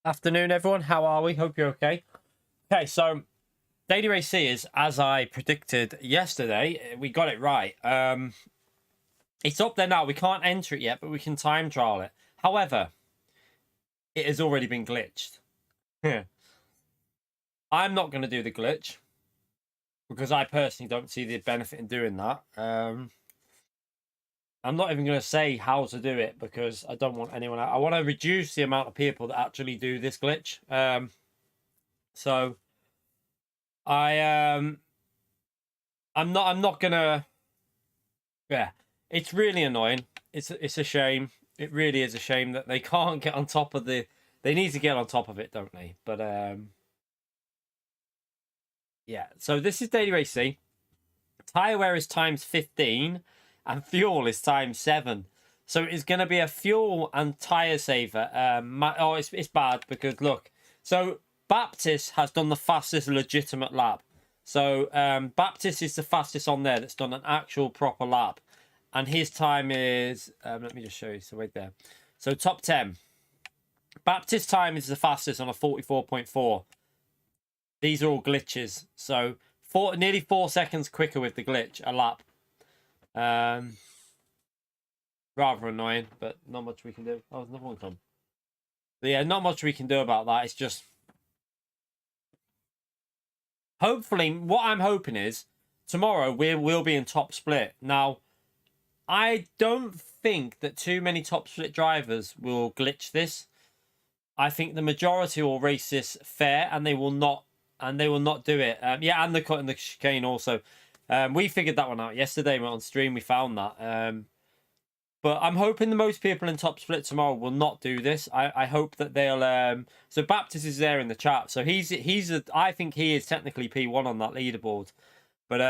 Afternoon, everyone. How are we? Hope you're okay. Okay, so Daily Race C is, as I predicted yesterday, we got it right. It's up there now. We can't enter it yet, but we can time trial it. However, it has already been glitched. I'm not going to do the glitch because I personally don't see the benefit in doing that. I'm not even going to say how to do it because I don't want anyone. I want to reduce the amount of people that actually do this glitch. So I'm not gonna. Yeah, it's really annoying. It's a shame. It really is a shame that they can't get on top of the. They need to get on top of it, don't they? But yeah. So this is Daily Race C. Tire wear is times 15. And fuel is times 7. So it's going to be a fuel and tyre saver. It's bad because, look. So Baptist has done the fastest legitimate lap. So Baptist is the fastest on there that's done an actual proper lap. And his time is... let me just show you. So wait there. So top 10. Baptist time is the fastest on a 44.4. These are all glitches. So nearly 4 seconds quicker with the glitch, a lap. Rather annoying, but not much we can do. Oh, there's another one come. But yeah, not much we can do about that. It's just hopefully what I'm hoping is tomorrow we'll be in top split. Now, I don't think that too many top split drivers will glitch this. I think the majority will race this fair, and they will not do it. Yeah, and the cut and the chicane also. We figured that one out yesterday. On stream, we found that. But I'm hoping the most people in Top Split tomorrow will not do this. I hope that they'll... So Baptist is there in the chat. So I think he is technically P1 on that leaderboard. But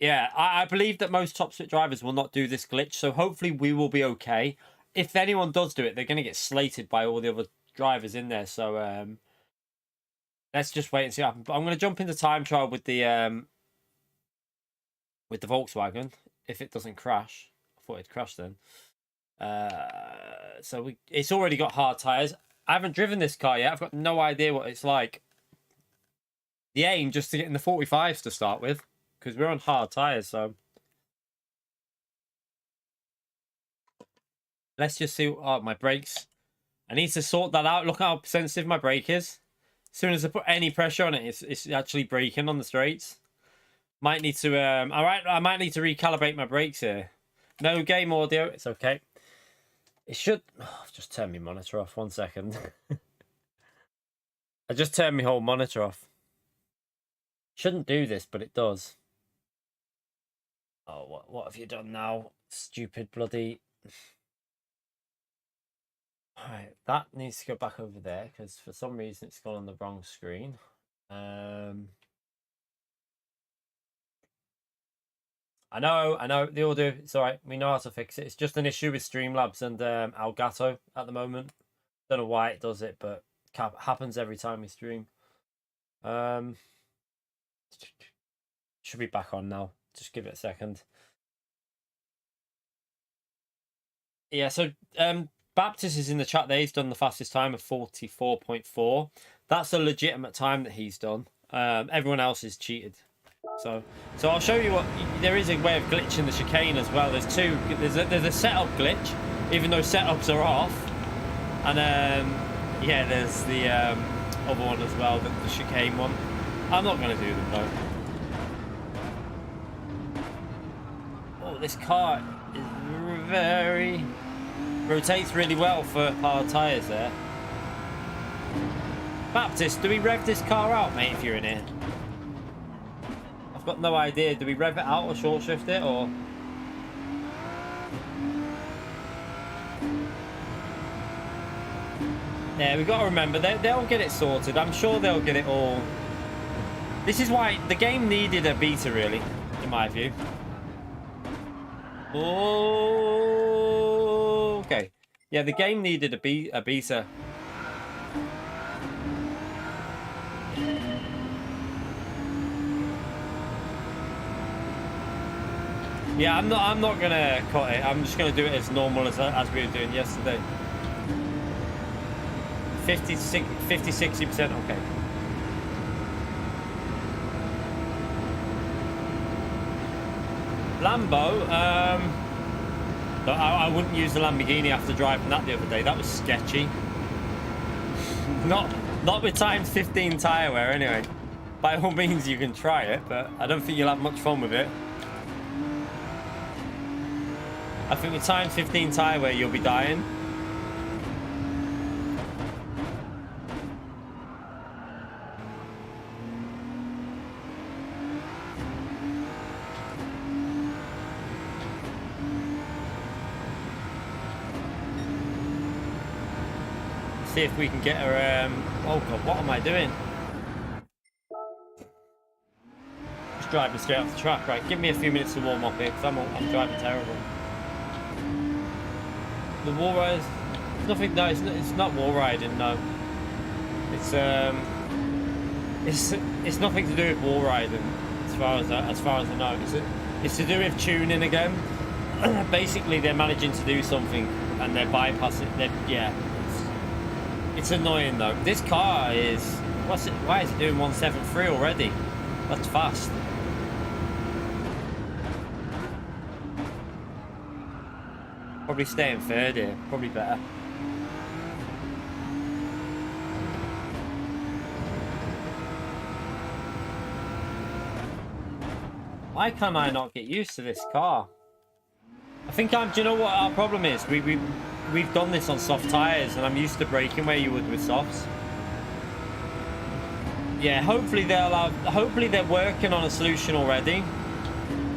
yeah, I believe that most Top Split drivers will not do this glitch. So hopefully we will be okay. If anyone does do it, they're going to get slated by all the other drivers in there. So let's just wait and see what happens. But I'm going to jump into time trial with the Volkswagen. If it doesn't crash. I thought it'd crash then. So it's already got hard tyres. I haven't driven this car yet. I've got no idea what it's like. The aim just to get in the 45s to start with. Because we're on hard tyres, so... Let's just see... Oh, my brakes. I need to sort that out. Look how sensitive my brake is. As soon as I put any pressure on it, it's actually braking on the straights. Might need to I might need to recalibrate my brakes here. No game audio, it's okay. It should I've just turned my monitor off, 1 second. I just turned my whole monitor off. Shouldn't do this, but it does. Oh, what have you done now? Stupid bloody... Alright, that needs to go back over there because for some reason it's gone on the wrong screen. I know, the audio, it's alright, we know how to fix it. It's just an issue with Streamlabs and Elgato at the moment. Don't know why it does it, but it happens every time we stream. Should be back on now. Just give it a second. Yeah, so Baptist is in the chat there. He's done the fastest time of 44.4. That's a legitimate time that he's done. Everyone else is cheated. So I'll show you what there is a way of glitching the chicane as well. There's two. There's a setup glitch, even though setups are off, and yeah, there's the other one as well, the chicane one. I'm not going to do them though. Oh, this car is rotates really well for hard tyres there. Baptist, do we rev this car out, mate? If you're in here. Got no idea. Do we rev it out or short shift it or? Yeah, we've got to remember they'll get it sorted. I'm sure they'll get it all. This is why the game needed a beta, really, in my view. Oh, okay. Yeah, the game needed a beta. Yeah, I'm not gonna cut it. I'm just gonna do it as normal as we were doing yesterday. 50-60%. Okay. Lambo. I wouldn't use the Lamborghini after driving that the other day. That was sketchy. Not with times 15 tyre wear anyway. By all means, you can try it, but I don't think you'll have much fun with it. I think with times 15 tyre wear, you'll be dying. See if we can get her. Oh god, what am I doing? Just driving straight off the track. Right, give me a few minutes to warm up here because I'm driving terrible. The wall ride, nothing. No, it's not wall riding. No, it's nothing to do with wall riding, as far as I know. It's to do with tuning again. Basically, they're managing to do something and they're bypassing. Yeah, it's annoying though. This car is why is it doing 173 already? That's fast. Probably stay in third here. Probably better. Why can I not get used to this car? I think do you know what our problem is? We've done this on soft tyres and I'm used to braking where you would with softs. yeah, hopefully they're working on a solution already.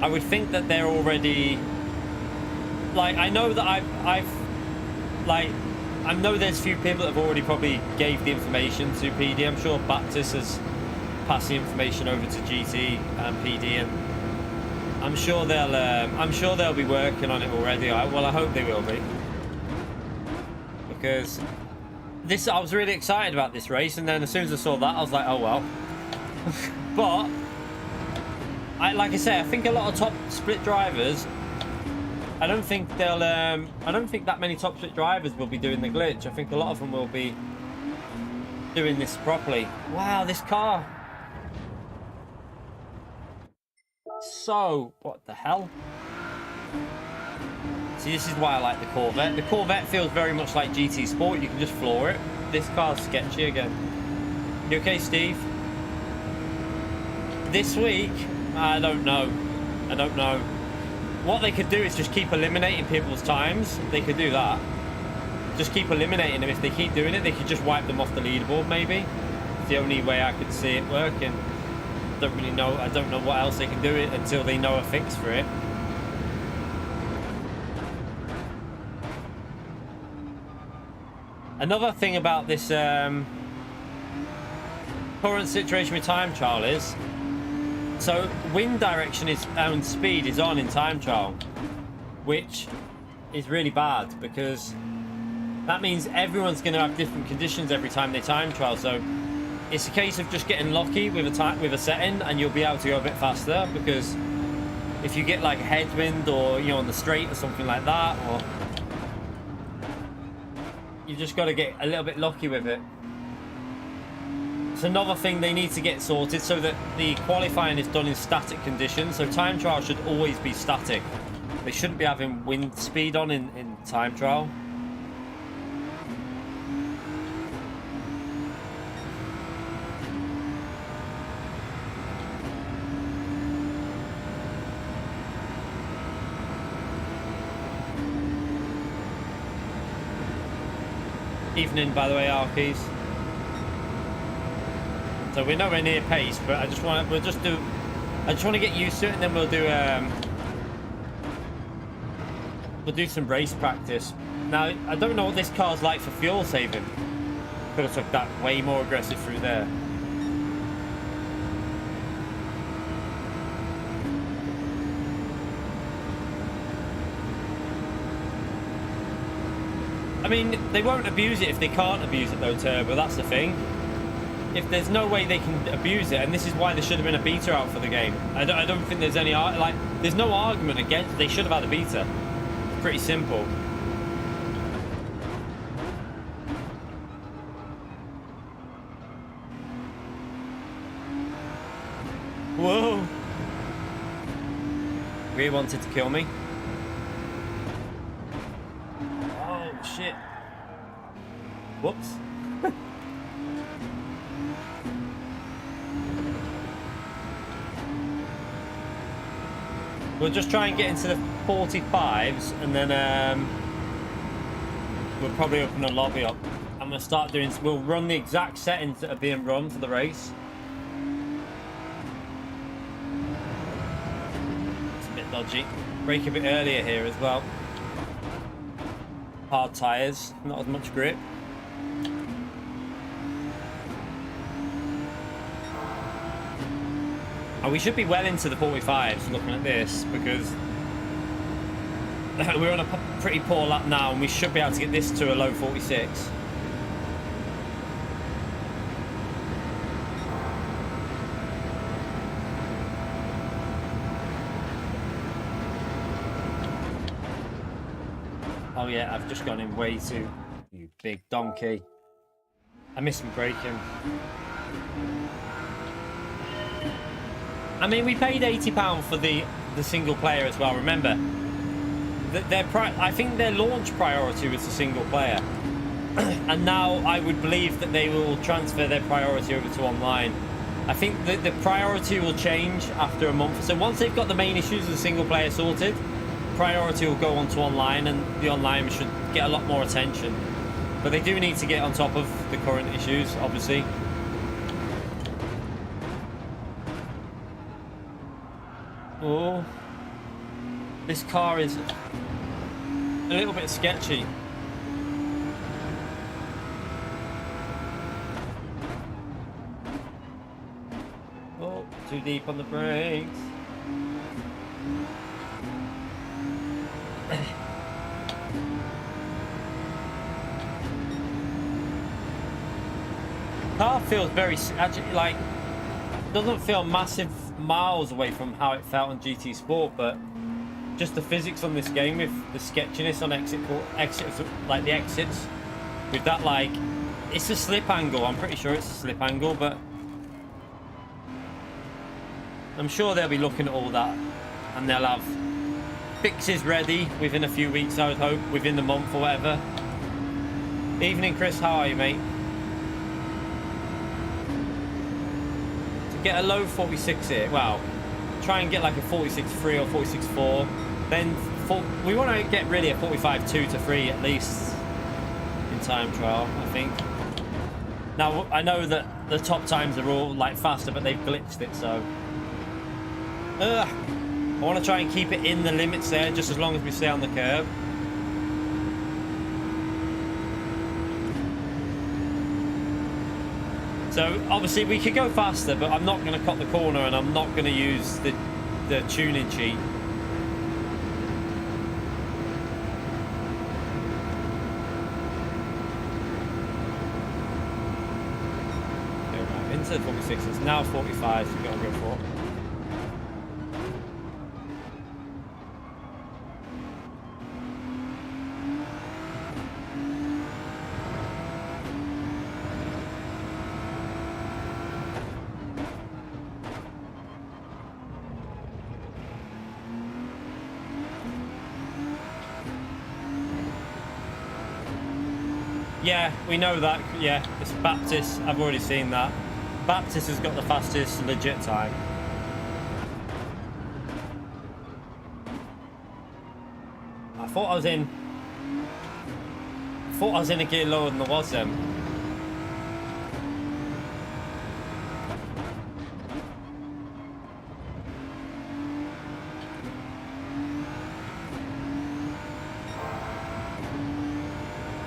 I would think that they're already, like, I know that I know there's a few people that have already probably gave the information to PD. I'm sure Baptist has passed the information over to GT and PD, and I'm sure they'll be working on it already. Well, I hope they will be, because I was really excited about this race, and then as soon as I saw that, I was like, oh well. But like I say, I think a lot of top split drivers, I don't think that many top split drivers will be doing the glitch. I think a lot of them will be doing this properly. Wow, this car. So, what the hell? See, this is why I like the Corvette. The Corvette feels very much like GT Sport. You can just floor it. This car's sketchy again. You okay, Steve? This week, I don't know. I don't know. What they could do is just keep eliminating people's times. They could do that. Just keep eliminating them. If they keep doing it, they could just wipe them off the leaderboard, maybe. It's the only way I could see it working. Don't really know. I don't know what else they can do it until they know a fix for it. Another thing about this current situation with time trial is, so wind direction is and speed is on in time trial, which is really bad, because that means everyone's going to have different conditions every time they time trial. So it's a case of just getting lucky with a setting, and you'll be able to go a bit faster, because if you get like a headwind, or on the straight or something like that, or you just got to get a little bit lucky with it. It's another thing they need to get sorted, so that the qualifying is done in static conditions. So time trial should always be static. They shouldn't be having wind speed on in time trial. Evening, by the way, Arkies. So we're nowhere near pace, but I just want to get used to it, and then we'll do some race practice. Now, I don't know what this car's like for fuel saving. Could have took that way more aggressive through there. I mean, they won't abuse it if they can't abuse it though, Turbo, that's the thing. If there's no way they can abuse it, and this is why there should have been a beta out for the game. I don't think there's any, like, there's no argument against, they should have had a beta. It's pretty simple. Whoa! Really wanted to kill me. Oh, shit. Whoops. We'll just try and get into the 45s, and then we'll probably open the lobby up. I'm going to start doing, we'll run the exact settings that are being run for the race. It's a bit dodgy. Brake a bit earlier here as well. Hard tyres, not as much grip. And we should be well into the 45s looking at this, because we're on a pretty poor lap now, and we should be able to get this to a low 46. Oh yeah, I've just gone in way too, you big donkey. I missed my braking. I mean, we paid £80 for the single player as well. Remember, I think their launch priority was the single player, and now I would believe that they will transfer their priority over to online. I think that the priority will change after a month. So once they've got the main issues of the single player sorted, priority will go on to online, and the online should get a lot more attention. But they do need to get on top of the current issues, obviously. Oh, this car is a little bit sketchy. Oh, too deep on the brakes. Car feels very, actually, like, doesn't feel massive miles away from how it felt on GT Sport, but just the physics on this game with the sketchiness on exits, like the exits, with that, like, it's a slip angle. I'm pretty sure it's a slip angle, but I'm sure they'll be looking at all that, and they'll have fixes ready within a few weeks, I would hope, within the month or whatever. Evening, Chris. How are you, mate? To get a low 46 here, well, try and get like a 46.3 or 46.4. Then we want to get really a 45.2 to 3 at least in time trial, I think. Now, I know that the top times are all like faster, but they've glitched it, so I want to try and keep it in the limits there, just as long as we stay on the curb. So obviously we could go faster, but I'm not going to cut the corner, and I'm not going to use the tuning cheat. Into 46, it's now 45, so we've got to go for it. Yeah, we know that. Yeah, it's Baptist. I've already seen that. Baptist has got the fastest legit time. I thought I was in a gear lower than I was then.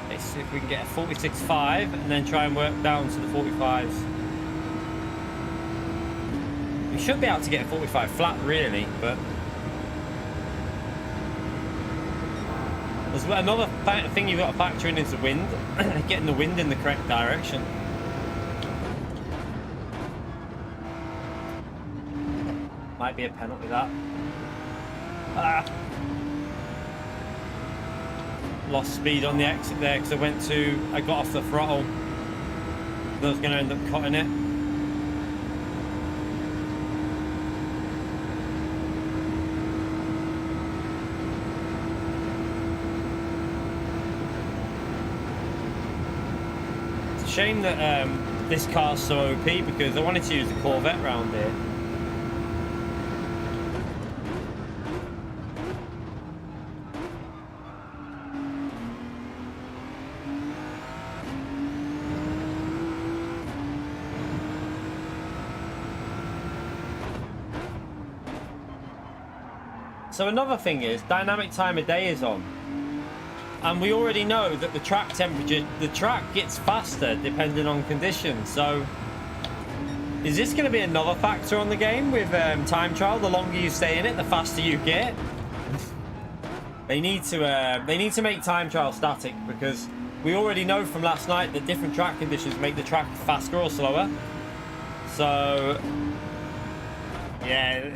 Let's see if we can get a 46.5 and then try and work down to the 45s. We should be able to get a 45 flat, really, but there's another thing you've got to factor in is the wind. Getting the wind in the correct direction. Might be a penalty, that. Lost speed on the exit there because I got off the throttle. I was going to end up cutting it. Shame that this car's so OP, because I wanted to use the Corvette round here. So another thing is, dynamic time of day is on. And we already know that the track temperature, the track gets faster depending on conditions. So is this going to be another factor on the game with time trial? The longer you stay in it, the faster you get. They need to make time trial static, because we already know from last night that different track conditions make the track faster or slower. So yeah,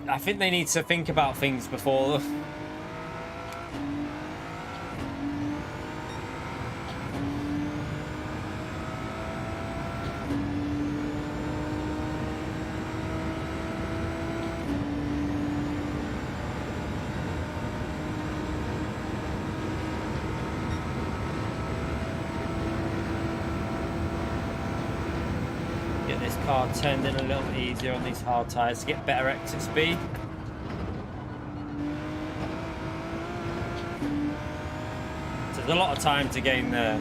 I think they need to think about things before. Car turned in a little bit easier on these hard tyres to get better exit speed. So there's a lot of time to gain there.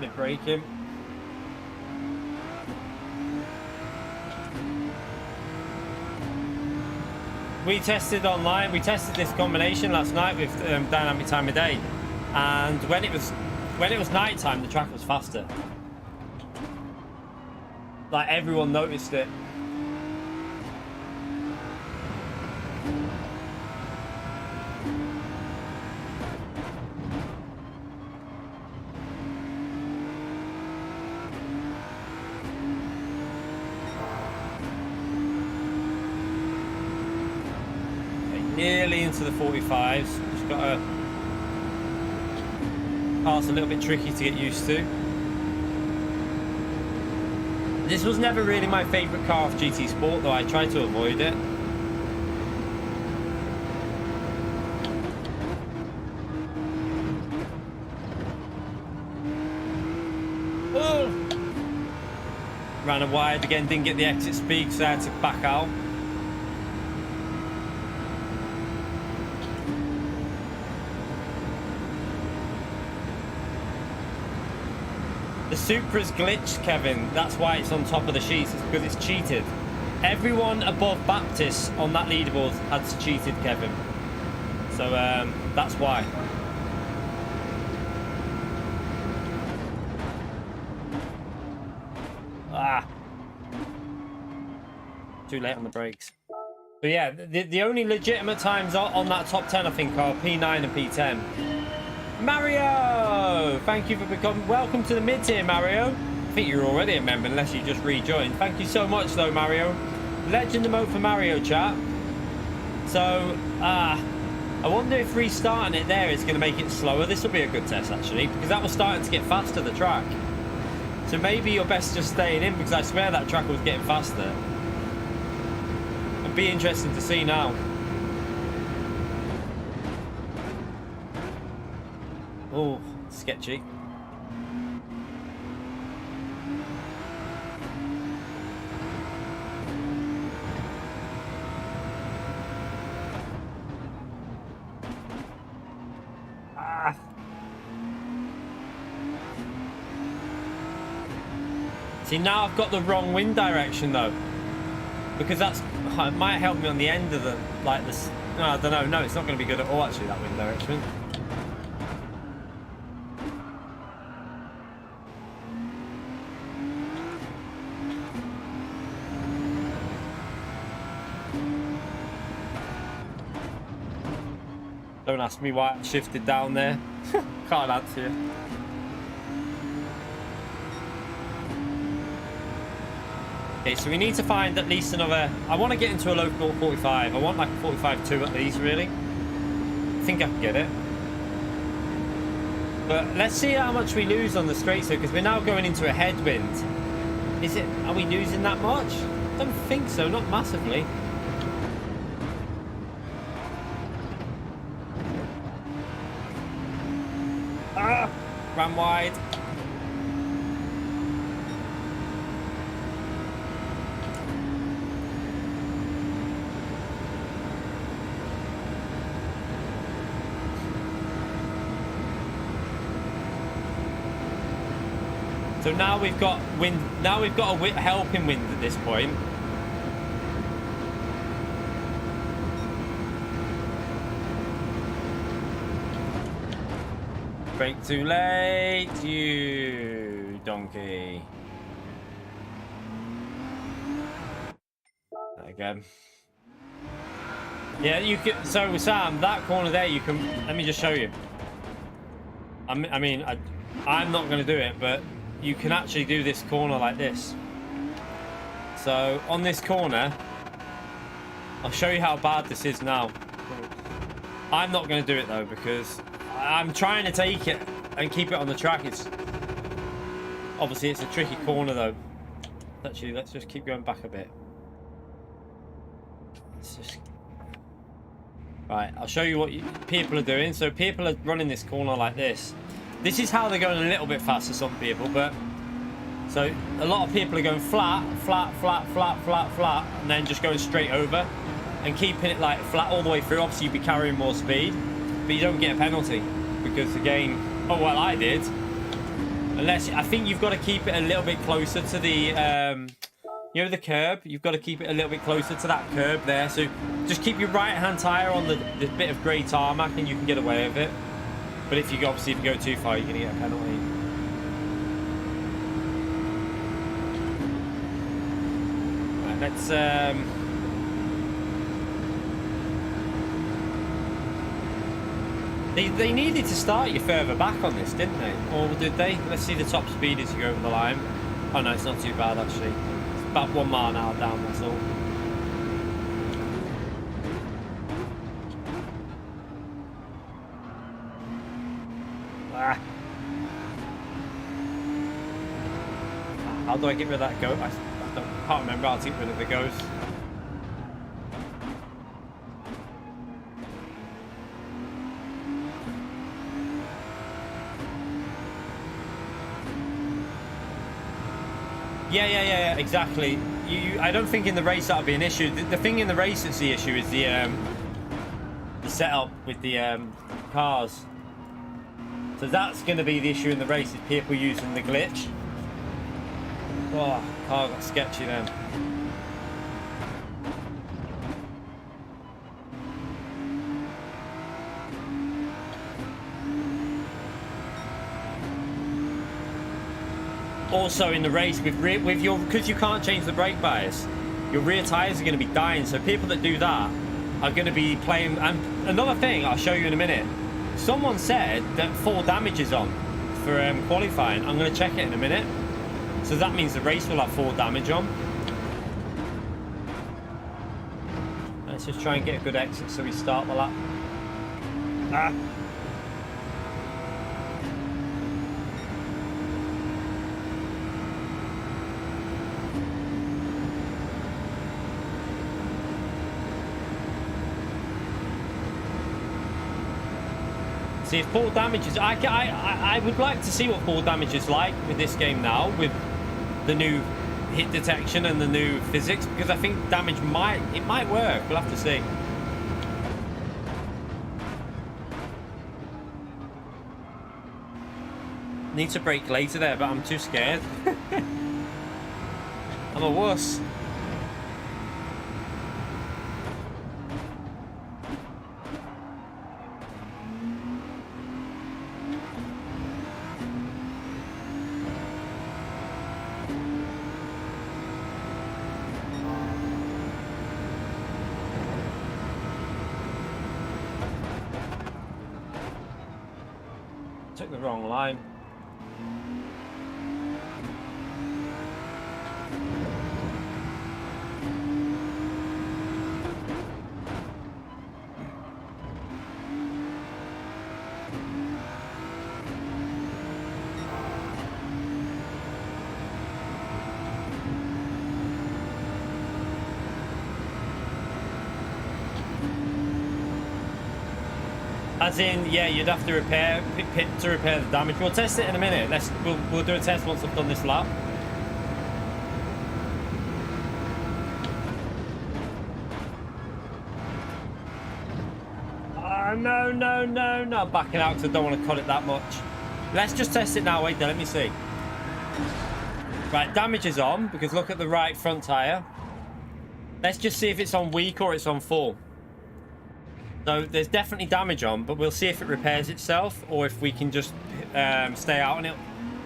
Split braking. We tested online. We tested this combination last night with dynamic time of day, and when it was night time, the track was faster. Like everyone noticed it. Nearly into the 45s. Just got a car's a little bit tricky to get used to. This was never really my favourite car off GT Sport, though I tried to avoid it. Oh! Ran a wide again, didn't get the exit speed, so I had to back out. The Supra's glitched, Kevin. That's why it's on top of the sheets. It's because it's cheated. Everyone above Baptist on that leaderboard has cheated, Kevin. So that's why. Ah. Too late on the brakes. But yeah, the only legitimate times on that top 10, I think, are P9 and P10. Mario! Thank you for becoming... Welcome to the mid-tier, Mario. I think you're already a member, unless you just rejoined. Thank you so much, though, Mario. Legend emote for Mario, chat. So, I wonder if restarting it there is going to make it slower. This will be a good test, actually, because that was starting to get faster, the track. So maybe you're best just staying in, because I swear that track was getting faster. It'd be interesting to see now. Oh, sketchy. Ah. See, now I've got the wrong wind direction though, because it might help me on the end of the, like this. No, I don't know. No, it's not going to be good at all, actually, that wind direction. Don't ask me why I shifted down there. Can't answer you. Okay, so we need to find at least another... I want to get into a local 45. I want like a 45.2 at least, really. I think I can get it. But let's see how much we lose on the straight, so because we're now going into a headwind. Are we losing that much? I don't think so, not massively. Ran wide. So now we've got wind. Now we've got a helping wind at this point. Brake too late, you donkey. Again. Yeah, you can. So Sam, that corner there, you can. Let me just show you. I'm not going to do it, but you can actually do this corner like this. So on this corner, I'll show you how bad this is now. I'm not going to do it though, because I'm trying to take it and keep it on the track. Obviously it's a tricky corner though. Actually, let's just keep going back a bit. Right, I'll show you what people are doing. So people are running this corner like this. This is how they're going a little bit faster, some people, but so a lot of people are going flat, flat, flat, flat, flat, flat, and then just going straight over and keeping it like flat all the way through. Obviously you'd be carrying more speed, but you don't get a penalty because again, oh well, I did. Unless, I think you've got to keep it a little bit closer to the, you know, the curb. You've got to keep it a little bit closer to that curb there. So just keep your right hand tyre on the bit of grey tarmac and you can get away with it. But if you obviously if you go too far, you're going to get a penalty. Right, let's They needed to start you further back on this, didn't they? Or did they? Let's see the top speed as you go over the line. Oh no, it's not too bad actually. It's about 1 mile an hour down, that's all. Ah. How do I get rid of that goat? I can't remember how to get rid of the ghost. Yeah, exactly. I don't think in the race that'll be an issue. The thing in the race that's the issue is the setup with the cars. So that's going to be the issue in the race, is people using the glitch. Oh, car got sketchy then. Also in the race with your, because you can't change the brake bias, your rear tires are going to be dying. So people that do that are going to be playing. And another thing I'll show you in a minute. Someone said that 4 damage is on for qualifying. I'm going to check it in a minute. So that means the race will have 4 damage on. Let's just try and get a good exit so we start the lap. Ah. See if full damage is. I would like to see what full damage is like with this game now, with the new hit detection and the new physics, because I think damage might work. We'll have to see. Need to brake later there, but I'm too scared. I'm a wuss. Took the wrong line. As in, yeah, you'd have to repair pit to repair the damage. We'll test it in a minute. We'll do a test once I've done this lap. No, not backing out because I don't want to cut it that much. Let's just test it now. Wait there, let me see. Right, damage is on because look at the right front tyre. Let's just see if it's on weak or it's on full. So there's definitely damage on, but we'll see if it repairs itself or if we can just stay out on it.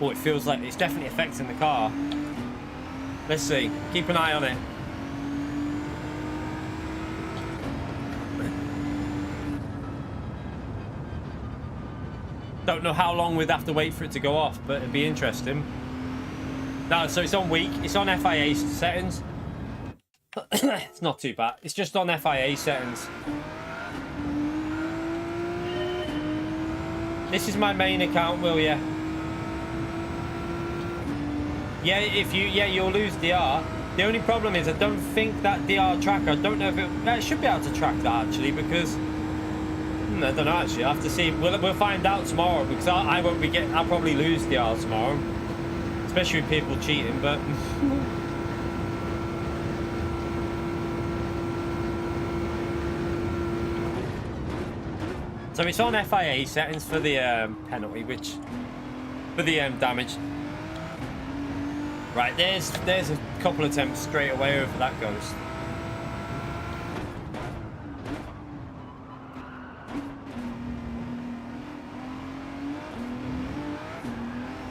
Or it feels like it's definitely affecting the car. Let's see. Keep an eye on it. Don't know how long we'd have to wait for it to go off, but it'd be interesting. No, so it's on weak. It's on FIA settings. It's not too bad. It's just on FIA settings. This is my main account, will ya? Yeah, you'll lose DR. The only problem is I don't think that DR tracker, I don't know if it should be able to track that actually, because I don't know actually. I'll have to see. We'll find out tomorrow, because I won't be getting. I'll probably lose DR tomorrow, especially with people cheating. But so it's on FIA settings for the penalty, which for the damage. Right, there's a couple attempts straight away over that ghost.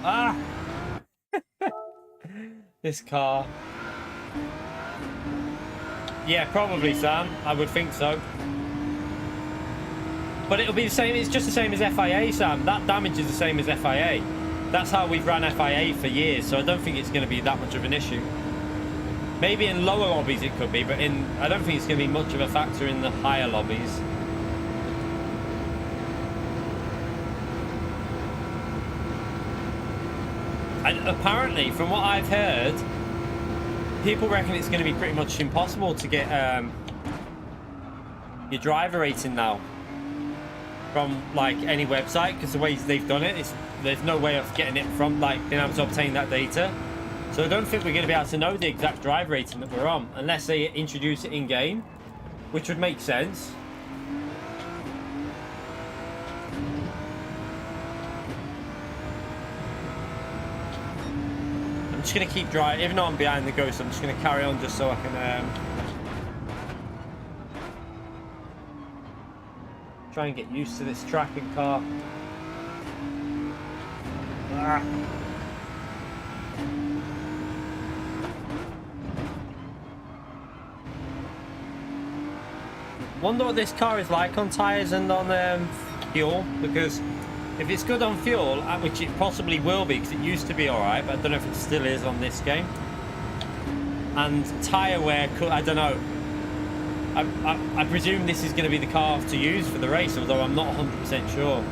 Ah! This car. Yeah, probably, Sam. I would think so. But it'll be the same. It's just the same as FIA, Sam. That damage is the same as FIA. That's how we've ran FIA for years, so I don't think it's going to be that much of an issue. Maybe in lower lobbies it could be, but I don't think it's going to be much of a factor in the higher lobbies. And apparently, from what I've heard, people reckon it's going to be pretty much impossible to get your driver rating now from like any website, because the way they've done it, there's no way of getting it from like being able to obtain that data. So I don't think we're going to be able to know the exact drive rating that we're on unless they introduce it in game, which would make sense. I'm just going to keep driving, even though I'm behind the ghost. I'm just going to carry on just so I can try and get used to this tracking car. Ah. Wonder what this car is like on tyres and on fuel, because if it's good on fuel, which it possibly will be because it used to be alright, but I don't know if it still is on this game, and tyre wear, I don't know. I presume this is going to be the car to use for the race, although I'm not 100% sure.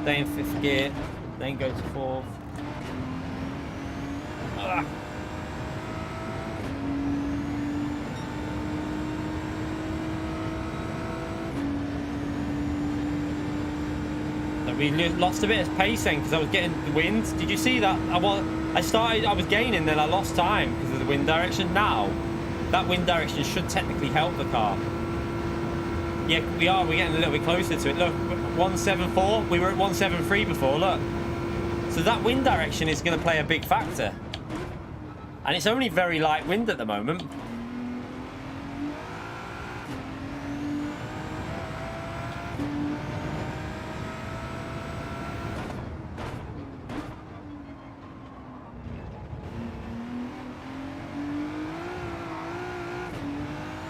Stay in 5th gear, then go to 4th. Ah. We lost a bit of pace then because I was getting the wind. Did you see that? I was gaining, then I lost time because of the wind direction. Now that wind direction should technically help the car. Yeah, we're getting a little bit closer to it. Look, 174, we were at 173 before, look. So that wind direction is going to play a big factor, and it's only very light wind at the moment.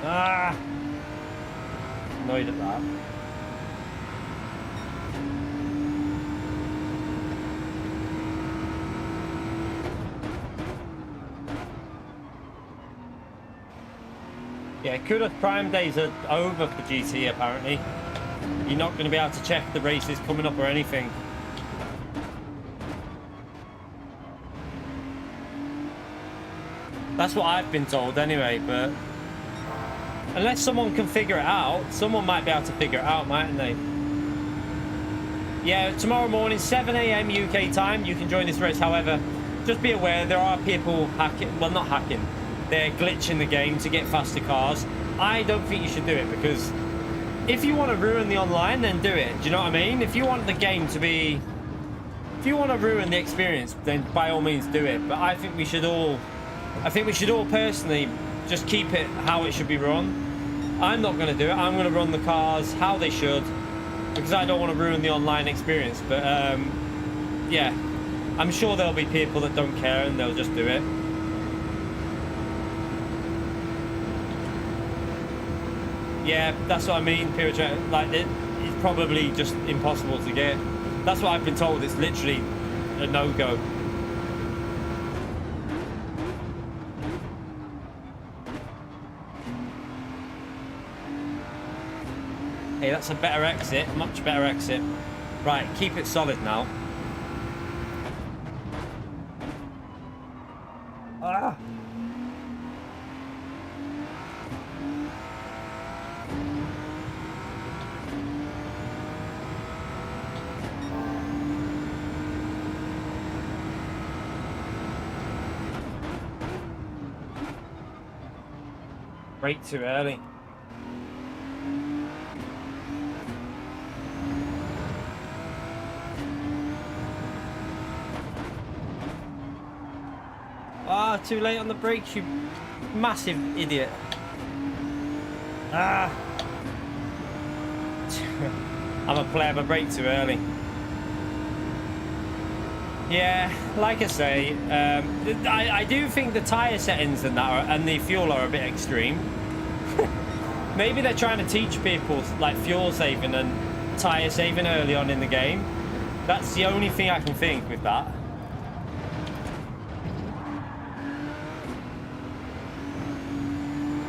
Ah, annoyed at that. Yeah, CUDA Prime days are over for GT apparently. You're not going to be able to check the races coming up or anything. That's what I've been told anyway, but unless someone can figure it out, someone might be able to figure it out, mightn't they? Yeah, tomorrow morning, 7 AM UK time, you can join this race. However, just be aware there are people hacking, well, not hacking, they're glitching the game to get faster cars. I don't think you should do it, because if you want to ruin the online, then do it. Do you know what I mean? If you want the game to be, if you want to ruin the experience, then by all means do it. But I think we should all personally just keep it how it should be run. I'm not going to do it. I'm going to run the cars how they should, because I don't want to ruin the online experience. But yeah, I'm sure there'll be people that don't care and they'll just do it. Yeah, that's what I mean. Like, it's probably just impossible to get. That's what I've been told. It's literally a no-go. Hey, that's a better exit, much better exit. Right, keep it solid now. Ah. Brake too early. too late on the brakes, you massive idiot. Ah. I'm a player, but brake too early. Yeah, like I say, I do think the tyre settings and that and the fuel are a bit extreme. Maybe they're trying to teach people like fuel saving and tyre saving early on in the game. That's the only thing I can think with that.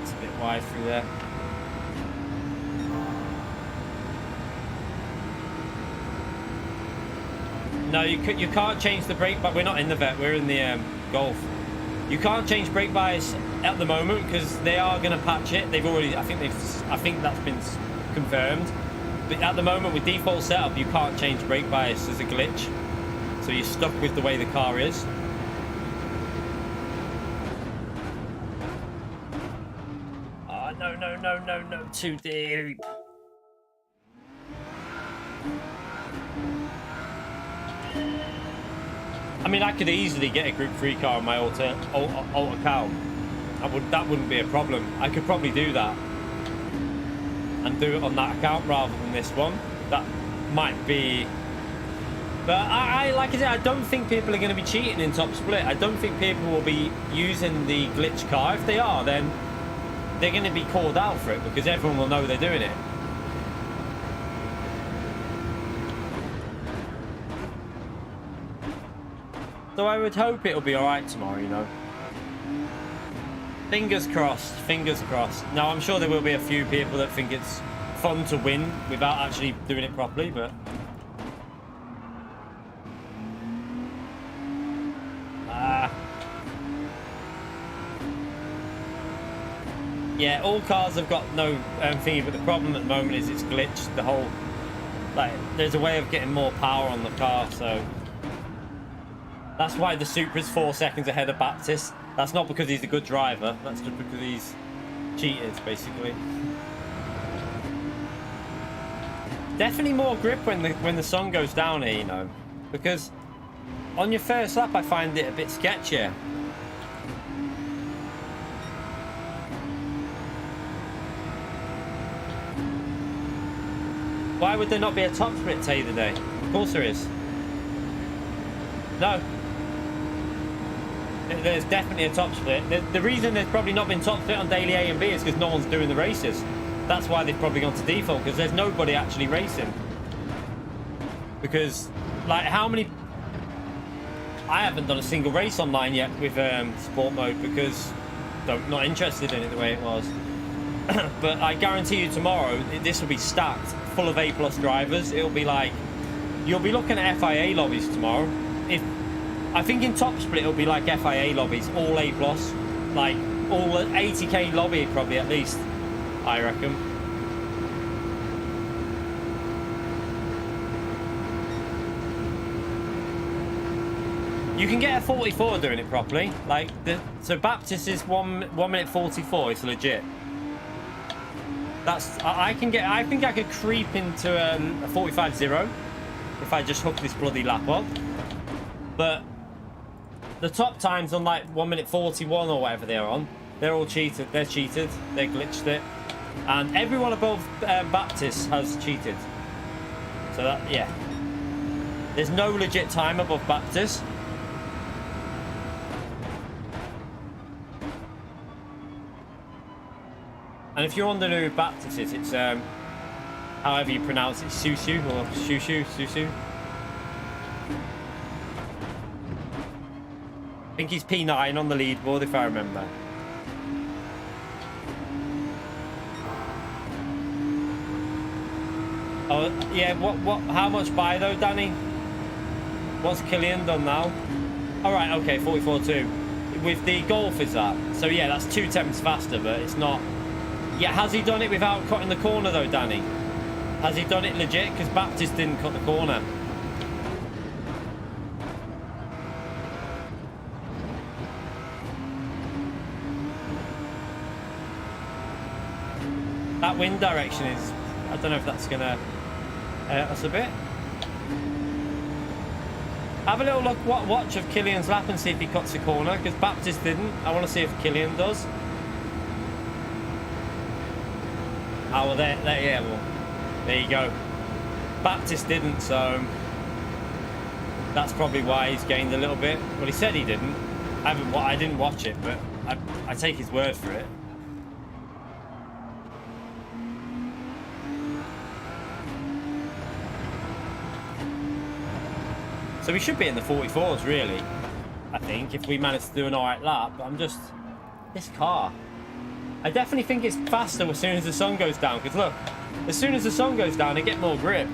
It's a bit wide through there. No, you can't change the brake, but we're not in the vet. We're in the Golf. You can't change brake bias at the moment because they are going to patch it. They've already, I think that's been confirmed. But at the moment, with default setup, you can't change brake bias. There's a glitch, so you're stuck with the way the car is. Oh no! Too deep. I mean, I could easily get a Group 3 car on my alter account. That wouldn't be a problem. I could probably do that and do it on that account rather than this one. That might be. But I like I said, I don't think people are going to be cheating in Top Split. I don't think people will be using the glitch car. If they are, then they're going to be called out for it because everyone will know they're doing it. So I would hope it'll be alright tomorrow, you know. Fingers crossed, fingers crossed. Now, I'm sure there will be a few people that think it's fun to win without actually doing it properly, but... Yeah, all cars have got no thingy, but the problem at the moment is it's glitched. The whole... Like, there's a way of getting more power on the car, so... That's why the Supra's 4 seconds ahead of Baptist. That's not because he's a good driver. That's just because he's cheated, basically. Definitely more grip when the sun goes down here, you know. Because on your first lap, I find it a bit sketchier. Why would there not be a top split day today? Of course there is. No. There's definitely a top split. The reason there's probably not been top split on daily A and B is because no one's doing the races. That's why they've probably gone to default, because there's nobody actually racing. Because, like, how many... I haven't done a single race online yet with sport mode because I'm not interested in it the way it was. But I guarantee you tomorrow, this will be stacked, full of A+ drivers. It'll be like... You'll be looking at FIA lobbies tomorrow. I think in top split it'll be like FIA lobbies, all A+, like all 80k lobby probably at least, I reckon. You can get a 44 doing it properly, like so Baptist is 1 minute 44. It's legit. That's I think I could creep into a 45.0 if I just hook this bloody lap up, but. The top times on like 1 minute 41 or whatever they're on, they're all cheated. They're cheated. They glitched it, and everyone above Baptist has cheated. So that, yeah, there's no legit time above Baptist. And if you're wondering who Baptist is, it's however you pronounce it, Susu or Susu. I think he's P9 on the leaderboard, if I remember. Oh, yeah, how much by though, Danny? What's Killian done now? Alright, okay, 44.2. With the Golf is that? So yeah, that's 2 tenths faster, but it's not... Yeah, has he done it without cutting the corner though, Danny? Has he done it legit? Because Baptist didn't cut the corner. That wind direction is... I don't know if that's gonna hurt us a bit. Have a little look, watch of Killian's lap and see if he cuts the corner, because Baptist didn't. I want to see if Killian does. Oh, well, yeah, well, there you go. Baptist didn't, so that's probably why he's gained a little bit. Well, he said he didn't. I didn't watch it, but I take his word for it. So we should be in the 44s, really, I think, if we manage to do an alright lap. But I'm just... This car. I definitely think it's faster as soon as the sun goes down. Because look, as soon as the sun goes down, I get more grip.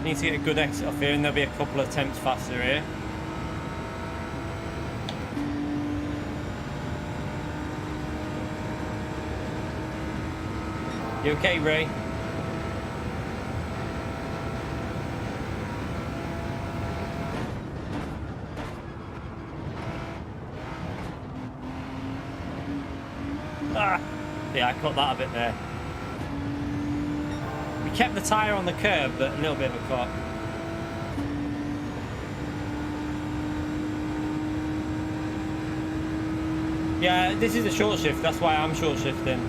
Need to get a good exit off here, and there'll be a couple of attempts faster here. You okay, Ray? Ah! Yeah, I cut that a bit there. Kept the tyre on the curb, but a little bit of a cut. Yeah, this is a short shift, that's why I'm short shifting.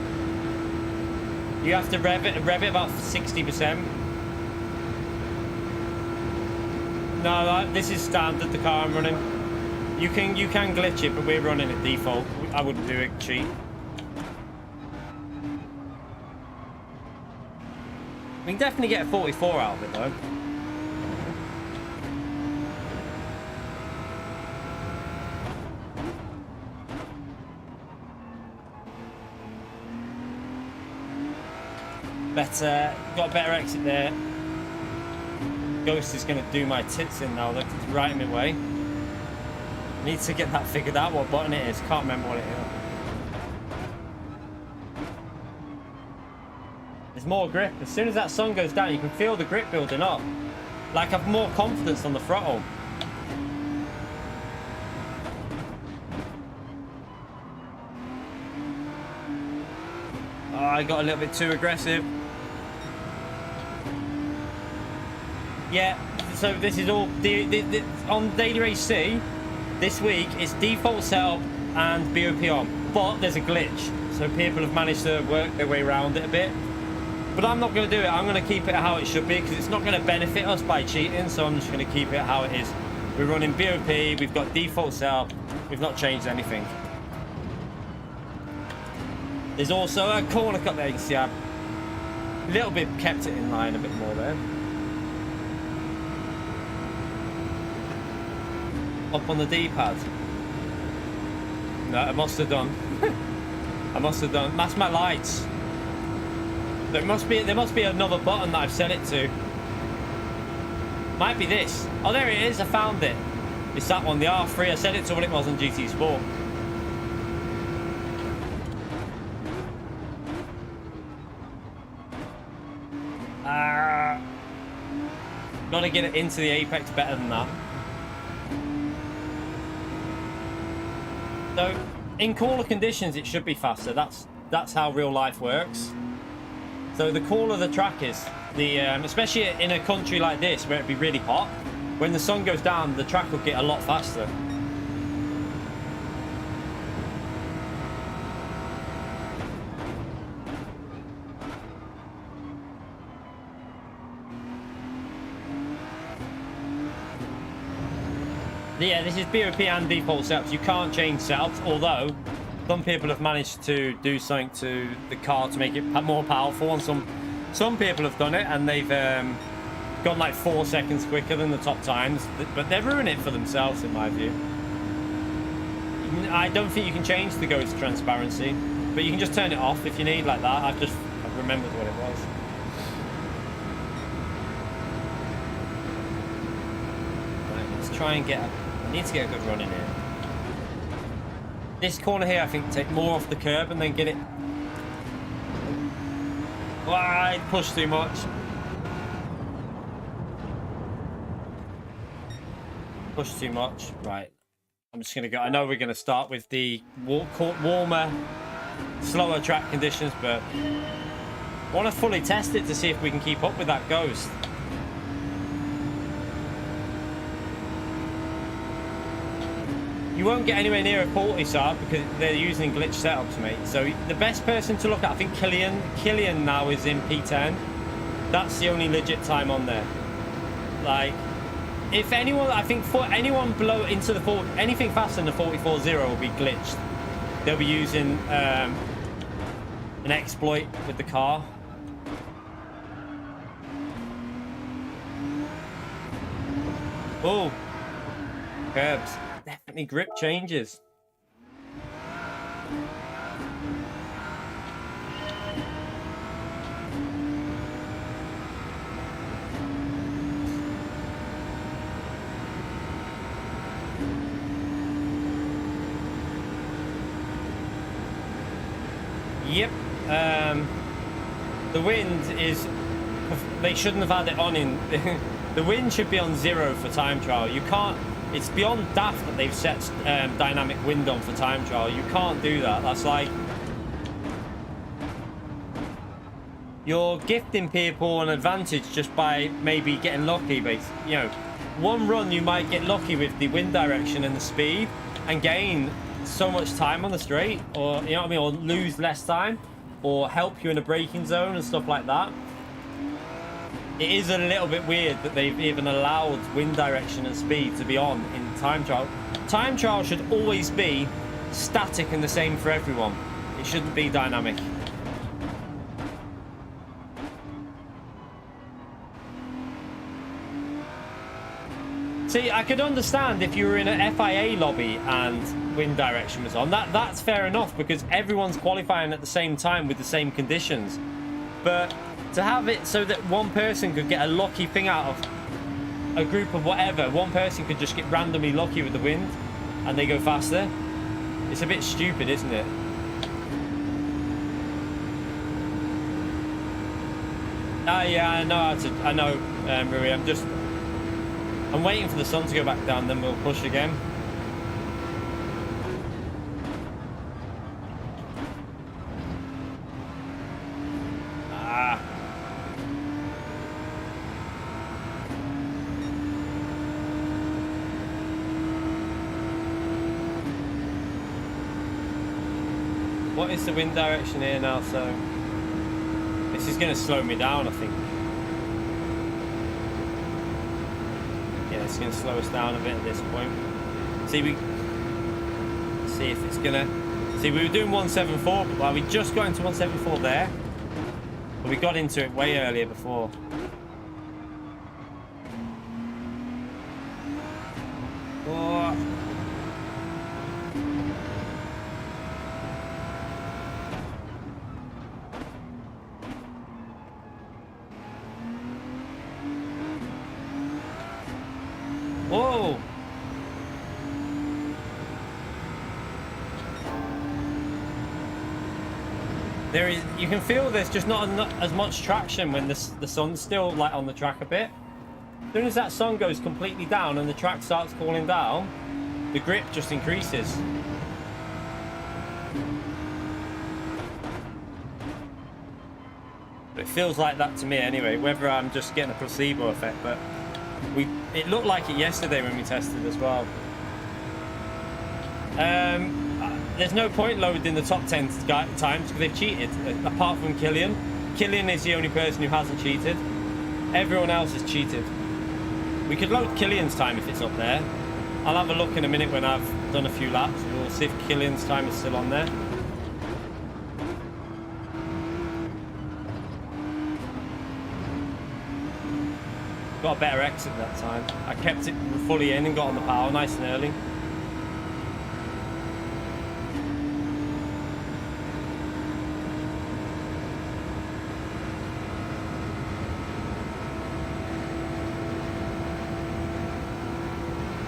You have to rev it about 60%. No, this is standard, the car I'm running. You can glitch it, but we're running it default. I wouldn't do it cheap. We can definitely get a 44 out of it, though. Better, got a better exit there. Ghost is going to do my tits in now. Look, it's right in my way. Need to get that figured out, what button it is. Can't remember what it is. There's more grip. As soon as that sun goes down, you can feel the grip building up. Like, I've more confidence on the throttle. Oh, I got a little bit too aggressive. Yeah, so this is all... on Daily Race C, this week, it's default setup and BOP on. But there's a glitch. So people have managed to work their way around it a bit. But I'm not going to do it. I'm going to keep it how it should be, because it's not going to benefit us by cheating. So I'm just going to keep it how it is. We're running BOP. We've got default setup. We've not changed anything. There's also a corner cut there. You can see I a little bit kept it in line a bit more there. Up on the D-pad. No, I must have done. I must have done. That's my lights. There must be another button that I've set it to. Might be this. Oh, there it is. I found it. It's that one, the R3. I set it to what it was on GT Sport. Gotta get it into the apex better than that. So, in cooler conditions, it should be faster. That's how real life works. So the cooler the track is, especially in a country like this where it'd be really hot, when the sun goes down, the track will get a lot faster. Yeah, this is BOP and default setups. You can't change setups, although some people have managed to do something to the car to make it more powerful, and some people have done it and they've gone like 4 seconds quicker than the top times, but they're ruining it for themselves in my view. I don't think you can change the ghost transparency, but you can just turn it off if you need, like that. I've remembered what it was. Right, let's try and get... I need to get a good run in here. This corner here, I think, take more off the curb and then get it... Wide, push too much. Push too much. Right. I'm just going to go... I know we're going to start with the warmer, slower track conditions, but I want to fully test it to see if we can keep up with that Ghost. You won't get anywhere near a 40 Saab because they're using glitch setups, mate. So the best person to look at, I think Killian now is in P10. That's the only legit time on there. Like, if anyone, I think for anyone below into the 40, anything faster than the 44.0 will be glitched. They'll be using an exploit with the car. Oh, curbs. Definitely grip changes. Yep. The wind is... They shouldn't have had it on in... The wind should be on 0 for time trial. You can't... It's beyond daft that they've set dynamic wind on for time trial. You can't do that. That's like... You're gifting people an advantage just by maybe getting lucky. But, you know, one run you might get lucky with the wind direction and the speed and gain so much time on the straight, or, you know what I mean, or lose less time, or help you in a braking zone and stuff like that. It is a little bit weird that they've even allowed wind direction and speed to be on in time trial. Time trial should always be static and the same for everyone. It shouldn't be dynamic. See, I could understand if you were in an FIA lobby and wind direction was on. That's fair enough because everyone's qualifying at the same time with the same conditions. But to have it so that one person could get a lucky thing out of a group of whatever, one person could just get randomly lucky with the wind and they go faster. It's a bit stupid, isn't it? Yeah, I know, Marie. I'm waiting for the sun to go back down, then we'll push again. What is the wind direction here now? So this is going to slow me down, I think. Yeah, it's going to slow us down a bit at this point. See if it's going to... See, we were doing 174, well, we just got into 174 there. But we got into it way earlier before. Oh. Whoa! There is, you can feel there's just not as much traction when the sun's still like on the track a bit. As soon as that sun goes completely down and the track starts cooling down, the grip just increases. But it feels like that to me anyway, whether I'm just getting a placebo effect, but it looked like it yesterday when we tested as well. There's no point loading the top 10 times because they've cheated, apart from Killian. Killian is the only person who hasn't cheated. Everyone else has cheated. We could load Killian's time if it's up there. I'll have a look in a minute when I've done a few laps. We'll see if Killian's time is still on there. Got a better exit that time. I kept it fully in and got on the power nice and early.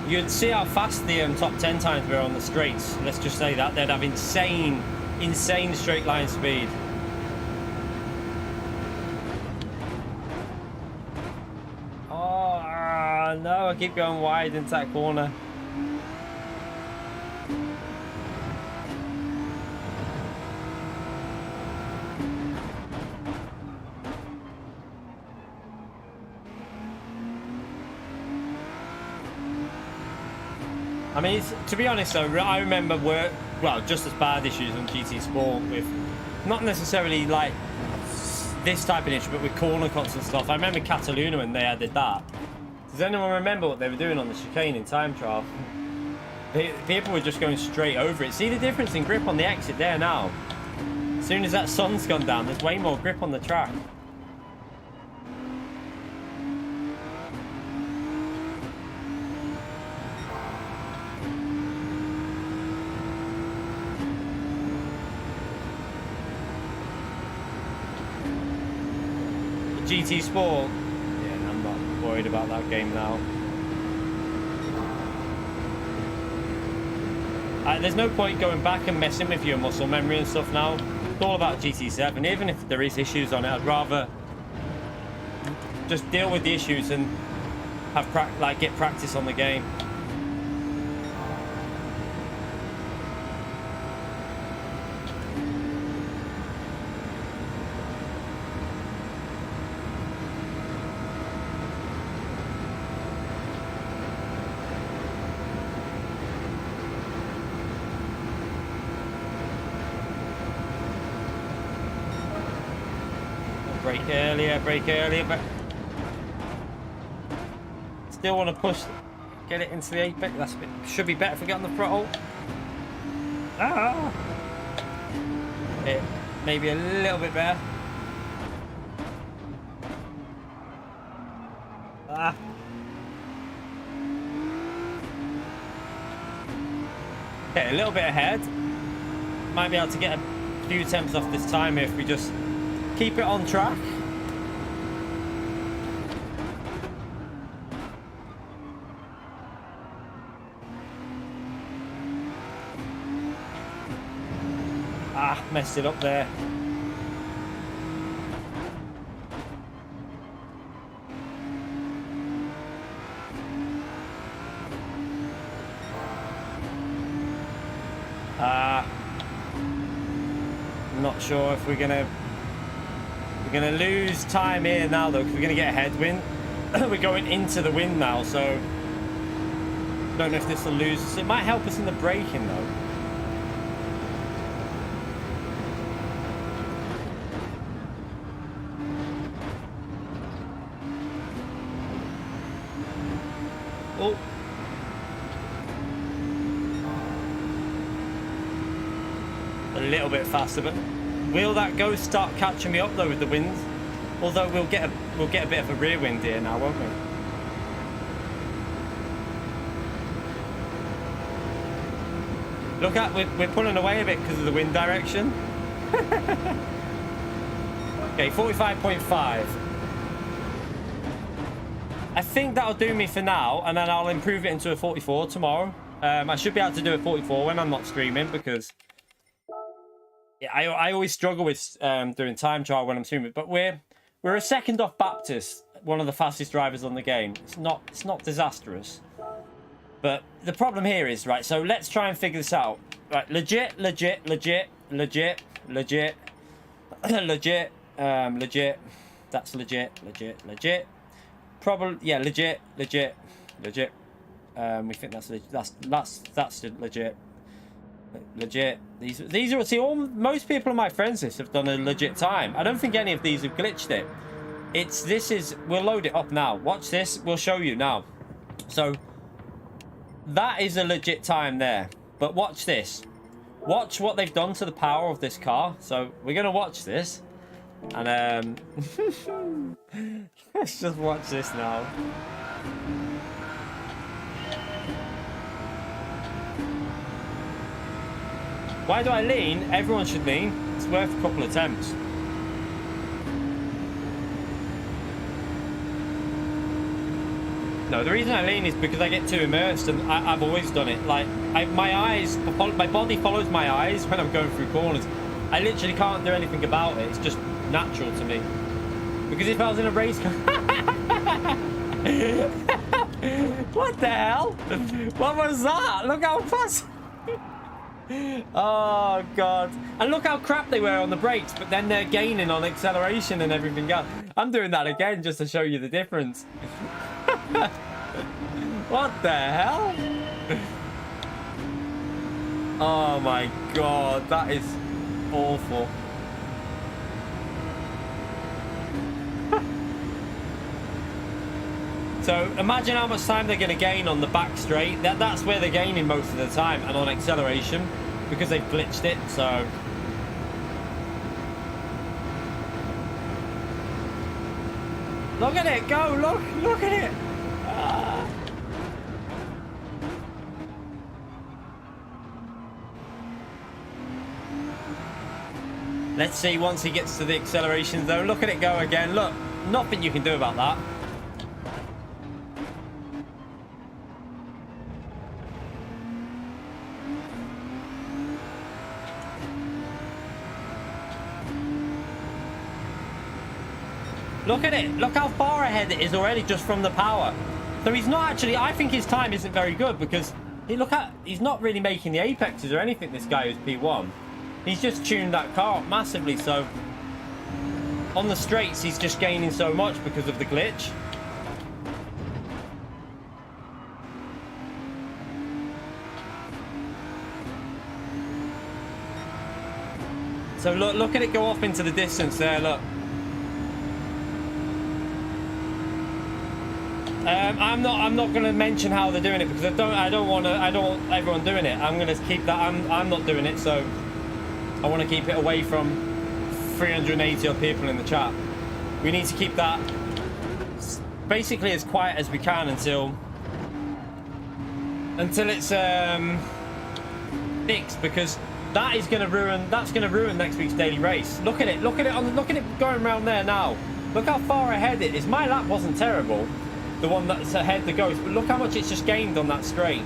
you'd see how fast the top 10 times were on the straights. Let's just say that they'd have insane straight line speed. Oh no, I keep going wide into that corner. I mean, to be honest though, I remember just as bad issues on GT Sport with not necessarily like this type of issue, but with corner cuts and stuff. I remember Cataluna when they added that. Does anyone remember what they were doing on the chicane in time trial? People were just going straight over it. See the difference in grip on the exit there now? As soon as that sun's gone down, there's way more grip on the track. GT Sport, yeah, I'm not worried about that game now. There's no point going back and messing with your muscle memory and stuff now. It's all about GT7. Even if there is issues on it, I'd rather just deal with the issues and have get practice on the game. Brake earlier, but still want to push, get it into the apex. That's should be better if we get on the throttle. It maybe a little bit better. Okay, a little bit ahead. Might be able to get a few attempts off this time if we just keep it on track. Messed it up there. Not sure if we're gonna lose time here now though, because we're gonna get a headwind. We're going into the wind now, so don't know if this will lose us. It might help us in the braking though. Oh. A little bit faster, but will that go start catching me up though with the wind? Although we'll get a bit of a rear wind here now, won't we? Look at, we're pulling away a bit because of the wind direction. Okay, 45.5. I think that'll do me for now, and then I'll improve it into a 44 tomorrow. I should be able to do a 44 when I'm not streaming, because yeah, I always struggle with doing time trial when I'm streaming. But we're a second off Baptist, one of the fastest drivers on the game. It's not disastrous. But the problem here is, right, so let's try and figure this out. Right, legit, that's legit. Probably, yeah, legit. We think that's legit. These are, see, most people on my friends list have done a legit time. I don't think any of these have glitched it. We'll load it up now. Watch this, we'll show you now. So that is a legit time there. But watch this. Watch what they've done to the power of this car. So we're gonna watch this. And let's just watch this now. Why do I lean? Everyone should lean. It's worth a couple of attempts. No, the reason I lean is because I get too immersed, and I've always done it. Like, my body follows my eyes when I'm going through corners. I literally can't do anything about it. It's just natural to me. Because if I was in a race car... What the hell? What was that? Look how fast... Oh, God. And look how crap they were on the brakes, but then they're gaining on acceleration and everything else. I'm doing that again just to show you the difference. What the hell? Oh, my God. That is awful. So imagine how much time they're going to gain on the back straight. That's where they're gaining most of the time, and on acceleration, because they've glitched it. So look at it go! Look at it! Ah. Let's see once he gets to the acceleration zone. Look at it go again. Look, nothing you can do about that. Look at it. Look how far ahead it is already just from the power. So he's not actually... I think his time isn't very good because... he's not really making the apexes or anything, this guy who's P1. He's just tuned that car up massively, so... on the straights, he's just gaining so much because of the glitch. So look at it go off into the distance there, look. I'm not going to mention how they're doing it because I don't want everyone doing it. I'm going to keep that. I'm not doing it, so I want to keep it away from 380 odd people in the chat. We need to keep that basically as quiet as we can until it's fixed, because that is going to ruin. That's going to ruin next week's daily race. Look at it. Look at it going around there now. Look how far ahead it is. My lap wasn't terrible. The one that's ahead the ghost, but look how much it's just gained on that straight,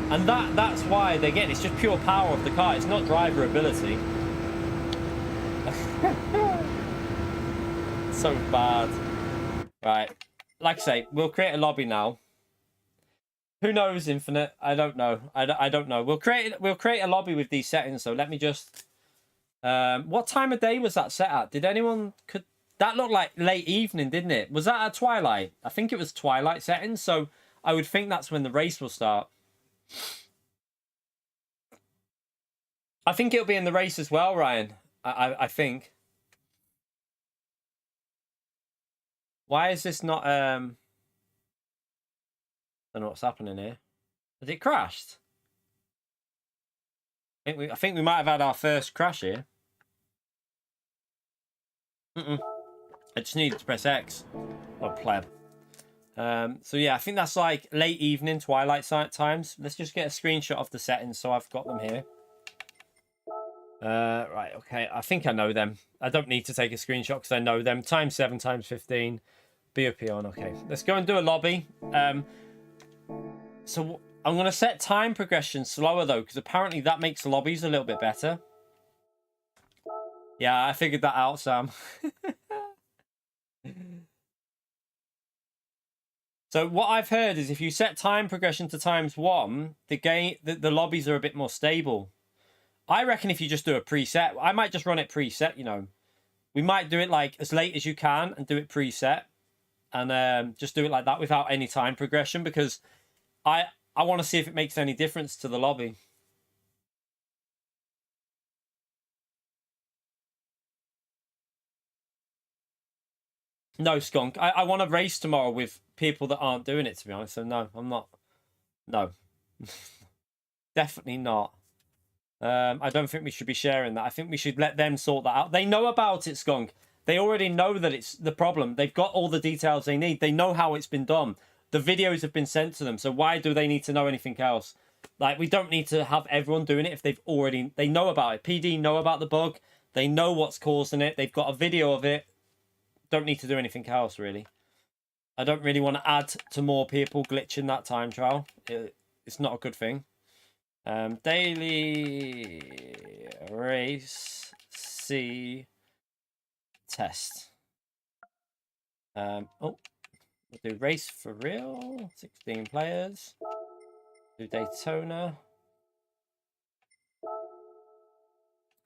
and that's why they get it. It's just pure power of the car. It's not driver ability. So bad. Right, like I say, we'll create a lobby now. Who knows, Infinite? I don't know. I don't know. We'll create a lobby with these settings. So let me just. What time of day was that set at? Did anyone could? That looked like late evening, didn't it? Was that at twilight? I think it was twilight settings, so I would think that's when the race will start. I think it'll be in the race as well, Ryan. I think. Why is this not... I don't know what's happening here. Has it crashed? I think we might have had our first crash here. I just needed to press X. Oh, pleb. So yeah, I think that's like late evening, twilight times. Let's just get a screenshot of the settings so I've got them here. Right, okay. I think I know them. I don't need to take a screenshot because I know them. Times 7, times 15. BOP on. Okay, let's go and do a lobby. So I'm going to set time progression slower though, because apparently that makes the lobbies a little bit better. Yeah, I figured that out, Sam. So what I've heard is if you set time progression to ×1, the lobbies are a bit more stable. I reckon if you just do a preset, I might just run it preset, you know. We might do it like as late as you can and do it preset. And just do it like that without any time progression, because I want to see if it makes any difference to the lobby. No, Skunk. I want to race tomorrow with people that aren't doing it, to be honest. So no, I'm not. No. Definitely not. I don't think we should be sharing that. I think we should let them sort that out. They know about it, Skunk. They already know that it's the problem. They've got all the details they need. They know how it's been done. The videos have been sent to them. So why do they need to know anything else? Like, we don't need to have everyone doing it if they've already... They know about it. PD know about the bug. They know what's causing it. They've got a video of it. Don't need to do anything else, really. I don't really want to add to more people glitching that time trial. It's not a good thing. Daily race C test. Oh, we'll do race for real. 16 players. Do Daytona.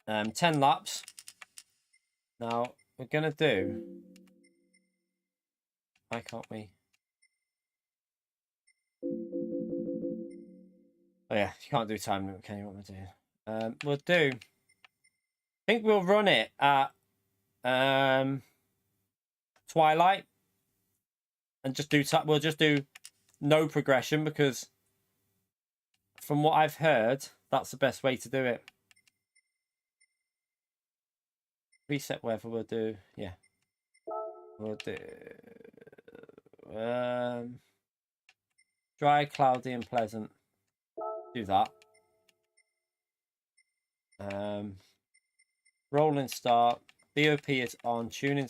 10 laps. Now we're gonna do. Why can't we? Oh yeah, you can't do time limit, can you? What we're doing? We'll do. I think we'll run it at twilight, and just do. We'll just do no progression because, from what I've heard, that's the best way to do it. Reset weather. We'll do. Yeah. We'll do. Dry, cloudy, and pleasant. Do that. Rolling start. BOP is on. Tuning.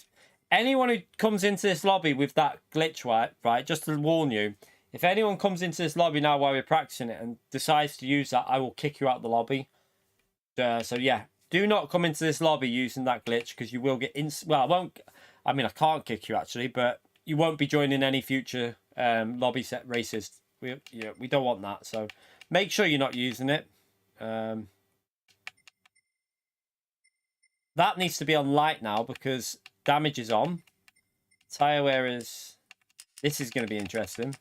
Anyone who comes into this lobby with that glitch, right? Just to warn you, if anyone comes into this lobby now while we're practicing it and decides to use that, I will kick you out of the lobby. So yeah, do not come into this lobby using that glitch because you will get well, I won't. I mean, I can't kick you actually, but you won't be joining any future lobby set races. We don't want that. So make sure you're not using it. That needs to be on light now because damage is on. Tire wear is. This is going to be interesting.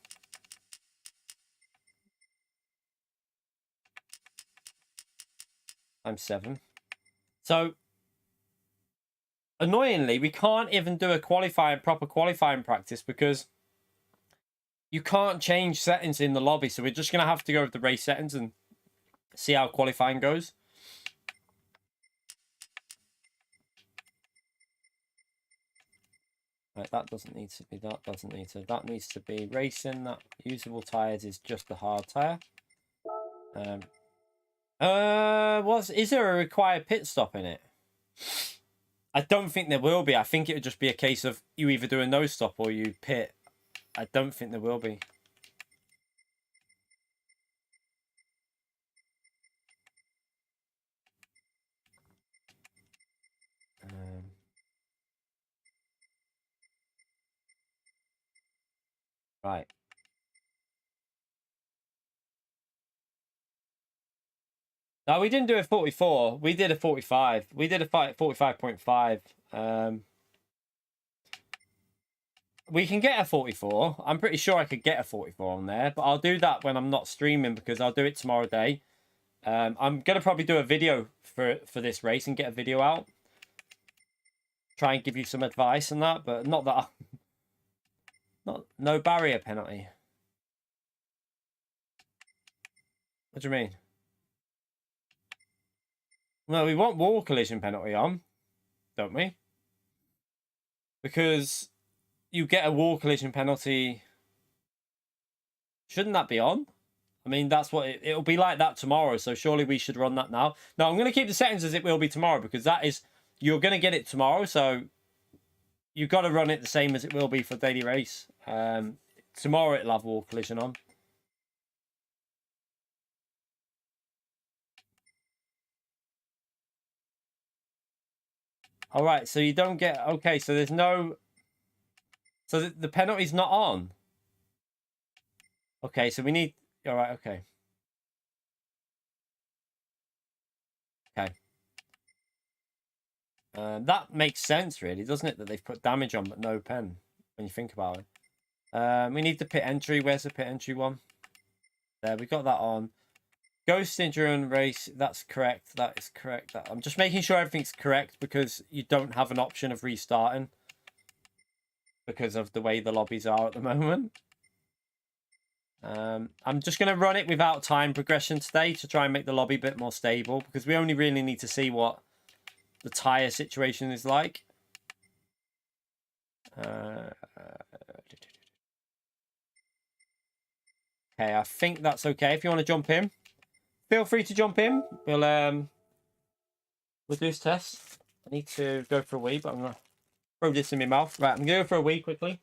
I'm 7. So annoyingly, we can't even do a proper qualifying practice because you can't change settings in the lobby. So we're just going to have to go with the race settings and see how qualifying goes. Right, that doesn't need to be. That doesn't need to. That needs to be racing. That usable tires is just the hard tire. Is there a required pit stop in it? I don't think there will be. I think it would just be a case of you either do a no stop or you pit. I don't think there will be. Right. No, we didn't do a 44. We did a 45. We did a 45.5. We can get a 44. I'm pretty sure I could get a 44 on there, but I'll do that when I'm not streaming because I'll do it tomorrow day. I'm going to probably do a video for this race and get a video out. Try and give you some advice on that, but not that... No barrier penalty. What do you mean? Well, we want wall collision penalty on, don't we? Because you get a wall collision penalty. Shouldn't that be on? I mean, that's what it'll be like that tomorrow. So surely we should run that now. No, I'm going to keep the settings as it will be tomorrow because that is, you're going to get it tomorrow. So you've got to run it the same as it will be for daily race. Tomorrow it'll have wall collision on. All right, so you don't get... Okay, so there's no... So the penalty's not on. Okay, so we need... All right, okay. Okay. That makes sense, really, doesn't it? That they've put damage on, but no pen, when you think about it. We need the pit entry. Where's the pit entry one? There, we got that on. Ghost Endurance Race, that's correct. That is correct. I'm just making sure everything's correct because you don't have an option of restarting because of the way the lobbies are at the moment. I'm just going to run it without time progression today to try and make the lobby a bit more stable because we only really need to see what the tire situation is like. Okay, I think that's okay. If you want to jump in, feel free to jump in. We'll do this test. I need to go for a wee, but I'm gonna throw this in my mouth. Right, I'm gonna go for a wee quickly.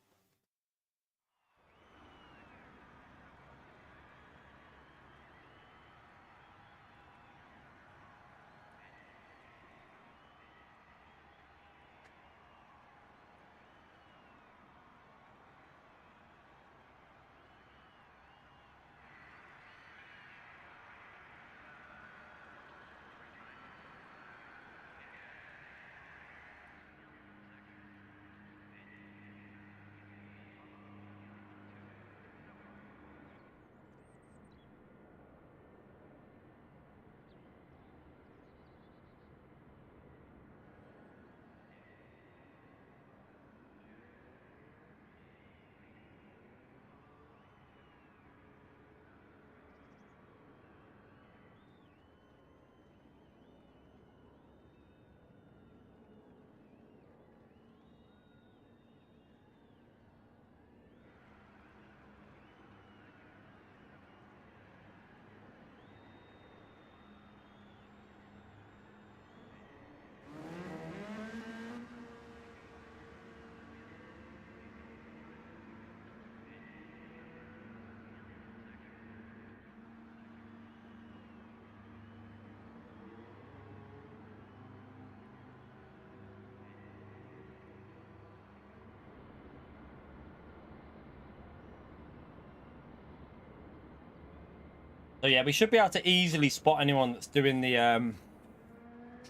So yeah, we should be able to easily spot anyone that's doing the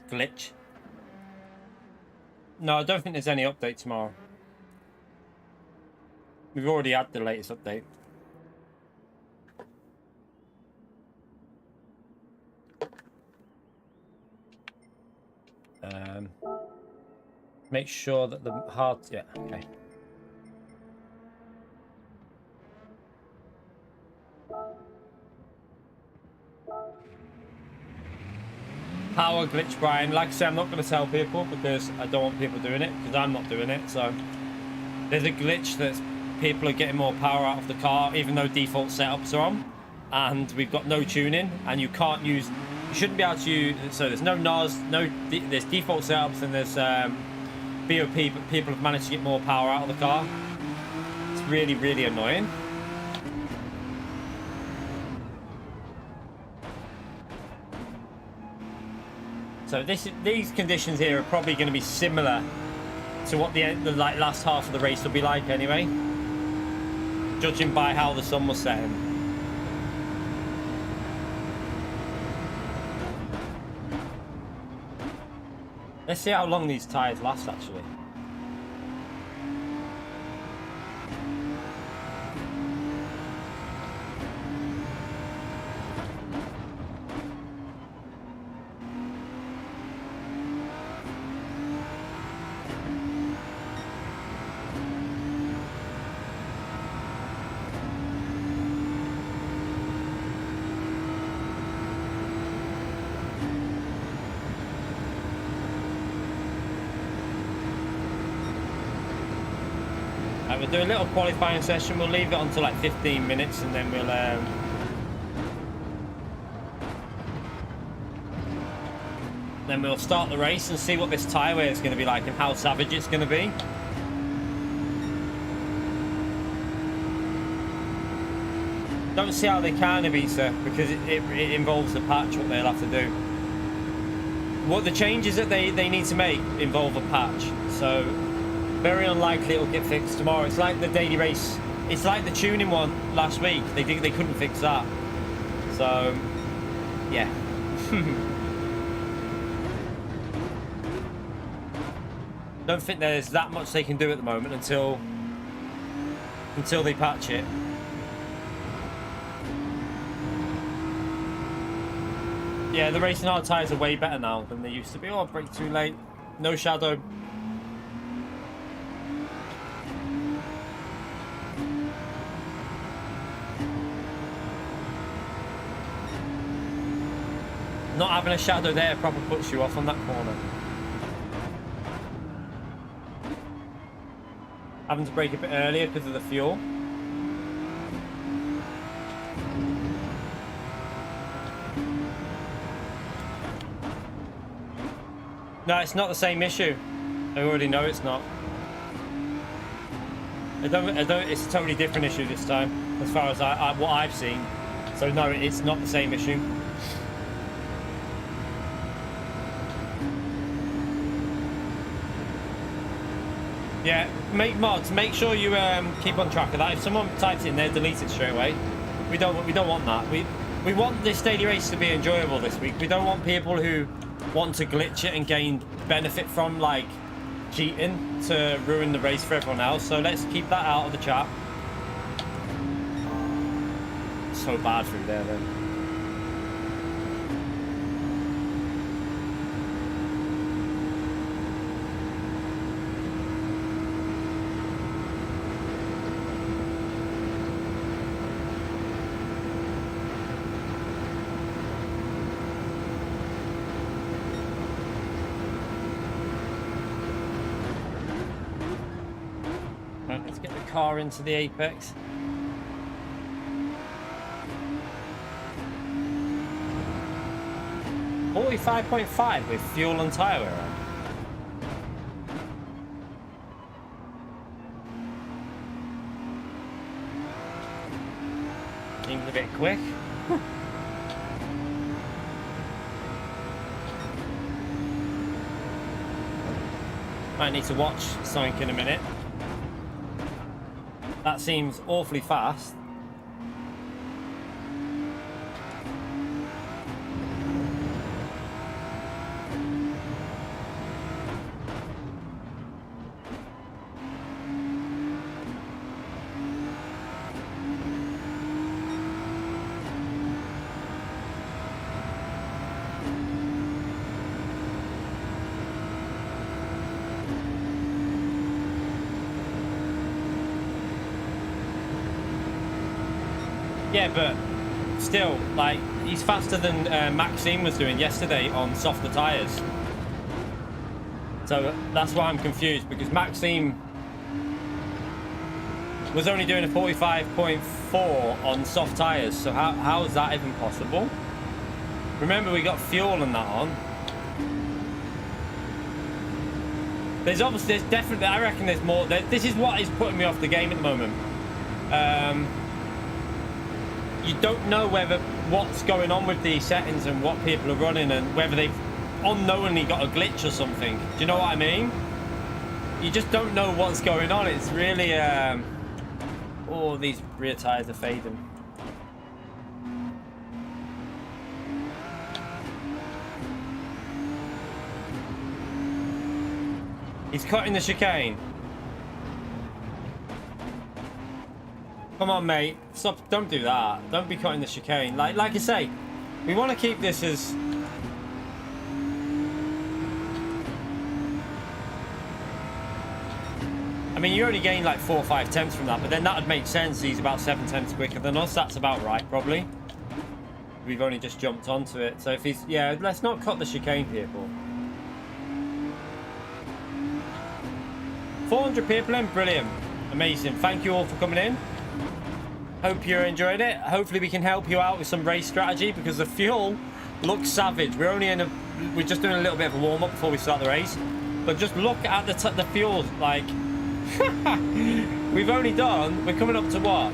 glitch. No, I don't think there's any update tomorrow. We've already had the latest update. Make sure that the hard... Yeah, okay. Power glitch, Brian. Like I say, I'm not going to tell people because I don't want people doing it, because I'm not doing it. So there's a glitch that people are getting more power out of the car, even though default setups are on, and we've got no tuning, and you can't use... You shouldn't be able to use... So there's no NOS, there's default setups, and there's BOP, but people have managed to get more power out of the car. It's really, really annoying. So these conditions here are probably going to be similar to what the last half of the race will be like anyway, judging by how the sun was setting. Let's see how long these tyres last, actually. We'll do a little qualifying session. We'll leave it until like 15 minutes, and then we'll start the race and see what this tyre wear is going to be like and how savage it's going to be. Don't see how they can be, sir, because it involves the patch, what they'll have to do. What the changes that they need to make involve a patch, so very unlikely it'll get fixed tomorrow. It's like the daily race. It's like the tuning one last week. They couldn't fix that. So, yeah. Don't think there's that much they can do at the moment until they patch it. Yeah, the racing hard tyres are way better now than they used to be. Oh, brake too late. No shadow. Not having a shadow there probably puts you off on that corner. Having to brake a bit earlier because of the fuel. No, it's not the same issue. I already know it's not. It's a totally different issue this time, as far as what I've seen. So no, it's not the same issue. Yeah, mods, make sure you keep on track of that. If someone types it in there, delete it straight away. We don't want that. We want this daily race to be enjoyable this week. We don't want people who want to glitch it and gain benefit from like cheating to ruin the race for everyone else. So let's keep that out of the chat. So bad through there then. Let's get the car into the apex. $45.5 with fuel and tyre wear on. Seems a bit quick. Might need to watch something in a minute. That seems awfully fast. Yeah, but still, like, he's faster than Maxime was doing yesterday on softer tyres. So that's why I'm confused, because Maxime was only doing a 45.4 on soft tyres. So how is that even possible? Remember, we got fuel and that on. There's definitely, I reckon there's more. This is what is putting me off the game at the moment. You don't know what's going on with these settings and what people are running, and whether they've unknowingly got a glitch or something. Do you know what I mean? You just don't know what's going on. It's really oh, these rear tires are fading. He's cutting the chicane. Come on, mate. Stop. Don't do that. Don't be cutting the chicane. Like I say, we want to keep this as... I mean, you only gain like 4 or 5 tenths from that, but then that would make sense. He's about 7 tenths quicker than us. That's about right, probably. We've only just jumped onto it. So if he's... Yeah, let's not cut the chicane, people. 400 people in. Brilliant. Amazing. Thank you all for coming in. Hope you enjoyed it. Hopefully we can help you out with some race strategy, because the fuel looks savage. We're just doing a little bit of a warm-up before we start the race. But just look at the fuel, like... we're coming up to what?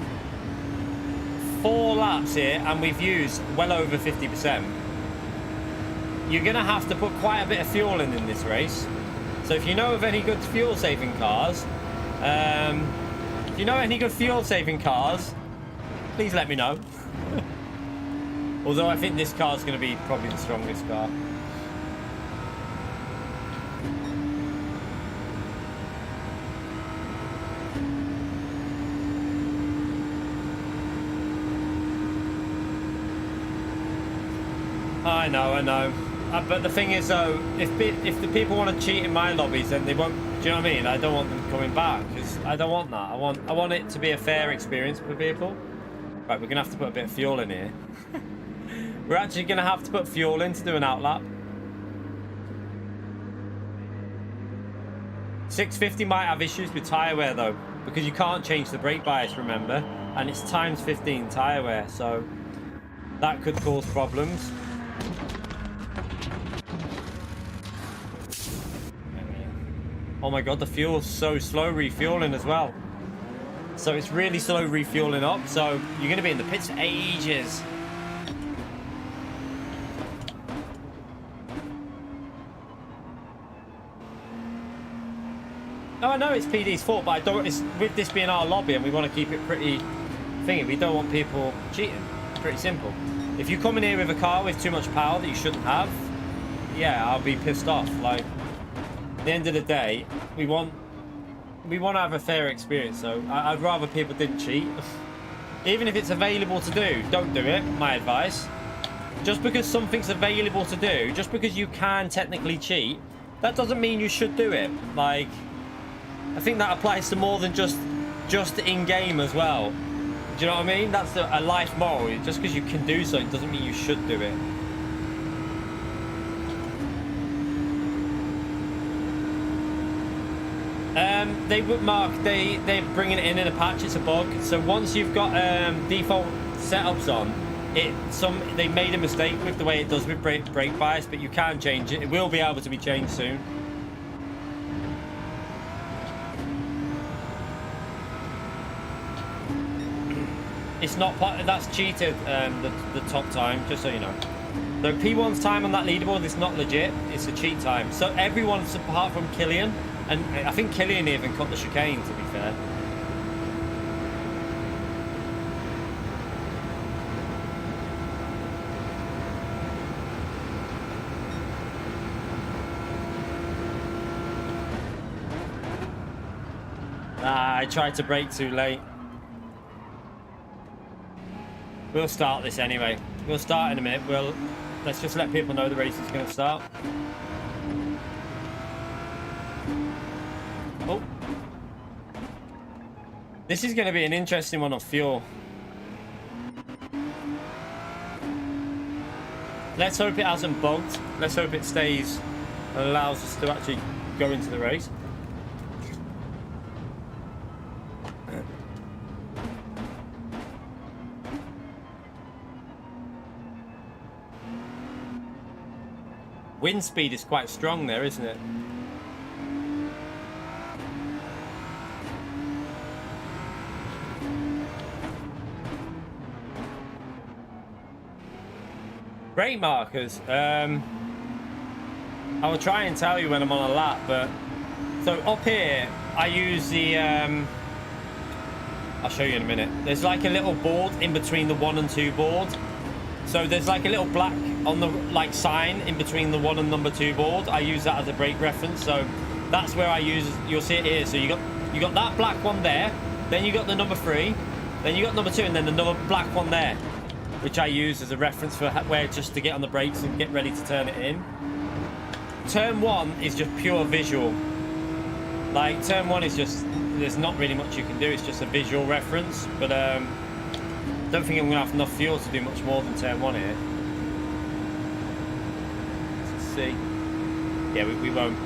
4 laps here, and we've used well over 50%. You're going to have to put quite a bit of fuel in this race. So if you know of any good fuel-saving cars, please let me know. Although I think this car's going to be probably the strongest car. I know. But the thing is, though, if the people want to cheat in my lobbies, then they won't. Do you know what I mean? I don't want them coming back, because I don't want that. I want it to be a fair experience for people. Right, we're gonna have to put a bit of fuel in here. We're actually gonna have to put fuel in to do an outlap. 650 might have issues with tyre wear though, because you can't change the brake bias, remember, and it's times 15 tyre wear, so that could cause problems. Oh my god, the fuel's so slow refueling as well. So it's really slow refueling up, so you're going to be in the pits for ages. Oh, I know it's PD's fault, but I don't. With this being our lobby, and we want to keep it pretty thingy. We don't want people cheating. Pretty simple. If you come in here with a car with too much power that you shouldn't have, yeah, I'll be pissed off. Like, at the end of the day, we want to have a fair experience, so I'd rather people didn't cheat. Even if it's available to do, don't do it, my advice. Just because something's available to do, just because you can technically cheat, that doesn't mean you should do it. Like, I think that applies to more than just in-game as well. Do you know what I mean? That's a life moral. Just because you can do something doesn't mean you should do it. They would mark, they're bringing it in a patch. It's a bug. So once you've got default setups on, they made a mistake with the way it does with brake bias, but you can change it. It will be able to be changed soon. It's not, that's cheated, the top time, just so you know. So P1's time on that leaderboard is not legit, it's a cheat time. So everyone's, apart from Killian, and I think Killian even cut the chicane, to be fair. I tried to brake too late. We'll start this anyway. We'll start in a minute. Let's just let people know the race is going to start. Oh. This is going to be an interesting one on fuel. Let's hope it hasn't bugged. Let's hope it stays and allows us to actually go into the race. Wind speed is quite strong there, isn't it? Brake markers. I will try and tell you when I'm on a lap, but so up here I use the I'll show you in a minute. There's like a little board in between the 1 and 2 board. So there's like a little black on the like sign in between the 1 and number 2 board. I use that as a brake reference. So that's where I use, you'll see it here. So you got that black one there, then you got the number 3, then you got number 2, and then another black one there, which I use as a reference for where just to get on the brakes and get ready to turn it in. Turn 1 is just pure visual. Like turn 1 is just, there's not really much you can do. It's just a visual reference, but don't think I'm gonna have enough fuel to do much more than turn 1 here. Let's see. Yeah, we won't.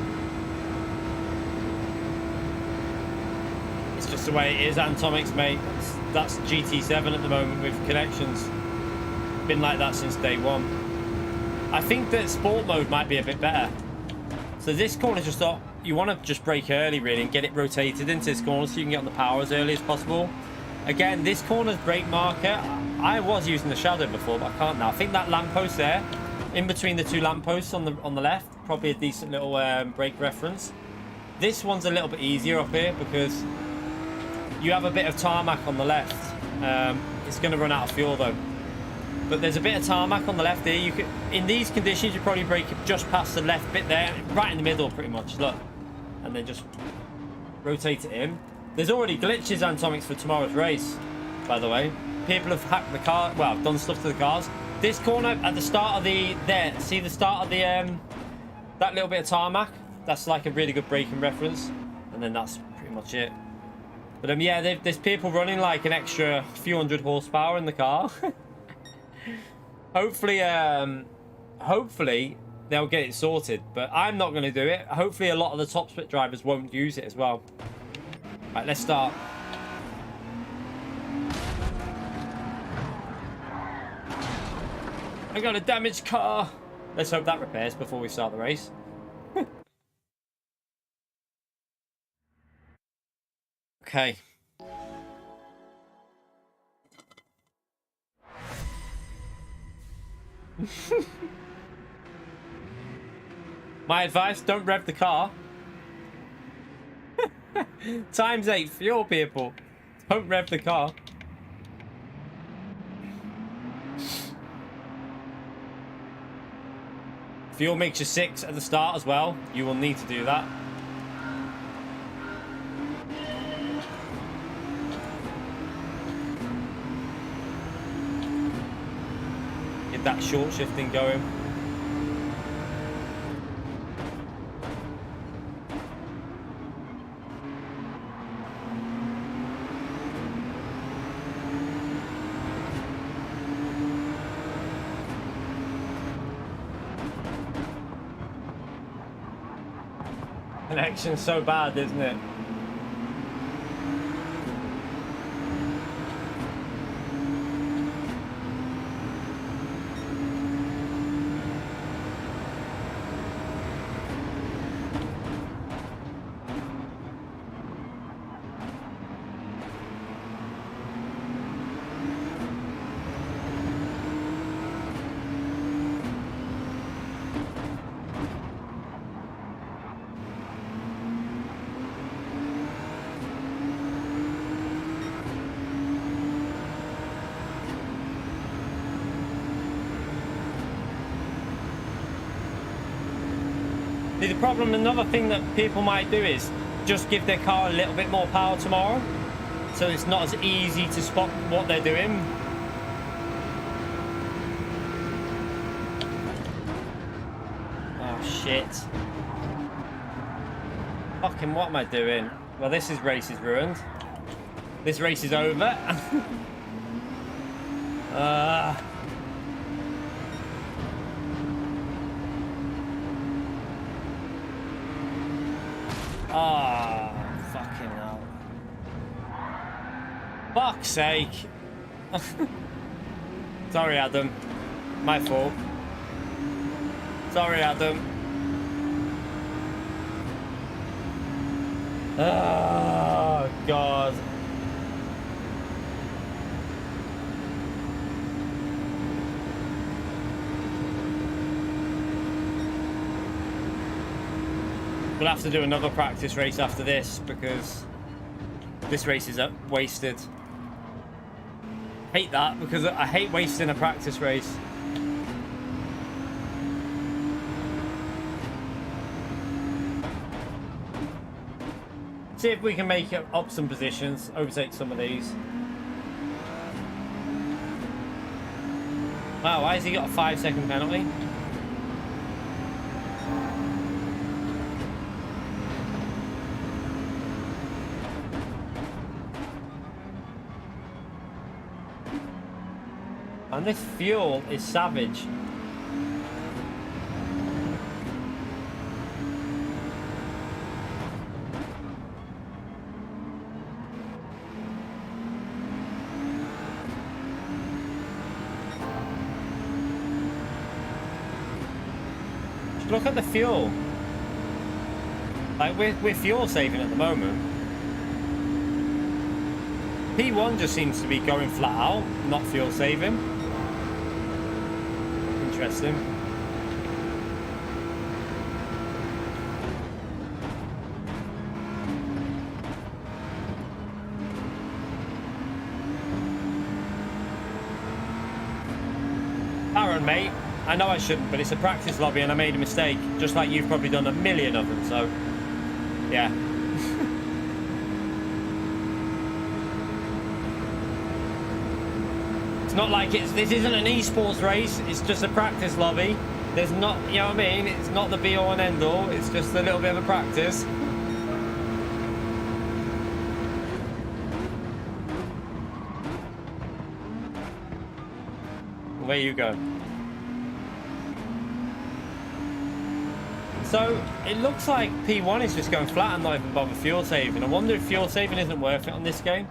It's just the way it is. Atomics, mate. That's GT7 at the moment with connections. Been like that since day 1. I think that sport mode might be a bit better. So this corner, just thought you want to just brake early really and get it rotated into this corner so you can get on the power as early as possible. Again, this corner's brake marker, I was using the shadow before, but I can't now. I think that lamppost there, in between the 2 lampposts on the left, probably a decent little brake reference. This one's a little bit easier up here because you have a bit of tarmac on the left. It's going to run out of fuel though. But there's a bit of tarmac on the left here. You could, in these conditions, you probably brake just past the left bit there, right in the middle pretty much, look. And then just rotate it in. There's already glitches, Atomics, for tomorrow's race, by the way. People have hacked the car, well, done stuff to the cars. This corner at the start of the, there, see the start of the, that little bit of tarmac? That's like a really good braking reference. And then that's pretty much it. But yeah, there's people running like an extra few hundred horsepower in the car. Hopefully, hopefully they'll get it sorted, but I'm not going to do it. Hopefully a lot of the top split drivers won't use it as well. Right, let's start. I got a damaged car. Let's hope that repairs before we start the race. Okay. My advice, don't rev the car. ×8 fuel, people. Don't rev the car. Fuel makes you 6 at the start as well. You will need to do that. Get that short shifting going. Connection's so bad, isn't it? The problem, another thing that people might do is just give their car a little bit more power tomorrow, so it's not as easy to spot what they're doing. Oh shit. Fucking what am I doing? Well, this race is ruined. This race is over. Ah, fucking hell. Fuck's sake. Sorry, Adam. My fault. Sorry, Adam. Oh, God. We'll have to do another practice race after this because this race is wasted. Hate that because I hate wasting a practice race. See if we can make it up some positions, overtake some of these. Wow, why has he got a 5-second penalty? And this fuel is savage. Look at the fuel. Like we're fuel saving at the moment. P1 just seems to be going flat out, not fuel saving. Interesting. Aaron, mate, I know I shouldn't, but it's a practice lobby and I made a mistake, just like you've probably done a million of them, so yeah. It's not like this isn't an esports race, it's just a practice lobby. There's not, you know what I mean, it's not the be all and end all, it's just a little bit of a practice. Where you go. So it looks like P1 is just going flat and not even bother fuel saving. I wonder if fuel saving isn't worth it on this game.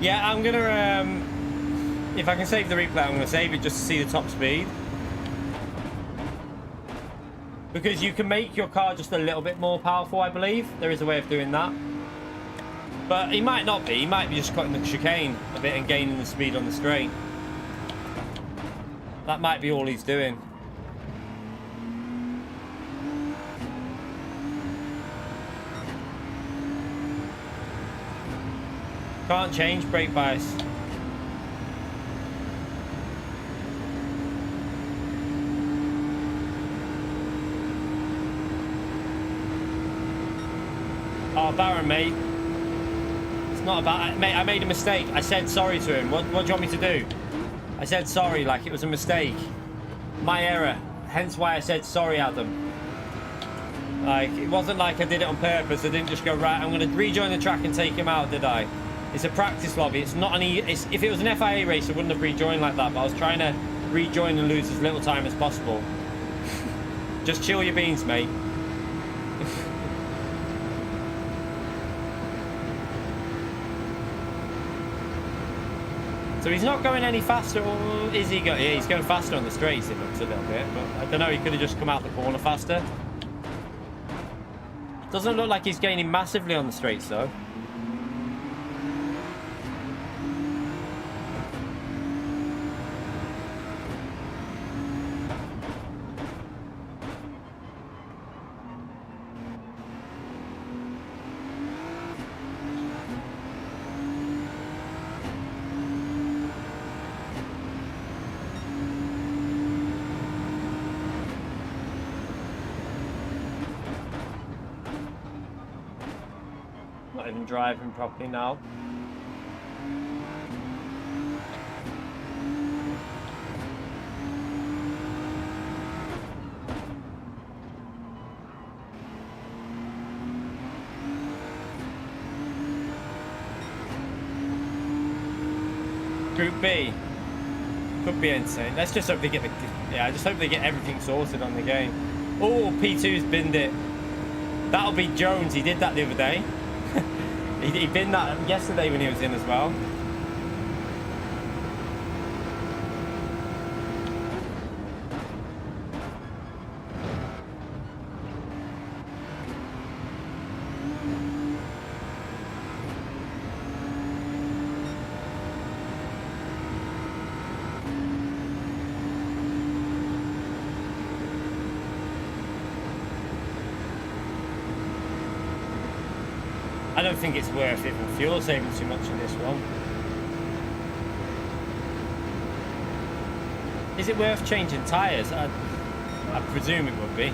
Yeah, I'm gonna, if I can save the replay, I'm gonna save it just to see the top speed. Because you can make your car just a little bit more powerful, I believe. There is a way of doing that. But he might not be. He might be just cutting the chicane a bit and gaining the speed on the straight. That might be all he's doing. Can't change brake bias. Oh, Baron, mate. It's not about... Mate, I made a mistake. I said sorry to him. What do you want me to do? I said sorry like it was a mistake. My error. Hence why I said sorry, Adam. Like, it wasn't like I did it on purpose. I didn't just go, right, I'm going to rejoin the track and take him out, did I? It's a practice lobby. It's not an... if it was an FIA race, I wouldn't have rejoined like that. But I was trying to rejoin and lose as little time as possible. Just chill your beans, mate. So he's not going any faster, or is he going? Yeah, he's going faster on the straights, it looks a little bit, but I don't know, he could have just come out the corner faster. Doesn't look like he's gaining massively on the straights, though. Not even driving properly now. Group B could be insane. Let's just hope they get the... Yeah, I just hope they get everything sorted on the game. Oh, P2's binned it. That'll be Jones. He did that the other day. he binned that yesterday when he was in as well. I don't think it's worth it for fuel saving too much in this one. Is it worth changing tyres? I presume it would be.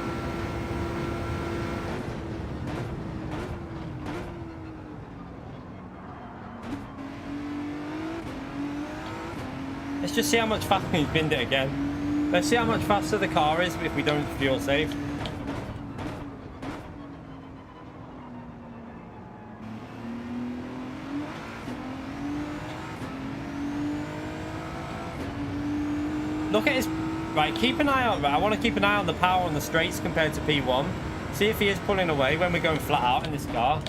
Let's just see how much faster he's binned it again. Let's see how much faster the car is if we don't fuel save. Look at his... Right, keep an eye on... Right, I want to keep an eye on the power on the straights compared to P1. See if he is pulling away when we're going flat out in this car.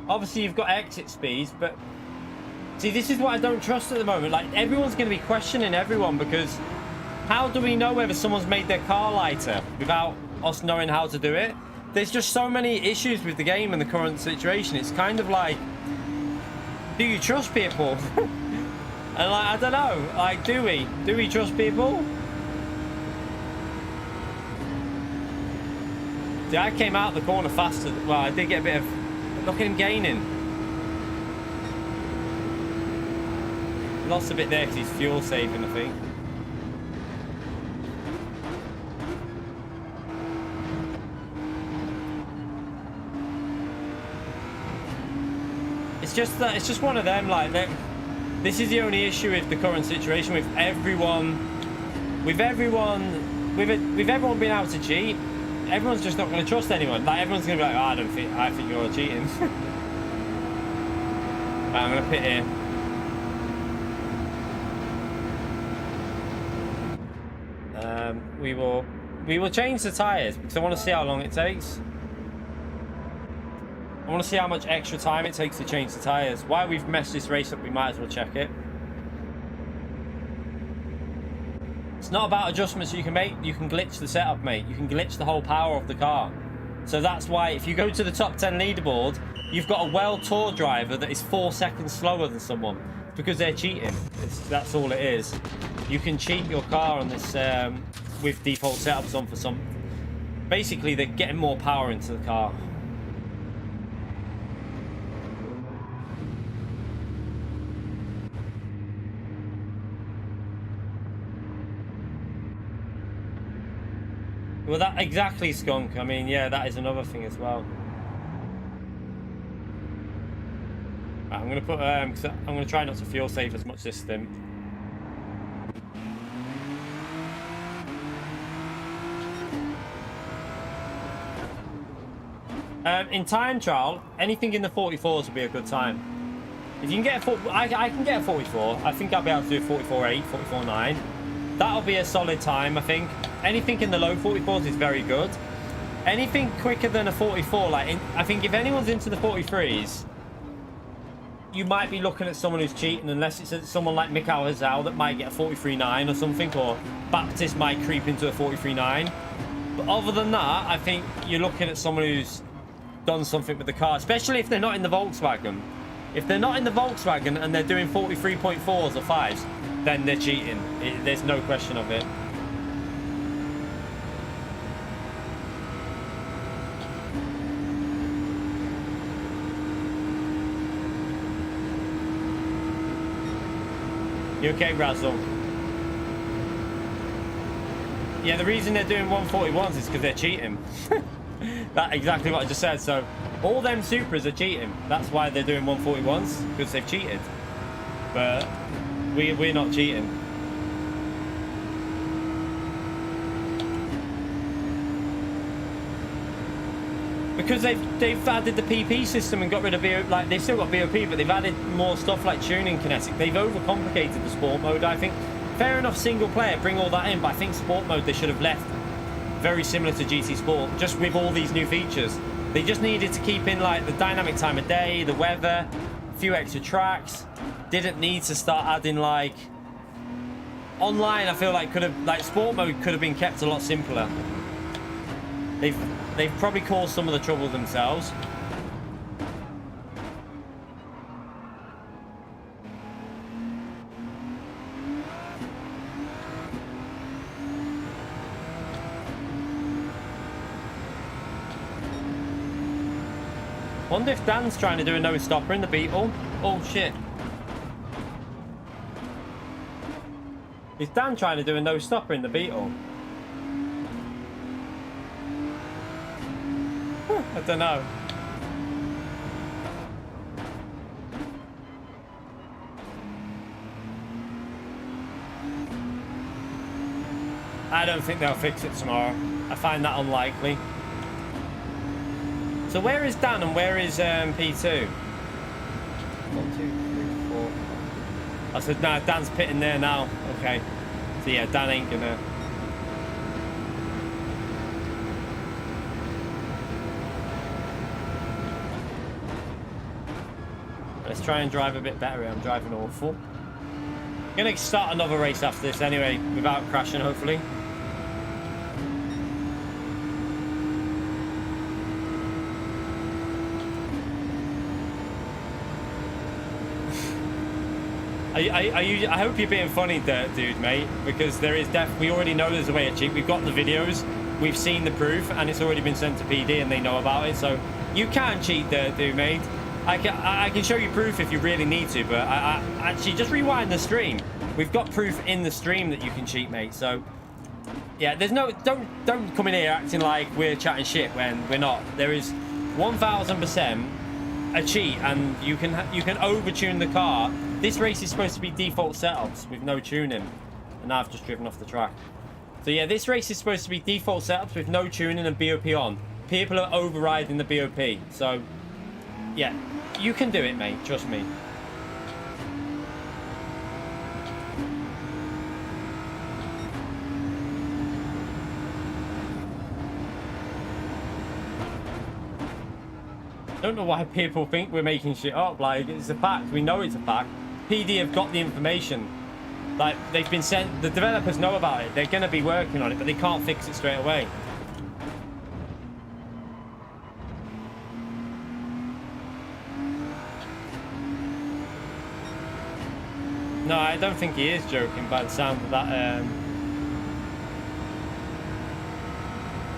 Obviously, you've got exit speeds, but... See, this is what I don't trust at the moment. Like, everyone's going to be questioning everyone because... How do we know whether someone's made their car lighter without us knowing how to do it? There's just so many issues with the game and the current situation. It's kind of like... Do you trust people? And like, I don't know, like, do we trust people? See, I came out the corner faster. Well, I did get a bit of... Look at him gaining. Lost a bit there because he's fuel saving, I think. It's just one of them, like, this is the only issue with the current situation with everyone being able to cheat. Everyone's just not going to trust anyone. Like, everyone's going to be like, oh, I think you're cheating. Right, I'm going to pit here. We will change the tyres because I want to see how long it takes. I want to see how much extra time it takes to change the tyres. While we've messed this race up, we might as well check it. It's not about adjustments you can make. You can glitch the setup, mate. You can glitch the whole power of the car. So that's why if you go to the top 10 leaderboard, you've got a well-tour driver that is 4 seconds slower than someone because they're cheating. That's all it is. You can cheat your car on this with default setups on for some... Basically, they're getting more power into the car. Well, that exactly, Skunk. I mean, yeah, that is another thing as well. Right, I'm gonna put I'm gonna try not to fuel save as much this stint. In time trial, anything in the 44s would be a good time. If you can get a I can get a 44. I think I'll be able to do 44.8, 44.9. That'll be a solid time, I think. Anything in the low 44s is very good. Anything quicker than a 44, like I think if anyone's into the 43s, you might be looking at someone who's cheating, unless it's someone like Mikhail Hazal that might get a 43.9 or something, or Baptist might creep into a 43.9. But other than that, I think you're looking at someone who's done something with the car, especially if they're not in the Volkswagen. If they're not in the Volkswagen and they're doing 43.4s or 5s, then they're cheating. There's no question of it. You okay, Razzle? Yeah, the reason they're doing 141s is because they're cheating. That's exactly what I just said. So all them Supras are cheating. That's why they're doing 141s, because they've cheated. But we're not cheating. because they've added the PP system and got rid of BOP, like they've still got BOP, but they've added more stuff like tuning kinetic. They've overcomplicated the sport mode, I think. Fair enough, single player, bring all that in, but I think sport mode they should have left very similar to GT Sport, just with all these new features. They just needed to keep in like the dynamic time of day, the weather, a few extra tracks. Didn't need to start adding like online. I feel like sport mode could have been kept a lot simpler. They've probably caused some of the trouble themselves. Wonder if Dan's trying to do a no-stopper in the Beetle. Oh shit. Is Dan trying to do a no-stopper in the Beetle? I don't know. I don't think they'll fix it tomorrow. I find that unlikely. So where is Dan and where is P2? 1, 2, 3, 4. I said, nah, Dan's pitting there now. Okay. So yeah, Dan ain't gonna... Let's try and drive a bit better. I'm driving awful. I'm gonna start another race after this anyway, without crashing, hopefully. I hope you're being funny, dude, mate, because there is we already know there's a way to cheat. We've got the videos, we've seen the proof, and it's already been sent to PD, and they know about it. So you can cheat, dude, mate. I can show you proof if you really need to, but I actually just rewind the stream. We've got proof in the stream that you can cheat, mate. So yeah, there's no don't come in here acting like we're chatting shit when we're not. There is 1000% a cheat, and you can overtune the car. This race is supposed to be default setups with no tuning, and now I've just driven off the track. So yeah, this race is supposed to be default setups with no tuning and BOP on. People are overriding the BOP, so yeah, you can do it, mate, trust me. I don't know why people think we're making shit up. Like, it's a fact. We know it's a fact. PD have got the information. Like, they've been sent... The developers know about it. They're going to be working on it, but they can't fix it straight away. No, I don't think he is joking by the sound of that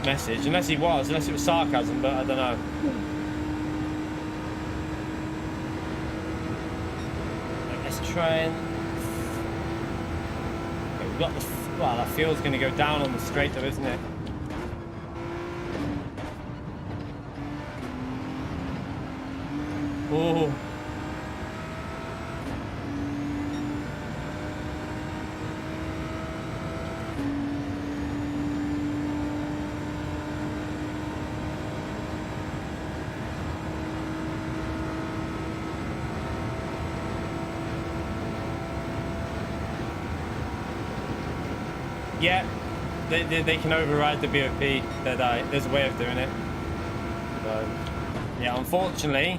message. Unless he was. Unless it was sarcasm, but I don't know. Try and... We've got the... Well, that fuel's going to go down on the straight though, isn't it? Oh. Yeah, they can override the BOP. There's a way of doing it. So, yeah, unfortunately,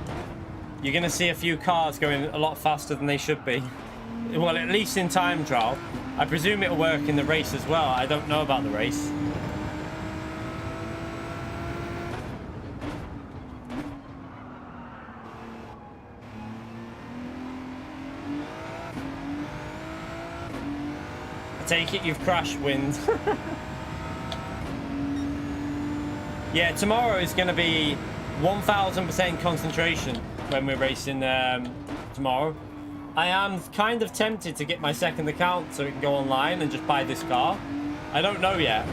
you're going to see a few cars going a lot faster than they should be. Well, at least in time trial. I presume it'll work in the race as well. I don't know about the race. Take it you've crashed, Wind. Yeah, tomorrow is going to be 1000% concentration when we're racing tomorrow. I am kind of tempted to get my second account so we can go online and just buy this car. I don't know yet.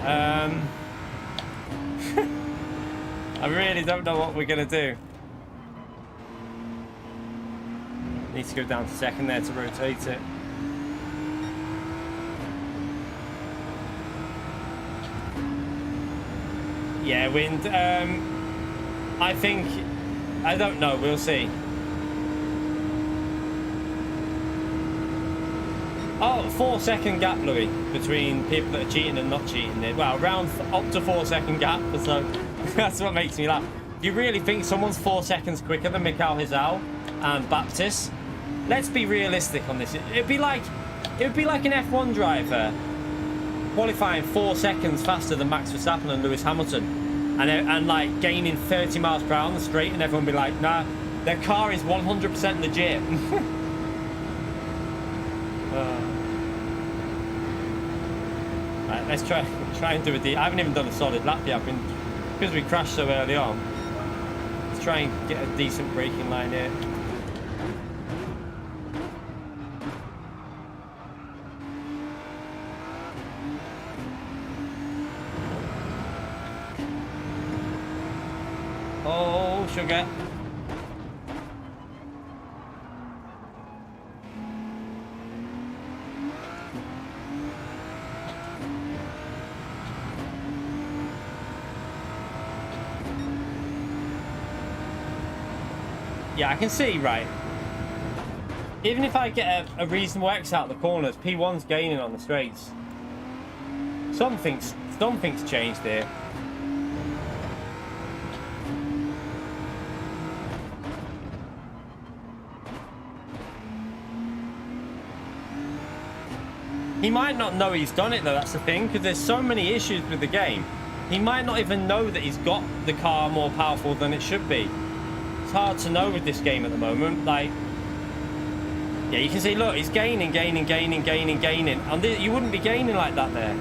I really don't know what we're going to do. Need to go down to second there to rotate it. Yeah, Wind. I think, I don't know. We'll see. Oh, 4-second gap, Louis, between people that are cheating and not cheating. Well, around up to 4-second gap. So that's what makes me laugh. Do you really think someone's 4 seconds quicker than Mikhail Hizal and Baptist? Let's be realistic on this. It would be like an F1 driver qualifying 4 seconds faster than Max Verstappen and Lewis Hamilton, and like gaining 30 miles per hour on the straight, and everyone be like, nah, their car is 100% legit. Right, let's try and do I haven't even done a solid lap yet. Because we crashed so early on. Let's try and get a decent braking line here. Oh, sugar. Yeah, I can see, right. Even if I get a reasonable X out of the corners, P1's gaining on the straights. Something's changed here. He might not know he's done it though, that's the thing, because there's so many issues with the game. He might not even know that he's got the car more powerful than it should be. It's hard to know with this game at the moment. Like, yeah, you can see, look, he's gaining. And you wouldn't be gaining like that there.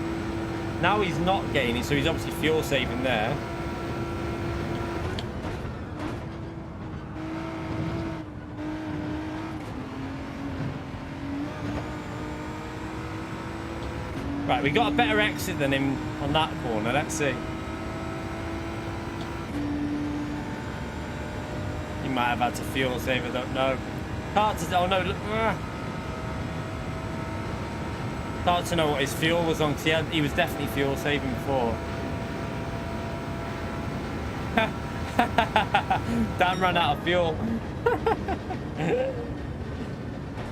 Now he's not gaining, so he's obviously fuel saving there. Right, we got a better exit than him on that corner. Let's see. He might have had to fuel save, I don't know. Hard to, oh no, hard to know what his fuel was on, because he was definitely fuel saving before. Dan ran out of fuel.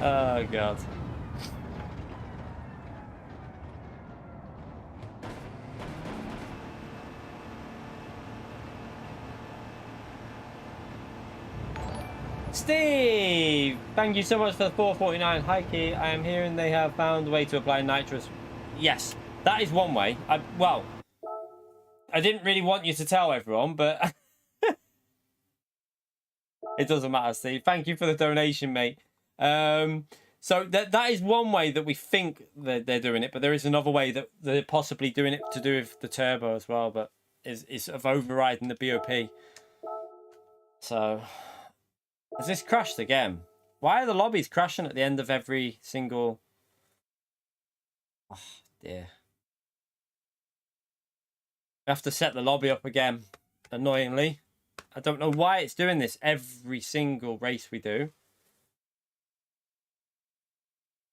Oh god. Steve, thank you so much for the 449. Hi Key, I am hearing they have found a way to apply nitrous. Yes, that is one way. Well, I didn't really want you to tell everyone, but it doesn't matter, Steve. Thank you for the donation, mate. So that is one way that we think that they're doing it, but there is another way that they're possibly doing it to do with the turbo as well, but is of overriding the BOP. So, has this crashed again? Why are the lobbies crashing at the end of every single... Oh, dear. We have to set the lobby up again, annoyingly. I don't know why it's doing this every single race we do.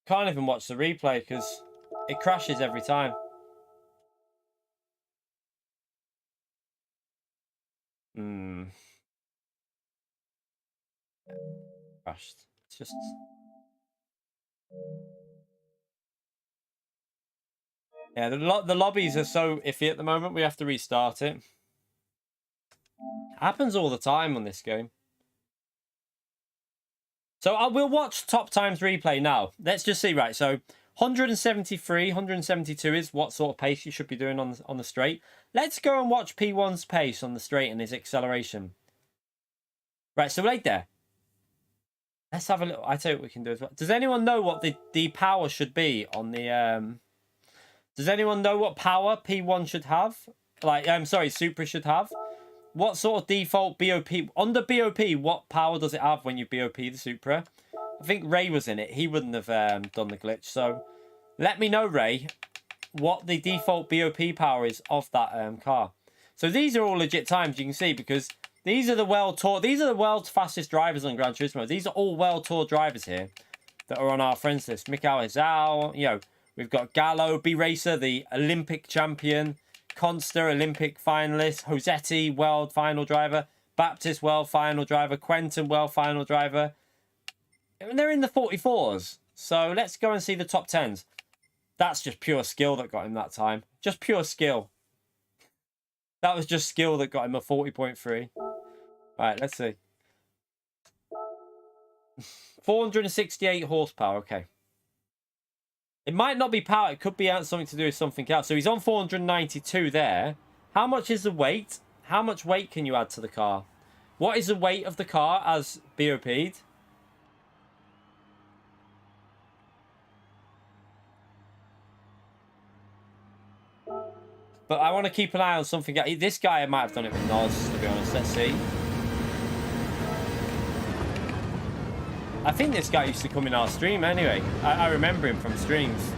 Can't even watch the replay because it crashes every time. Crashed. It's just... Yeah, the lobbies are so iffy at the moment, we have to restart it. Happens all the time on this game. So I will watch top times replay now. Let's just see, right? So 173, 172 is what sort of pace you should be doing on the straight. Let's go and watch P1's pace on the straight and his acceleration. Right, so right there. Let's have a look. I tell you what we can do as well. Does anyone know what the power should be on the... Does anyone know what power P1 should have? Like, I'm sorry, Supra should have? What sort of default BOP... Under BOP, what power does it have when you BOP the Supra? I think Ray was in it. He wouldn't have done the glitch. So, let me know, Ray, what the default BOP power is of that car. So, these are all legit times, you can see, because these are the world-taught... These are the world's fastest drivers on Gran Turismo. These are all well-taught drivers here that are on our friends list. Mikhail Hizal, you know... We've got Gallo, B-Racer, the Olympic champion. Consta, Olympic finalist. Josetti, world final driver. Baptist World Final Driver, Quentin World Final Driver. And they're in the 44s. So let's go and see the top 10s. That's just pure skill that got him that time. Just pure skill. That was just skill that got him a 40.3. Right, let's see. 468 horsepower. Okay. It might not be power. It could be something to do with something else. So he's on 492 there. How much is the weight? How much weight can you add to the car? What is the weight of the car as BOP'd? But I want to keep an eye on something. This guy might have done it with Nos, to be honest. Let's see. I think this guy used to come in our stream anyway. I remember him from streams.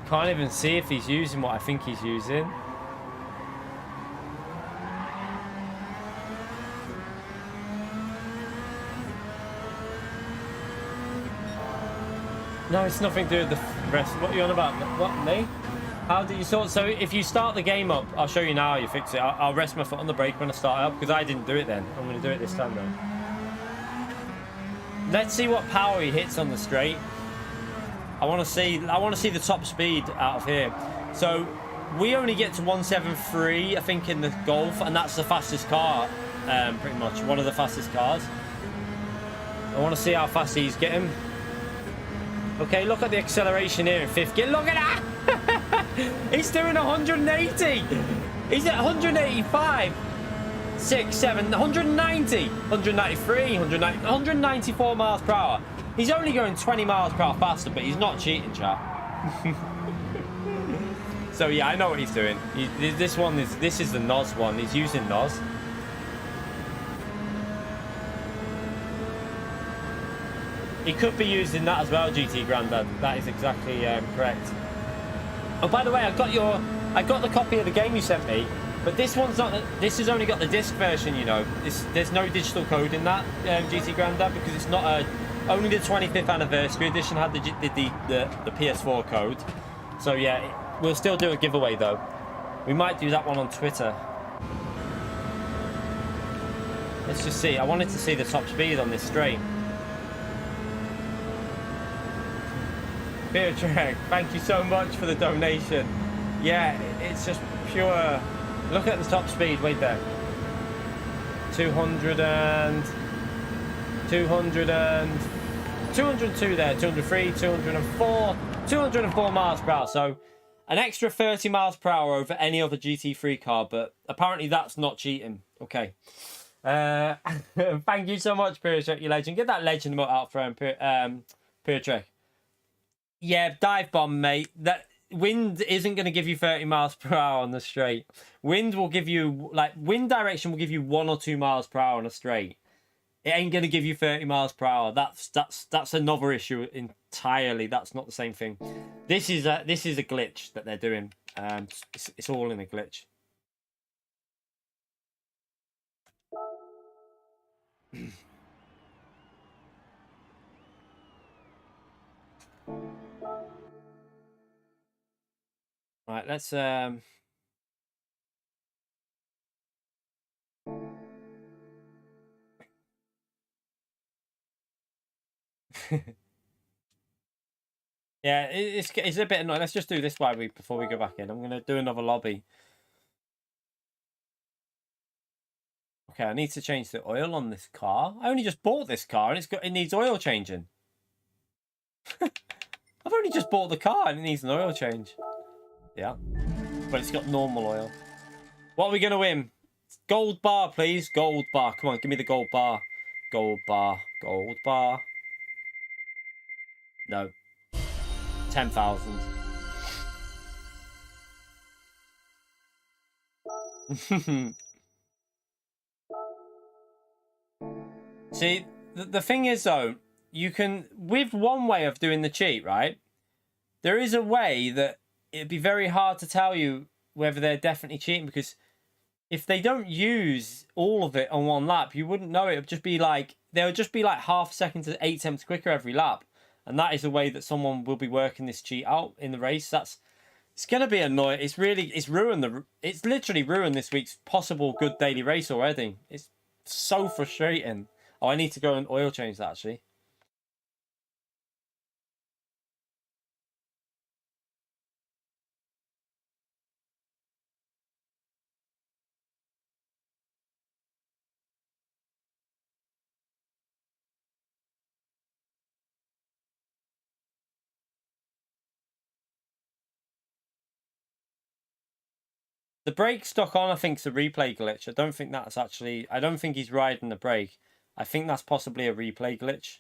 Can't even see if he's using what I think he's using. No, it's nothing to do with the rest. What are you on about? What, me? How do you sort? So if you start the game up, I'll show you now how you fix it. I'll rest my foot on the brake when I start it up because I didn't do it then. I'm going to do it this time though. Let's see what power he hits on the straight. I want to see the top speed out of here. So we only get to 173, I think, in the Golf, and that's the fastest car, pretty much one of the fastest cars. I want to see how fast he's getting. Okay, look at the acceleration here in fifth gear. Look at that! He's doing 180. He's at 185. 6, 7, 190, 193, 194 miles per hour. He's only going 20 miles per hour faster, but he's not cheating, chat. So yeah, I know what he's doing. This is the Nos one. He's using Nos. He could be using that as well, GT Grandad. That is exactly correct. Oh, by the way, I got the copy of the game you sent me, but this one's not. This has only got the disc version, you know. There's no digital code in that GT Grandad because it's not only the 25th anniversary edition had the PS4 code. So yeah, we'll still do a giveaway though. We might do that one on Twitter. Let's just see. I wanted to see the top speed on this straight. Beer Trek, thank you so much for the donation. Yeah, it's just pure. Look at the top speed, wait there. 202 there, 203, 204, 204 miles per hour. So an extra 30 miles per hour over any other GT3 car, but apparently that's not cheating. Okay. Thank you so much, Beer Trek, you legend. Get that legend emote out for him, Beer Trek. Yeah, dive bomb, mate. That wind isn't going to give you 30 miles per hour on the straight. Wind will give you, like, wind direction will give you 1 or 2 miles per hour on a straight. It ain't going to give you 30 miles per hour. That's another issue entirely. That's not the same thing. This is a glitch that they're doing. It's all in a glitch. Right, let's yeah, it's a bit annoying. Let's just do this before we go back in. I'm gonna do another lobby. Okay, I need to change the oil on this car. I only just bought this car and it needs oil changing. I've only just bought the car and it needs an oil change. Yeah, but it's got normal oil. What are we gonna win? Gold bar, please. Gold bar. Come on, give me the gold bar. Gold bar. Gold bar. No. 10,000. See, the thing is though, you can, with one way of doing the cheat, right? There is a way that it'd be very hard to tell you whether they're definitely cheating because if they don't use all of it on one lap, you wouldn't know it. It would just be like, there would just be like half a second to 8 attempts quicker every lap. And that is the way that someone will be working this cheat out in the race. It's going to be annoying. It's literally ruined this week's possible good daily race already. It's so frustrating. Oh, I need to go and oil change that actually. The brake stuck on, I think, is a replay glitch. I don't think he's riding the brake. I think that's possibly a replay glitch.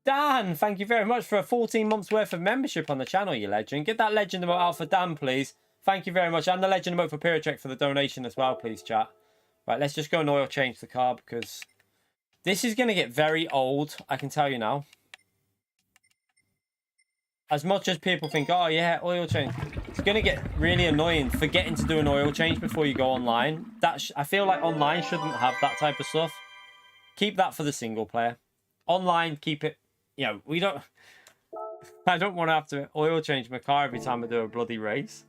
Dan, thank you very much for a 14 months worth of membership on the channel, you legend. Get that legend emote out for Dan, please. Thank you very much. And the legend emote for Pyrotrek for the donation as well, please, chat. Right, let's just go and oil change the car because this is going to get very old, I can tell you now. As much as people think, oh yeah, oil change, it's going to get really annoying forgetting to do an oil change before you go online. I feel like online shouldn't have that type of stuff. Keep that for the single player. Online, keep it, I don't want to have to oil change my car every time I do a bloody race.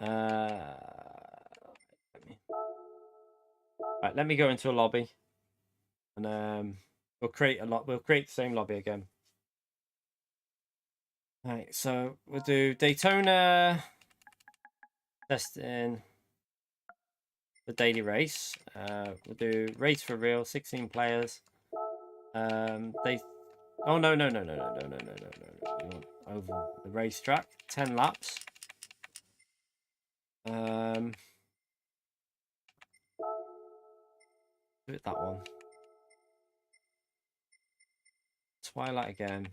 Right, let me go into a lobby. And we'll create the same lobby again. Right, so we'll do Daytona, testing the daily race. We'll do race for real, 16 players. Oh no. We want over the racetrack, 10 laps. Do it that one. Twilight again.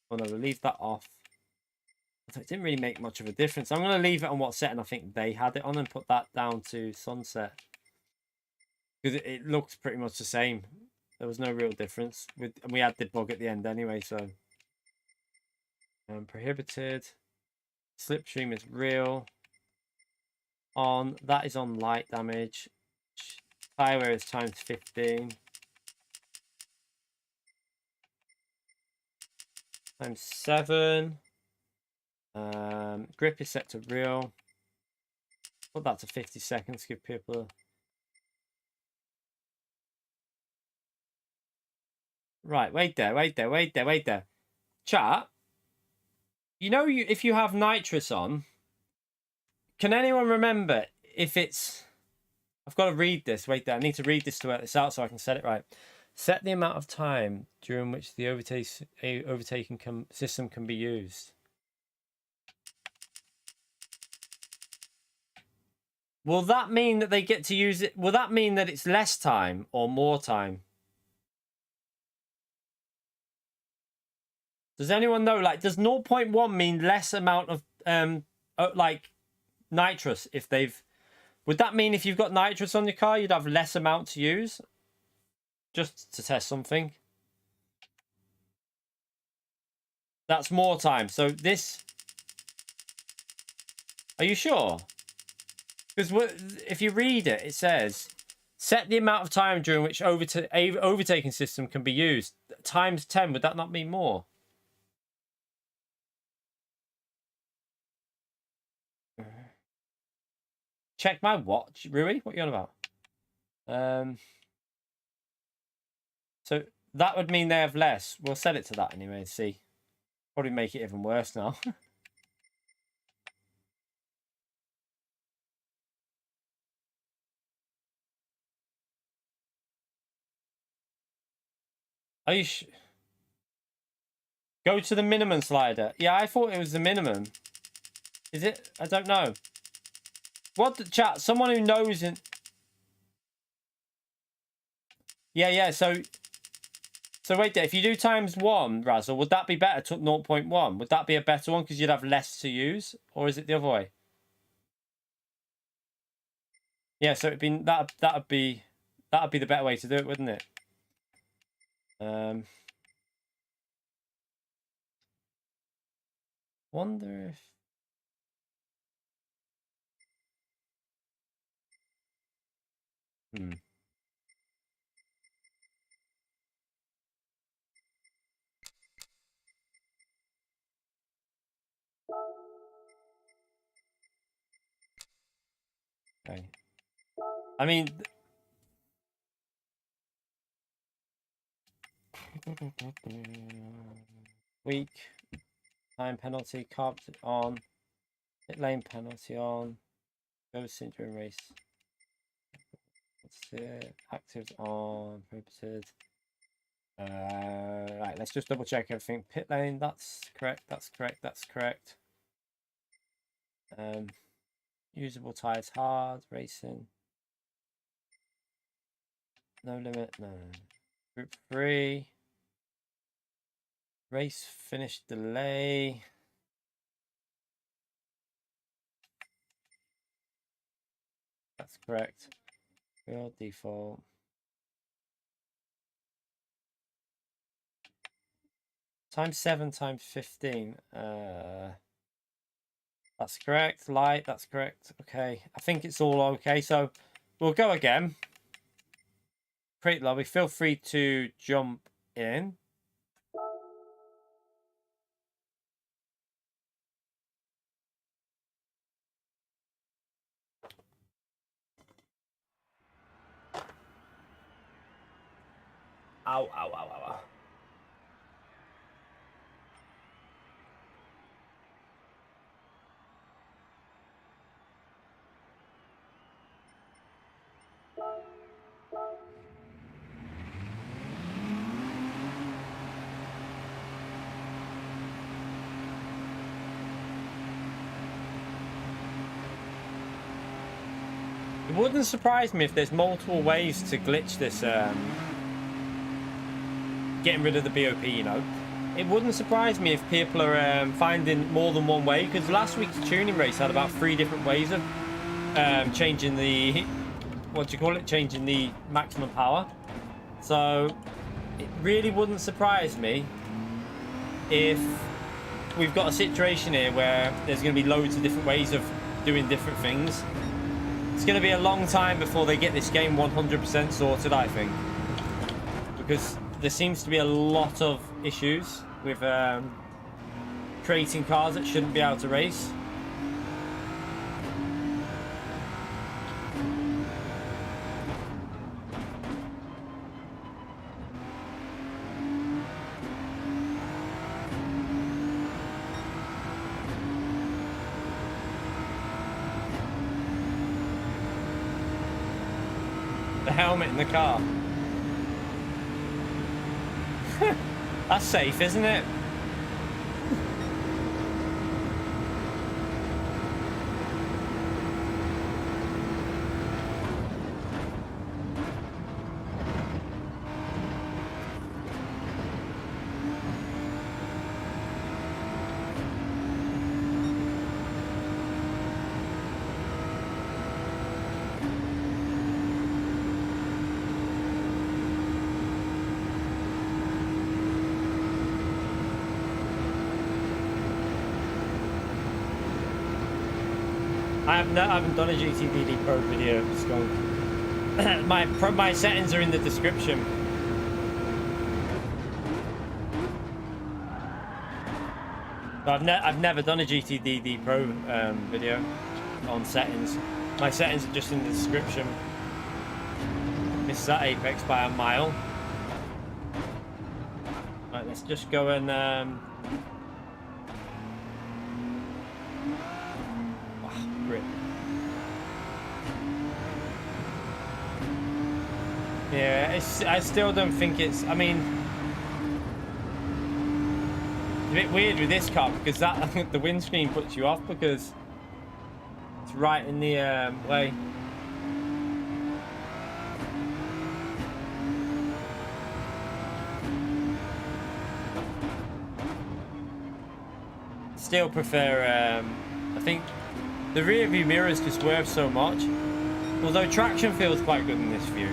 Oh no, we'll leave that off. It didn't really make much of a difference. I'm going to leave it on what setting I think they had it on and put that down to sunset. Because it looked pretty much the same. There was no real difference. And we had the bug at the end anyway, so. Prohibited. Slipstream is real. On. That is on light damage. Tire wear is times 15. Times 7. Grip is set to real. Put that to 50 seconds. Give people a... Right, wait there. Chat. If you have nitrous on, can anyone remember if it's... I've got to read this. Wait there. I need to read this to work this out so I can set it right. Set the amount of time during which the overtaking system can be used. Will that mean that they get to use it? Will that mean that it's less time or more time? Does anyone know? Like, does 0.1 mean less amount of like nitrous if they've... Would that mean if you've got nitrous on your car, you'd have less amount to use? Just to test something. That's more time. So this... Are you sure? Because if you read it, it says, set the amount of time during which overtaking system can be used. Times 10, would that not mean more? Check my watch. Rui, what are you on about? So that would mean they have less. We'll set it to that anyway, see. Probably make it even worse now. Are you Go to the minimum slider. Yeah, I thought it was the minimum. Is it? I don't know. What the chat? Someone who knows and... Yeah. So wait there. If you do times 1, Razzle, would that be better to 0.1? Would that be a better one because you'd have less to use? Or is it the other way? Yeah, so it'd be that'd be the better way to do it, wouldn't it? wonder if... Okay. I mean... Weak. Time penalty, carped on. Pit lane penalty on. Ghost during race. Let's see it. Active on. Prohibited. Right, let's just double check everything. Pit lane, that's correct, that's correct, that's correct. Usable tires, hard, racing. No limit, no. Group 3. Race finish delay. That's correct. Real default. Times 7 times 15. That's correct. Light, that's correct. Okay, I think it's all okay. So we'll go again. Create lobby. Feel free to jump in. Ow, ow, ow, ow, ow. It wouldn't surprise me if there's multiple ways to glitch this, getting rid of the BOP, you know. It wouldn't surprise me if people are finding more than one way, because last week's tuning race had about 3 different ways of changing the, what do you call it, changing the maximum power. So it really wouldn't surprise me if we've got a situation here where there's going to be loads of different ways of doing different things. It's going to be a long time before they get this game 100% sorted, I think, because there seems to be a lot of issues with creating cars that shouldn't be able to race. The helmet in the car. That's safe, isn't it? I haven't done a GTDD Pro video. It's gone. my settings are in the description. So I've never done a GTDD Pro video on settings. My settings are just in the description. Missed that apex by a mile. Right, let's just go and yeah, I still don't think it's, I mean, it's a bit weird with this car because that the windscreen puts you off because it's right in the way. Still prefer, I think the rear view mirrors can swerve so much, although traction feels quite good in this view.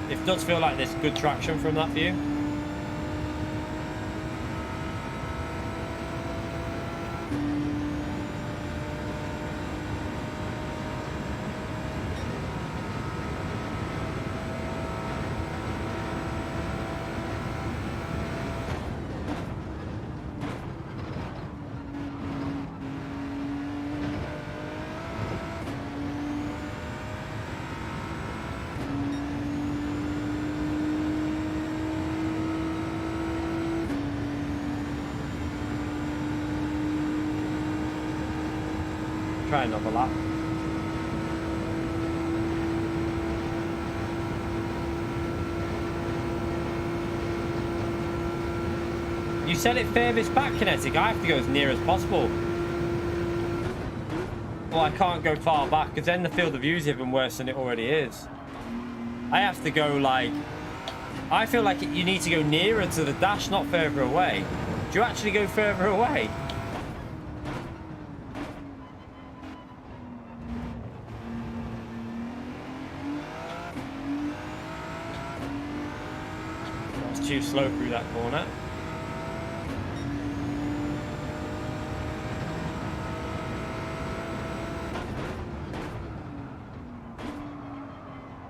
It does feel like there's good traction from that view. try another lap. You said it furthest back, Kinetic. I have to go as near as possible. Well, I can't go far back because then the field of view is even worse than it already is. I have to go like... I feel like you need to go nearer to the dash, not further away. Do you actually go further away? That's too slow through that corner.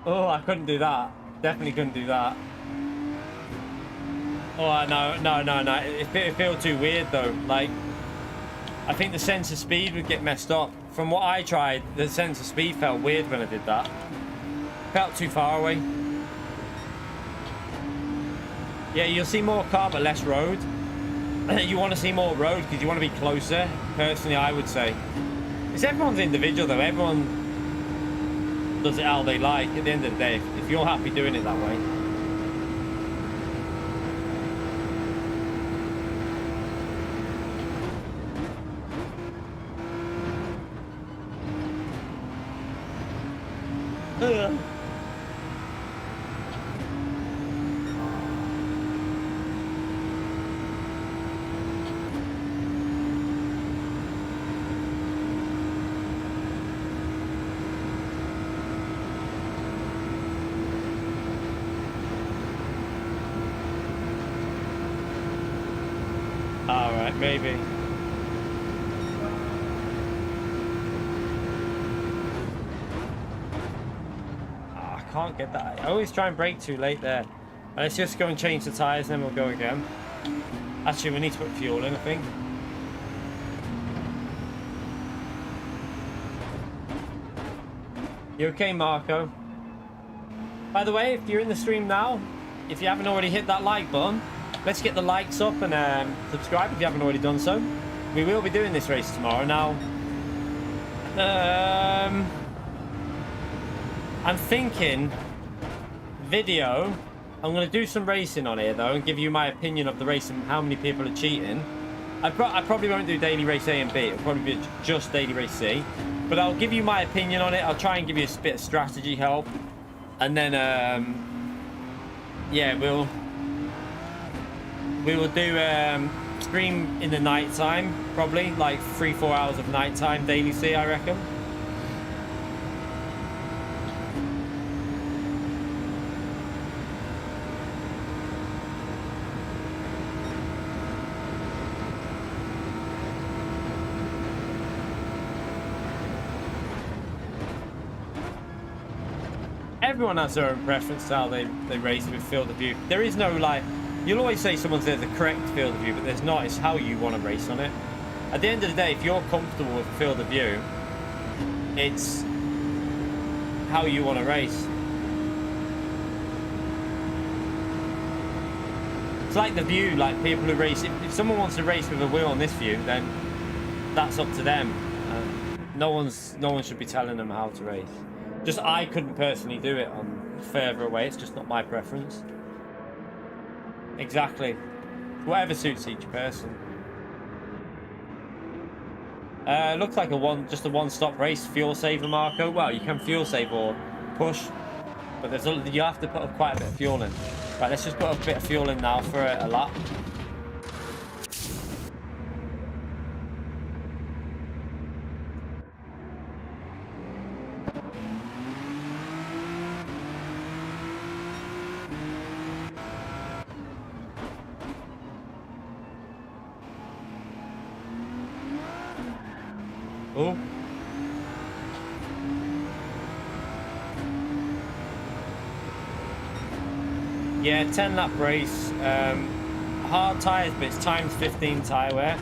Oh, I couldn't do that. Definitely couldn't do that. Oh, no. It feels too weird, though. Like, I think the sense of speed would get messed up. From what I tried, the sense of speed felt weird when I did that. Felt too far away. Yeah, you'll see more car, but less road. You want to see more road because you want to be closer. Personally, I would say. It's everyone's individual, though. Everyone does it how they like at the end of the day, if you're happy doing it that way. Alright, maybe. I can't get that. I always try and brake too late there. Let's just go and change the tyres and then we'll go again. Actually, we need to put fuel in, I think. You okay, Marco? By the way, if you're in the stream now, if you haven't already hit that like button, let's get the likes up and subscribe if you haven't already done so. We will be doing this race tomorrow. Now, I'm thinking video. I'm going to do some racing on here, though, and give you my opinion of the race and how many people are cheating. I probably won't do daily race A and B. It'll probably be just daily race C. But I'll give you my opinion on it. I'll try and give you a bit of strategy help. And then, yeah, we will do stream in the night time, probably like 3-4 hours of night time daily C, I reckon. Everyone has their own preference to how they race with field of view. There is no like. You'll always say someone's there the correct field of view, but there's not. It's how you want to race on it. At the end of the day, if you're comfortable with field of view, it's how you want to race. It's like the view, like people who race. If someone wants to race with a wheel on this view, then that's up to them. No one should be telling them how to race. Just I couldn't personally do it on further away. It's just not my preference. Exactly. Whatever suits each person. Looks like just a one-stop race. Fuel saver, Marco. Well, you can fuel save or push, but you have to put quite a bit of fuel in. Right, let's just put a bit of fuel in now for a lap. Oh. Yeah, 10-lap race. Hard tyres, but it's times 15 tyre wear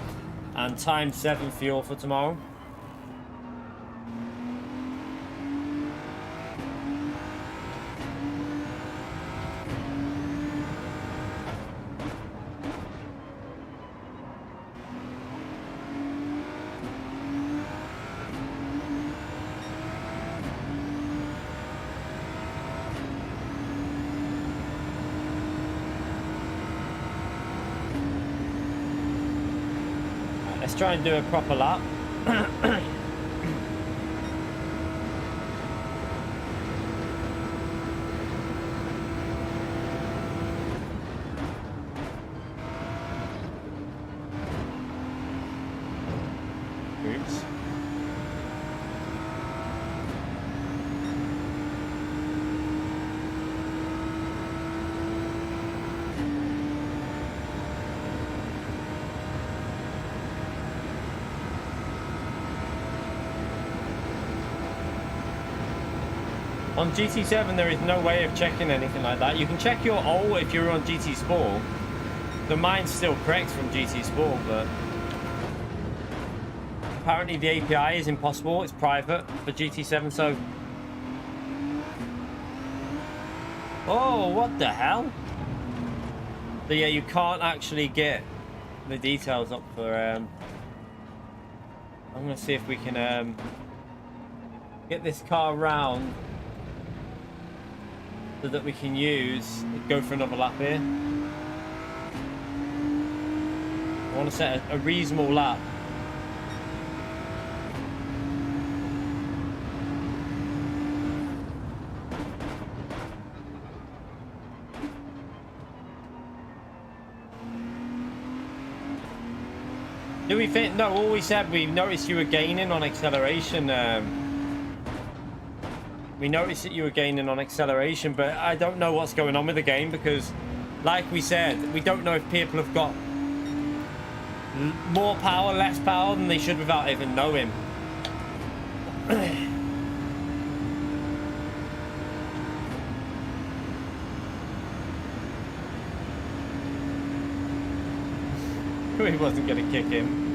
and times 7 fuel for tomorrow. Let's try and do a proper lap. Oops. On GT7 there is no way of checking anything like that. You can check your O if you're on GT Sport. The mine's still correct from GT Sport, but apparently the API is impossible. It's private for GT7, so... Oh, what the hell? So yeah, you can't actually get the details up for... I'm gonna see if we can get this car round so that we can go for another lap here. I want to set a reasonable lap. Do we think? No, all we said, we noticed you were gaining on acceleration. We noticed that you were gaining on acceleration, but I don't know what's going on with the game because, like we said, we don't know if people have got more power, less power than they should without even knowing. He wasn't going to kick him.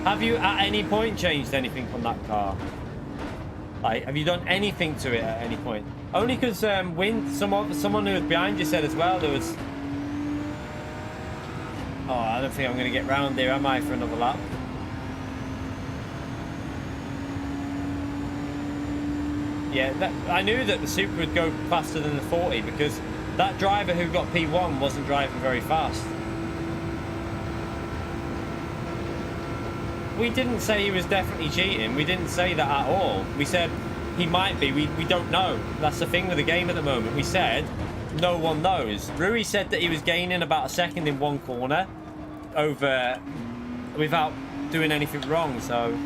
Have you at any point changed anything on that car? Like, have you done anything to it at any point? Only because someone who was behind you said as well there was... Oh, I don't think I'm going to get round here, am I, for another lap? Yeah, I knew that the Super would go faster than the 40 because that driver who got P1 wasn't driving very fast. We didn't say he was definitely cheating. We didn't say that at all. We said he might be. We don't know. That's the thing with the game at the moment. We said no one knows. Rui said that he was gaining about a second in one corner over without doing anything wrong. So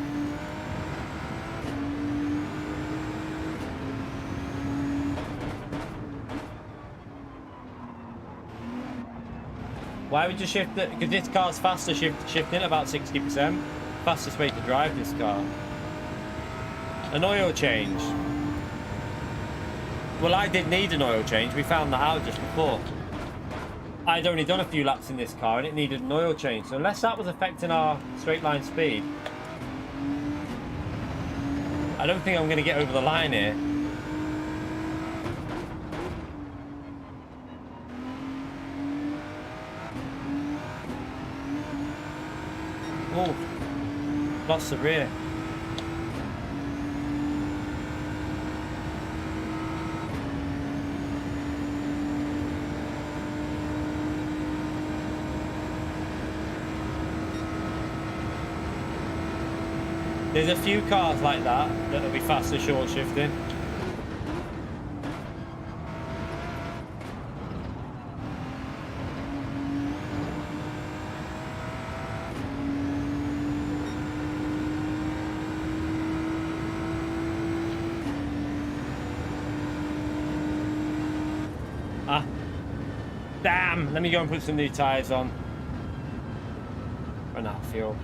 why would you shift it? Because this car's faster shifting about 60%. Fastest way to drive this car. An oil change. Well, I did need an oil change. We found that out just before. I'd only done a few laps in this car and it needed an oil change. So unless that was affecting our straight line speed, I don't think I'm going to get over the line here. Oh. Lost the rear. There's a few cars like that that'll be faster short shifting. Damn! Let me go and put some new tyres on. Run out of fuel.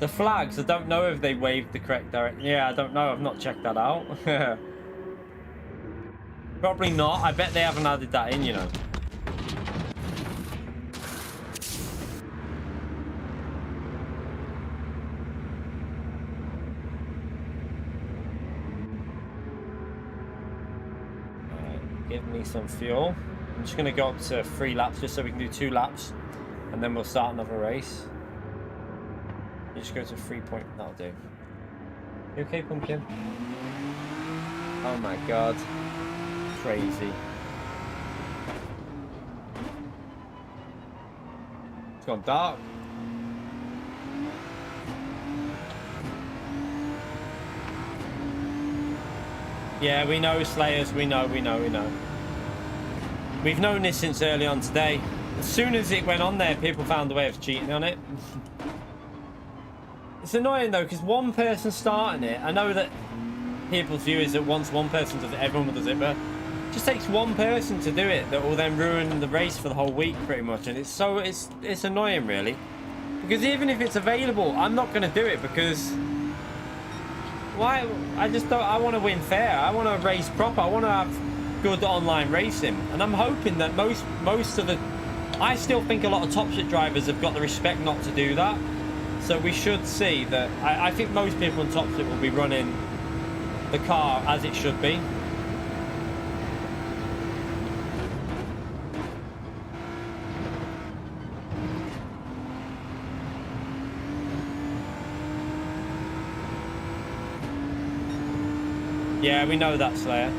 The flags, I don't know if they waved the correct direction. Yeah, I don't know. I've not checked that out. Probably not. I bet they haven't added that in, you know. give me some fuel. I'm just going to go up to 3 laps just so we can do 2 laps. And then we'll start another race. You just go to 3 point. That'll do. You okay, Pumpkin? Oh my god. Crazy. It's gone dark. Yeah, we know, Slayers. We know. We've known this since early on today. As soon as it went on there, people found a way of cheating on it. It's annoying though, because one person starting it, I know that people's view is that once one person does it, everyone does it, but it just takes one person to do it that will then ruin the race for the whole week pretty much, and it's annoying really. Because even if it's available, I'm not going to do it because why? I just don't. I want to win fair. I want to race proper. I want to have good online racing, and I'm hoping that most of the. I still think a lot of top shit drivers have got the respect not to do that. So we should see that. I think most people in top shit will be running the car as it should be. Yeah, we know that, Slayer.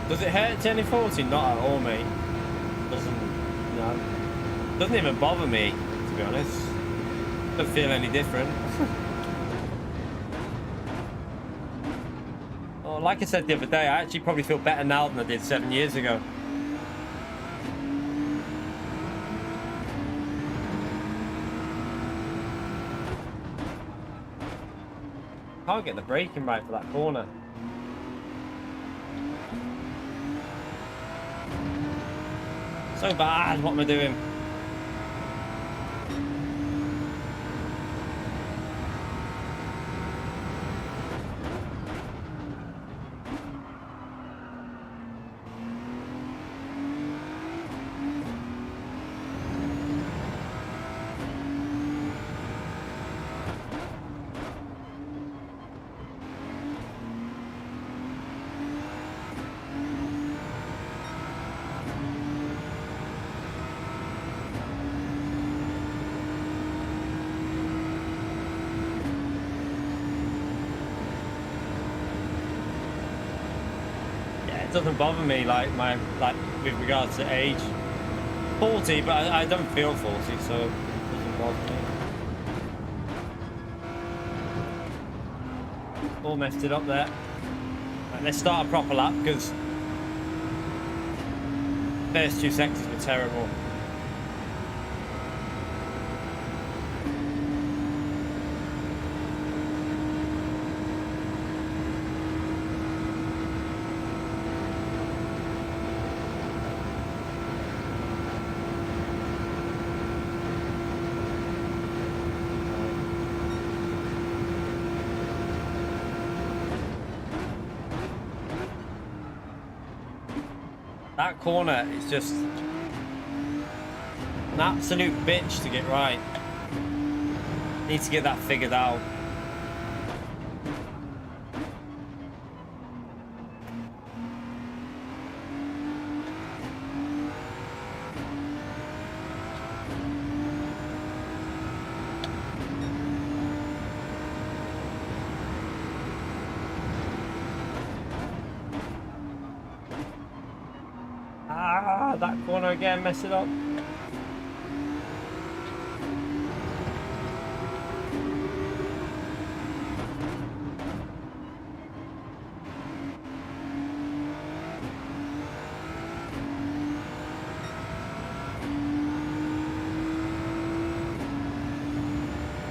Does it hurt turning 40? Not at all, mate. Doesn't even bother me, to be honest. Don't feel any different. Oh, like I said the other day, I actually probably feel better now than I did 7 years ago. Can't get the braking right for that corner. So bad, what am I doing? It doesn't bother me like with regards to age. 40, but I don't feel 40, so it doesn't bother me. All messed it up there. Right, let's start a proper lap because first 2 sectors were terrible. That corner is just an absolute bitch to get right. Need to get that figured out. That corner again, mess it up.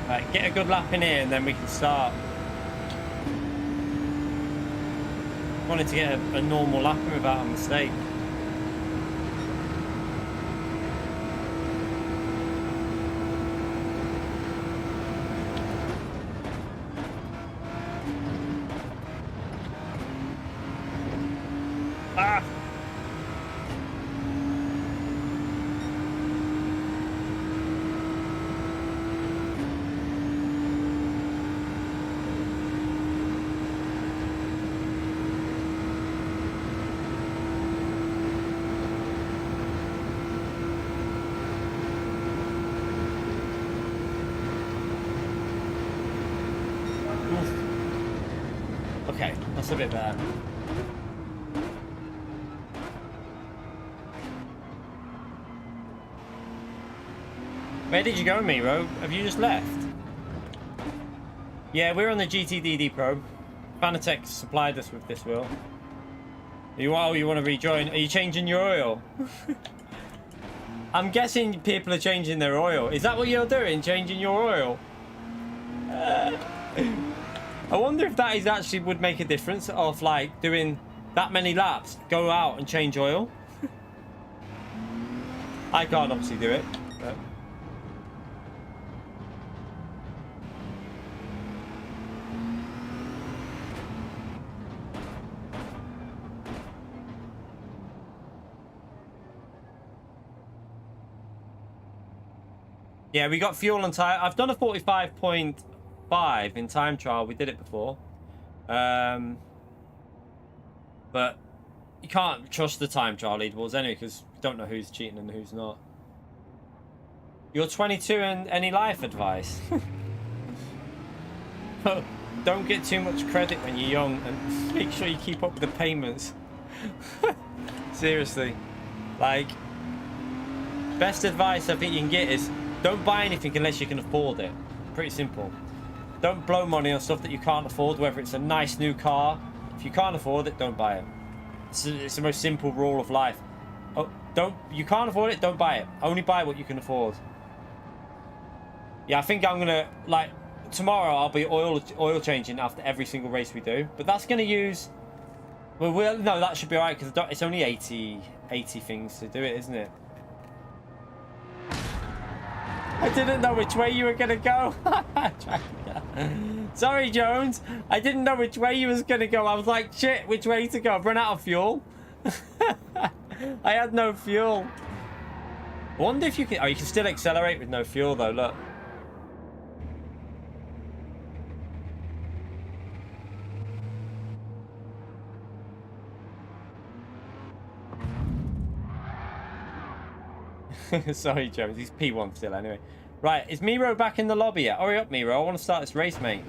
Right, get a good lap in here and then we can start. Wanted to get a normal lap in without a mistake. Okay, that's a bit better. Where did you go, Miro? Have you just left? Yeah, we're on the GTDD probe. Fanatec supplied us with this wheel. You want to rejoin? Are you changing your oil? I'm guessing people are changing their oil. Is that what you're doing? Changing your oil? I wonder if that is actually would make a difference of like doing that many laps, go out and change oil. I can't obviously do it. But... yeah, we got fuel and tire. I've done a 45.5 in time trial. We did it before. But you can't trust the time trial leaderboards anyway because you don't know who's cheating and who's not. You're 22 and any life advice? Don't get too much credit when you're young and make sure you keep up with the payments. Seriously. Like, best advice I think you can get is don't buy anything unless you can afford it. Pretty simple. Don't blow money on stuff that you can't afford, whether it's a nice new car. If you can't afford it, don't buy it. It's the most simple rule of life. Oh, you can't afford it, don't buy it. Only buy what you can afford. Yeah, I think I'm gonna, like, tomorrow I'll be oil changing after every single race we do. But that's gonna use, well, no, that should be alright because it's only 80 things to do it, isn't it? I didn't know which way you were gonna go. Sorry, Jones. I didn't know which way you was gonna go. I was like, shit, which way to go? I've run out of fuel. I had no fuel. I wonder if you can. Oh, you can still accelerate with no fuel, though. Look. Sorry, Jones. He's P1 still, anyway. Right, is Miro back in the lobby yet? Hurry up, Miro. I want to start this race, mate.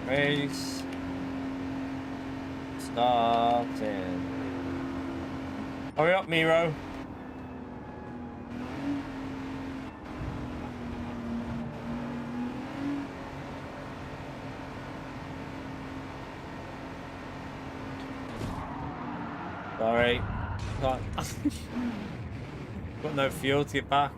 Race. Starting. Hurry up, Miro. Sorry. Got no fuel to get back.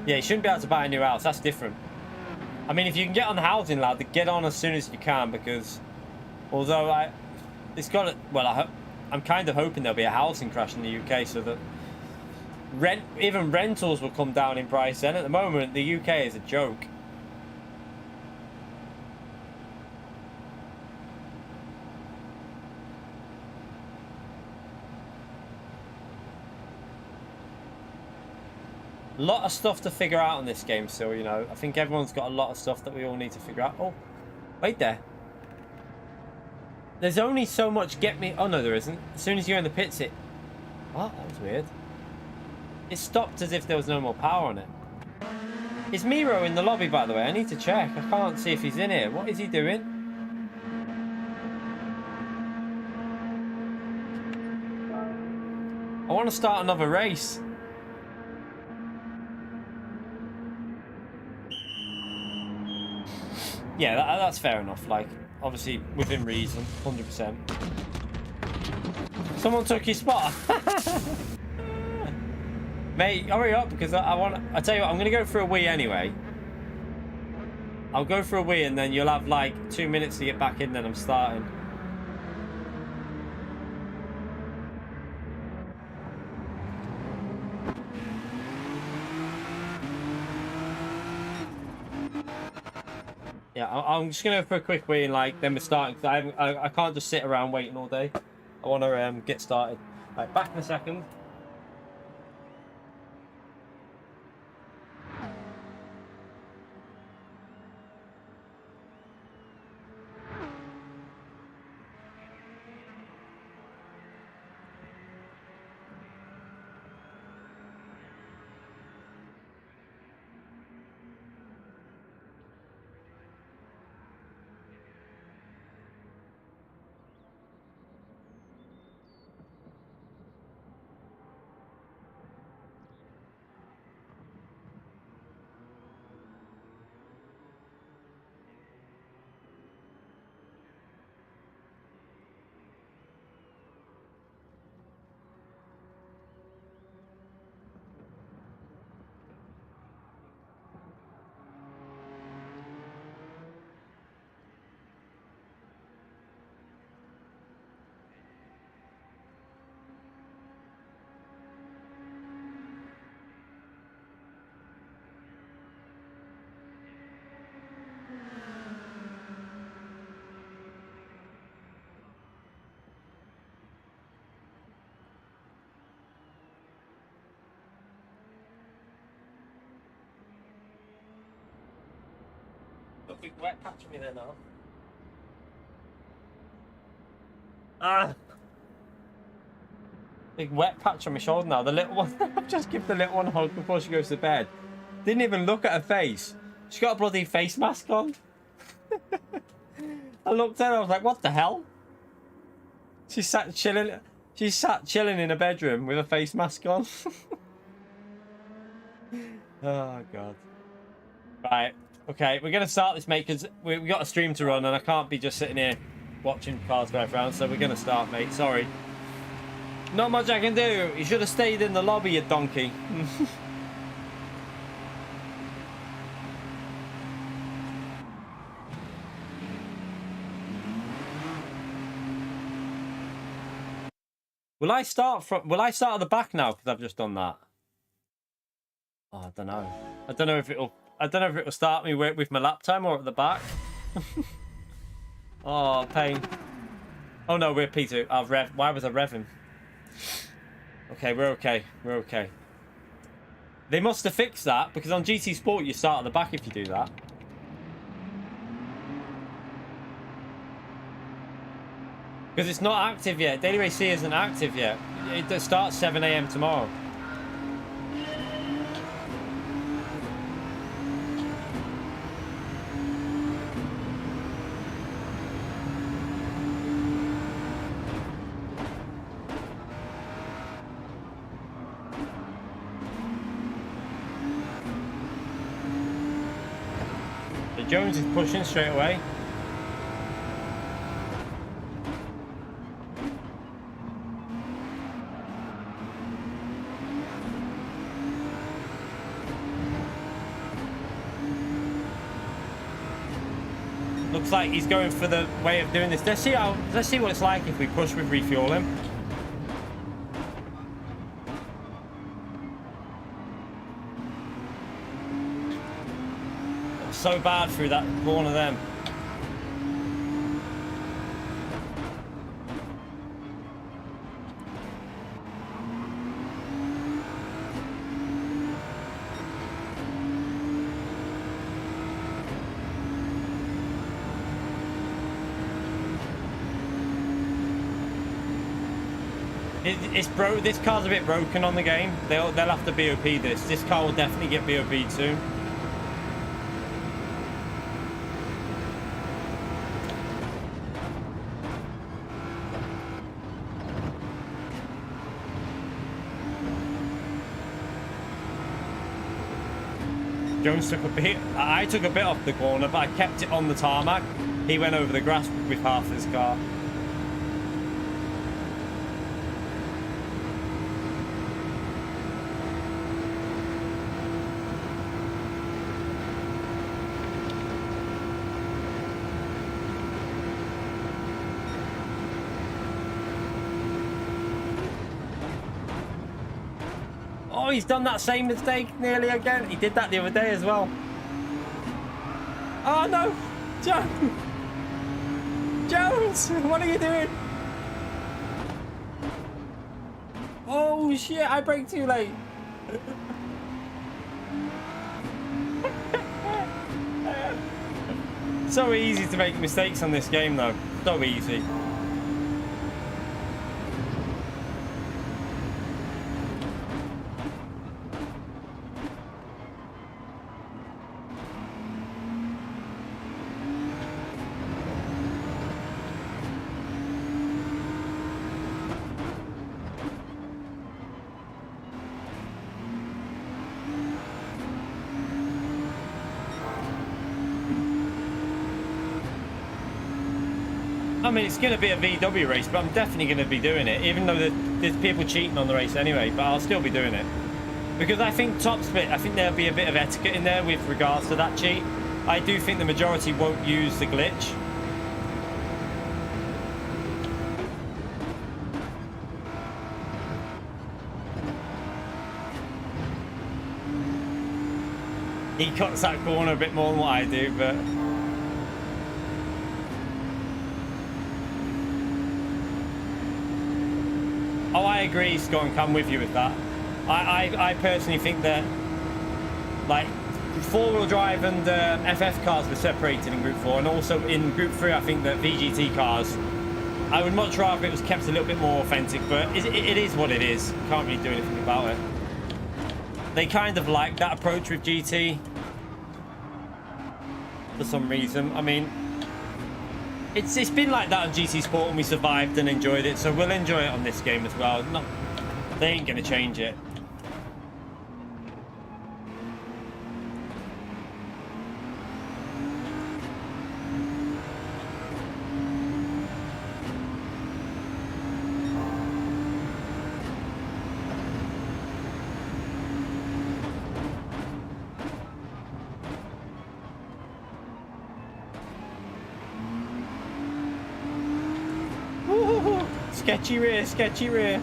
Yeah, you shouldn't be able to buy a new house. That's different. I mean, if you can get on the housing ladder, get on as soon as you can because, although I'm kind of hoping there'll be a housing crash in the UK so that even rentals will come down in price. Then at the moment, the UK is a joke. A lot of stuff to figure out in this game still, you know. I think everyone's got a lot of stuff that we all need to figure out. Oh, wait there. There's only so much oh, no, there isn't. As soon as you're in the pits, What? That was weird. It stopped as if there was no more power on it. Is Miro in the lobby, by the way? I need to check. I can't see if he's in here. What is he doing? I want to start another race. Yeah, that's fair enough. Like, obviously, within reason, 100%. Someone took your spot. Mate, hurry up, because I tell you what, I'm going to go for a wee anyway. I'll go for a wee, and then you'll have, like, 2 minutes to get back in, then I'm starting. Yeah, I'm just gonna go for a quick wee and like then we're starting. Cause I can't just sit around waiting all day. I want to get started. Right, back in a second. Got a big wet patch on me there now. Ah! Big wet patch on my shoulder now. The little one, I've just given the little one a hug before she goes to bed. Didn't even look at her face. She's got a bloody face mask on. I looked at her, I was like, what the hell? She sat chilling in a bedroom with a face mask on. Oh, God. Right. Okay, we're going to start this, mate, because we've got a stream to run and I can't be just sitting here watching cars drive around, so we're going to start, mate. Sorry. Not much I can do. You should have stayed in the lobby, you donkey. Will I start at the back now because I've just done that? Oh, I don't know. I don't know if it'll start me with my lap time or at the back. Oh, pain. Oh no, we're P2. I've rev. Why was I revving? Okay, we're okay. We're okay. They must have fixed that because on GT Sport you start at the back if you do that. Because it's not active yet. Daily Race C isn't active yet. It starts 7 AM tomorrow. So Jones is pushing straight away. Looks like he's going for the way of doing this. Let's see what it's like if we push with refueling. So bad through that corner then. This car's a bit broken on the game. They'll have to BOP this. This car will definitely get BOP'd soon. Jones took a bit. I took a bit off the corner, but I kept it on the tarmac. He went over the grass with half his car. Oh, he's done that same mistake nearly again. He did that the other day as well. Oh no! Jones! What are you doing? Oh shit, I braked too late. So easy to make mistakes on this game though. So easy. I mean, it's going to be a VW race, but I'm definitely going to be doing it, even though there's people cheating on the race anyway, but I'll still be doing it. Because I think top split, I think there'll be a bit of etiquette in there with regards to that cheat. I do think the majority won't use the glitch. He cuts that corner a bit more than what I do, but... Oh, I agree, Scott, and I'm with you with that. I personally think that, like, four-wheel drive and FF cars were separated in Group 4, and also in Group 3, I think that VGT cars, I would much rather it was kept a little bit more authentic, but it is what it is. Can't really do anything about it. They kind of like that approach with GT for some reason. I mean, it's been like that on GT Sport and we survived and enjoyed it, so we'll enjoy it on this game as well. They ain't gonna change it. Sketchy rear, sketchy rear.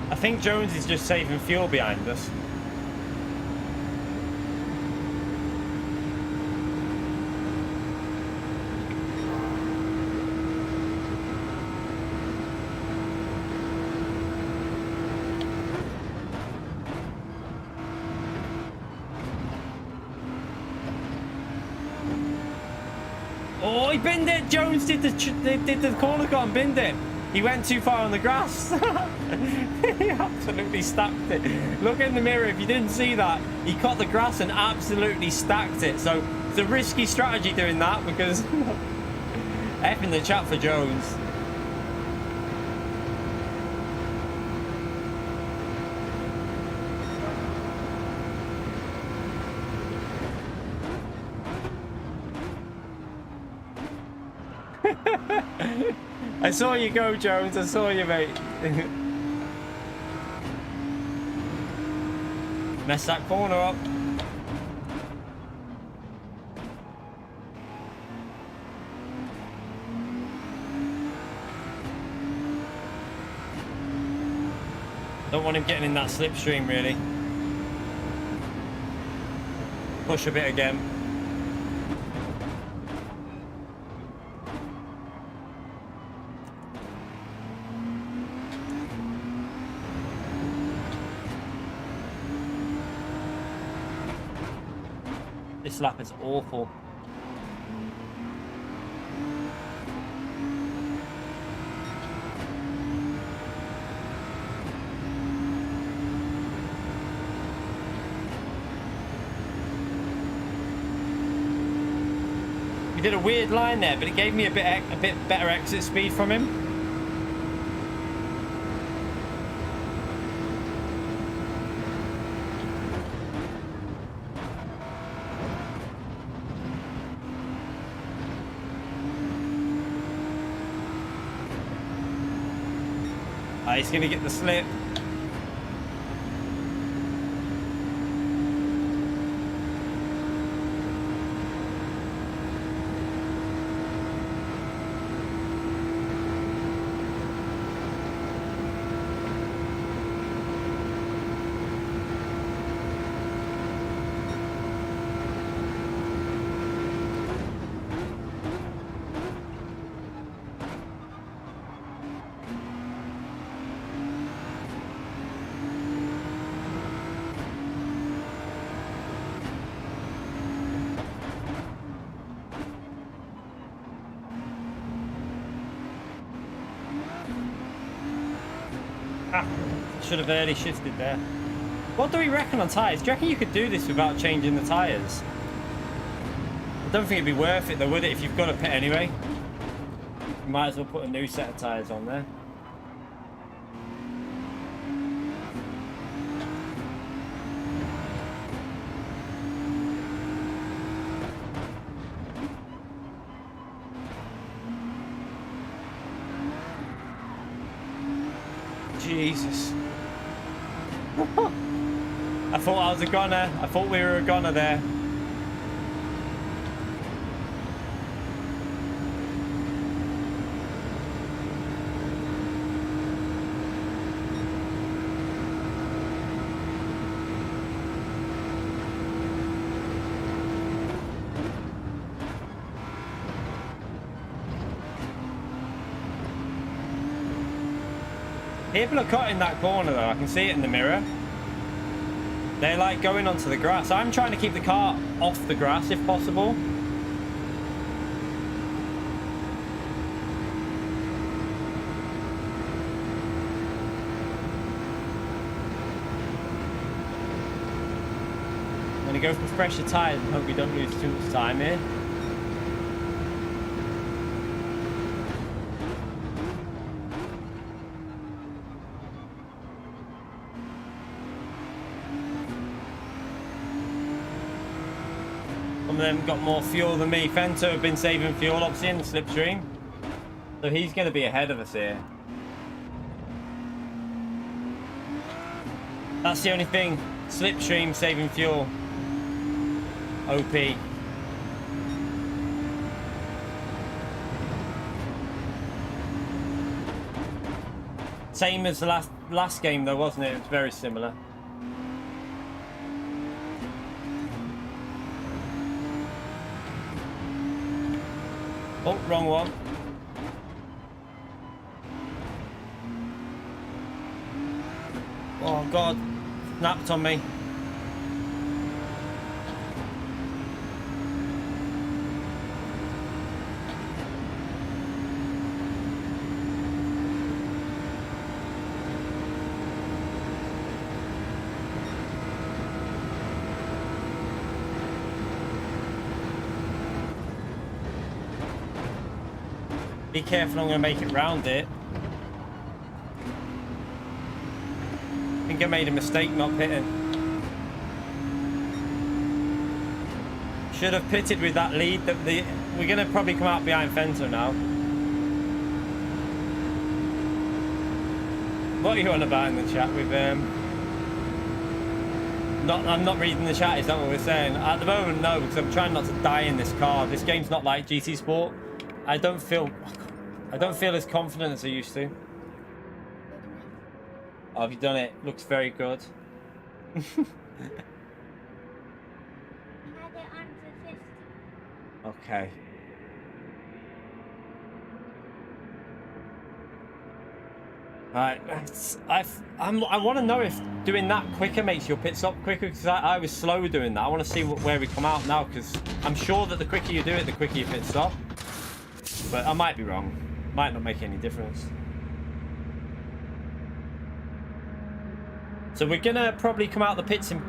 I think Jones is just saving fuel behind us. Oh, he binned it! Jones did the corner cut and binned it. He went too far on the grass. He absolutely stacked it. Look in the mirror if you didn't see that. He caught the grass and absolutely stacked it. So it's a risky strategy doing that because F in the chat for Jones. I saw you go, Jones. I saw you, mate. Mess that corner up. Don't want him getting in that slipstream, really. Push a bit again. This lap is awful. We did a weird line there, but it gave me a bit better exit speed from him. He's going to get the slip. Should have early shifted there. What do we reckon on tyres? Do you reckon you could do this without changing the tyres? I don't think it'd be worth it though, would it, if you've got a pit anyway? You might as well put a new set of tyres on there. Jesus. I thought I was a goner. I thought we were a goner there. People are cutting that corner though, I can see it in the mirror. They're like going onto the grass. I'm trying to keep the car off the grass if possible. I'm going to go for fresher tyres and hope we don't lose too much time here. Some of them got more fuel than me. Fento have been saving fuel, obviously, in the slipstream. So he's going to be ahead of us here. That's the only thing. Slipstream, saving fuel. OP. Same as the last game though, wasn't it? It was very similar. Oh, wrong one. Oh God, snapped on me. Be careful, I'm going to make it round it. I think I made a mistake not pitting. Should have pitted with that lead. We're going to probably come out behind Fento now. What are you on about in the chat with I'm not reading the chat, is that what we're saying? At the moment, no, because I'm trying not to die in this car. This game's not like GT Sport. I don't feel as confident as I used to. Oh, have you done it? Looks very good. Okay. Right. I want to know if doing that quicker makes your pit stop quicker, because I was slow doing that. I want to see where we come out now, because I'm sure that the quicker you do it, the quicker you pit stop. But I might be wrong. Might not make any difference. So we're gonna probably come out the pits in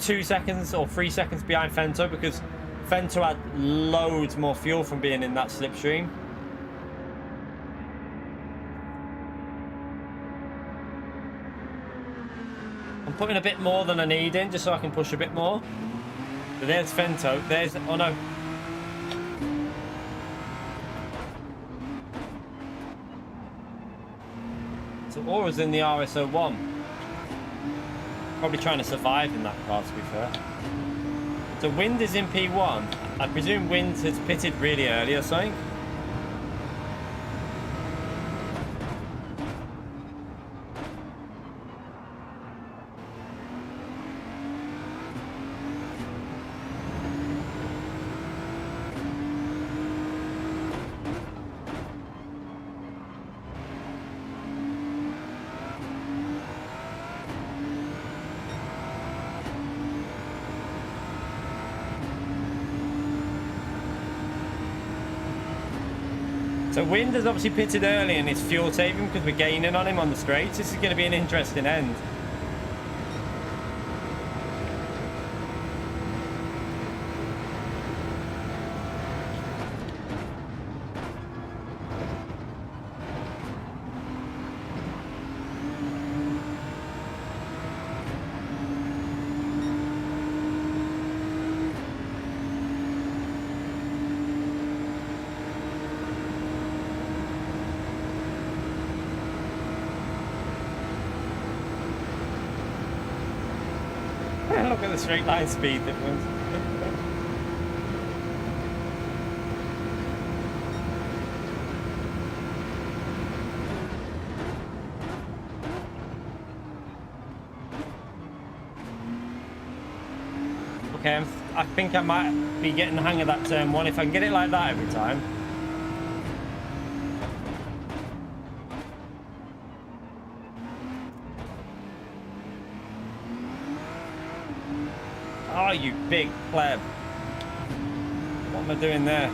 2 seconds or 3 seconds behind Fento, because Fento had loads more fuel from being in that slipstream. I'm putting a bit more than I need in just so I can push a bit more. So there's Fento. There's, oh no. So Aura's in the RS01. Probably trying to survive in that car, to be fair. So Wind is in P1. I presume Wind has pitted really early or something. So Wind has obviously pitted early and it's fuel saving because we're gaining on him on the straights. This is going to be an interesting end. Look at the straight line speed difference. Okay, I think I might be getting the hang of that turn one if I can get it like that every time. Oh, you big pleb. What am I doing there?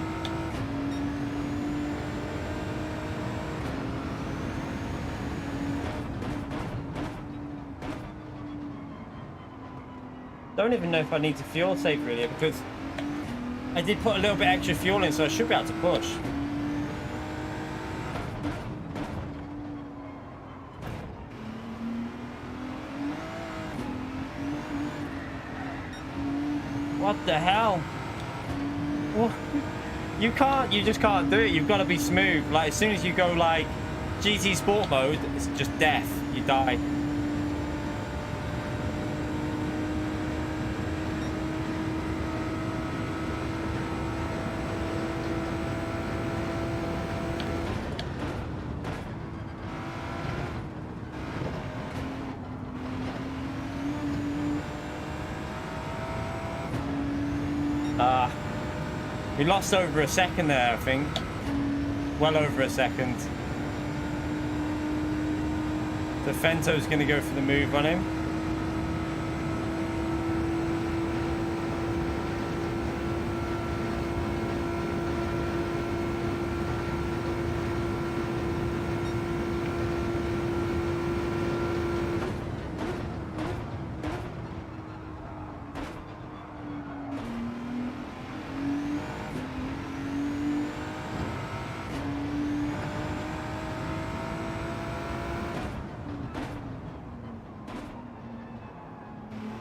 Don't even know if I need to fuel save really, because I did put a little bit extra fuel in, so I should be able to push. What the hell? What? You just can't do it. You've got to be smooth. Like, as soon as you go like GT Sport mode, it's just death. You die. We lost over a second there, I think. Well over a second. So Fento's going to go for the move on him.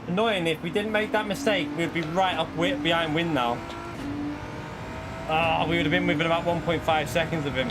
Annoying, if we didn't make that mistake, we'd be right up behind Win now. Oh, we would have been within about 1.5 seconds of him.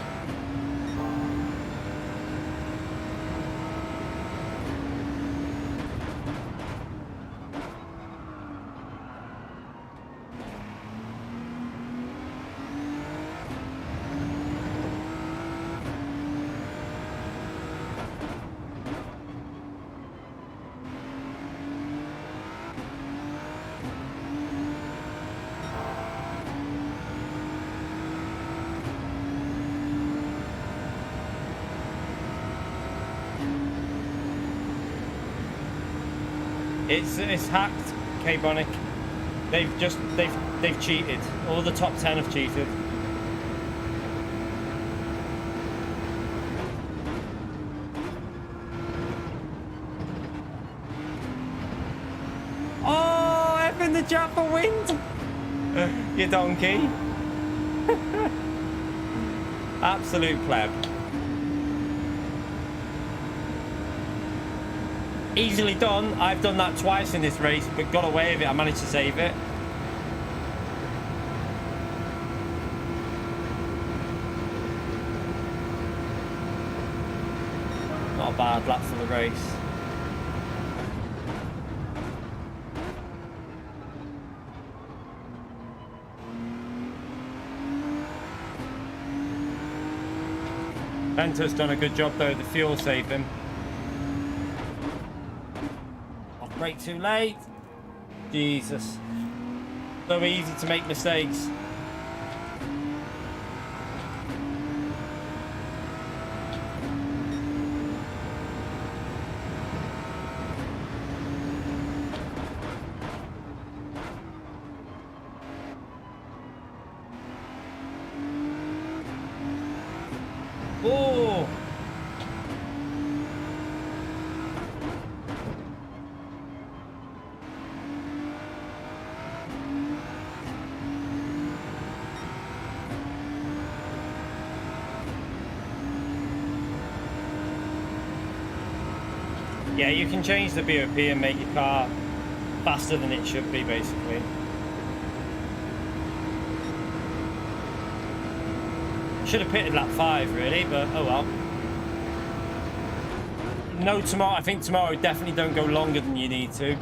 It's hacked, K-Bonic. They've cheated. All the top 10 have cheated. Oh, effing the jump for Wind. You donkey. Absolute pleb. Easily done. I've done that twice in this race, but got away with it. I managed to save it. Not a bad lap for the race. Vento's done a good job though, the fuel saved him. Brake too late. Jesus. So easy to make mistakes. Yeah, you can change the BOP and make your car faster than it should be, basically. Should have pitted lap 5, really, but oh well. No, tomorrow. I think tomorrow definitely don't go longer than you need to.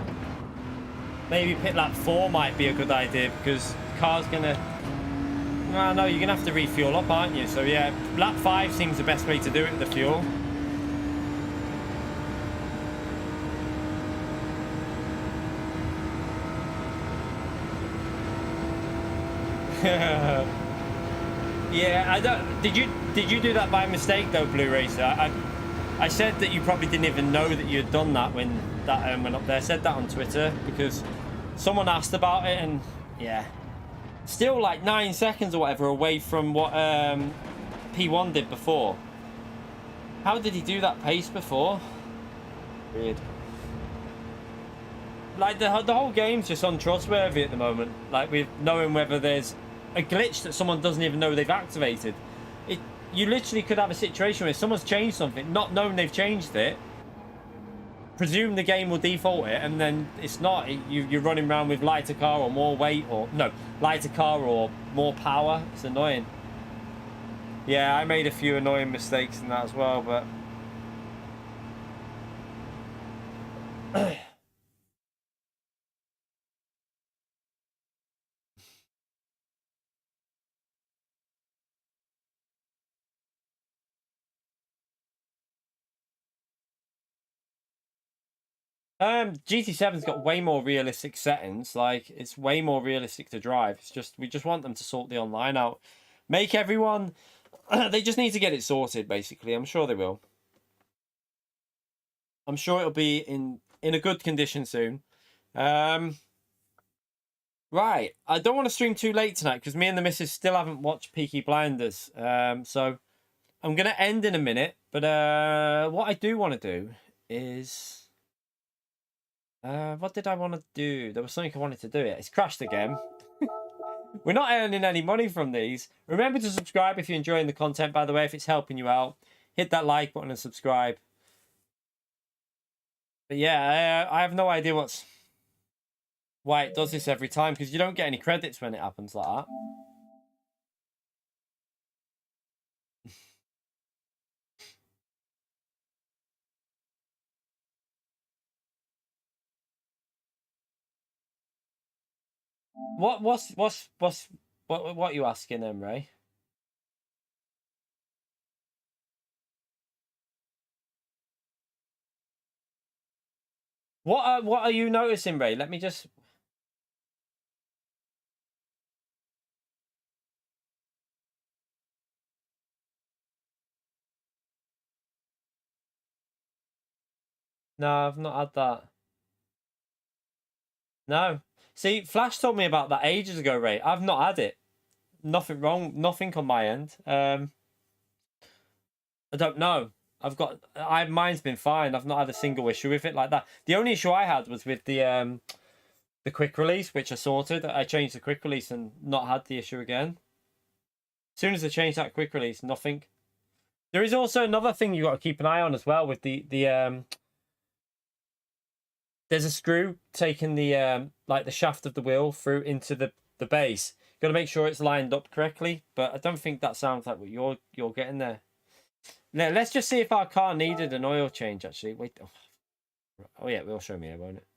Maybe pit lap 4 might be a good idea because the car's gonna. Well, no, you're gonna have to refuel up, aren't you? So yeah, lap 5 seems the best way to do it with the fuel. Yeah, I don't. Did you do that by mistake though, Blue Racer? I said that you probably didn't even know that you had done that when that went up there. I said that on Twitter because someone asked about it, and yeah, still like 9 seconds or whatever away from what P1 did before. How did he do that pace before? Weird. Like the whole game's just untrustworthy at the moment. Like with knowing whether there's a glitch that someone doesn't even know they've activated. You literally could have a situation where someone's changed something, not knowing they've changed it. Presume the game will default it, and then it's not. You're running around with lighter car or more weight, or no, lighter car or more power. It's annoying. Yeah, I made a few annoying mistakes in that as well, but. GT7's got way more realistic settings. Like, it's way more realistic to drive. It's just, we just want them to sort the online out. Make everyone, they just need to get it sorted, basically. I'm sure they will. I'm sure it'll be in a good condition soon. Right. I don't want to stream too late tonight because me and the missus still haven't watched Peaky Blinders. So I'm going to end in a minute. But what I do want to do is... what did I want to do? There was something I wanted to do. It's crashed again. We're not earning any money from these. Remember to subscribe if you're enjoying the content, by the way, if it's helping you out. Hit that like button and subscribe. But yeah, I have no idea why it does this every time, because you don't get any credits when it happens like that. What are you asking them, Ray? What are you noticing, Ray? Let me just... No, I've not had that. No. See, Flash told me about that ages ago, Ray. I've not had it. Nothing wrong, nothing on my end. I don't know. Mine's been fine. I've not had a single issue with it like that. The only issue I had was with the quick release, which I sorted. I changed the quick release and not had the issue again. As soon as I changed that quick release, nothing. There is also another thing you got to keep an eye on as well with the there's a screw taking the like the shaft of the wheel through into the base. Got to make sure it's lined up correctly, but I don't think that sounds like what you're getting there. Now, let's just see if our car needed an oil change, actually. Wait. Oh, yeah, it will show me here, won't it?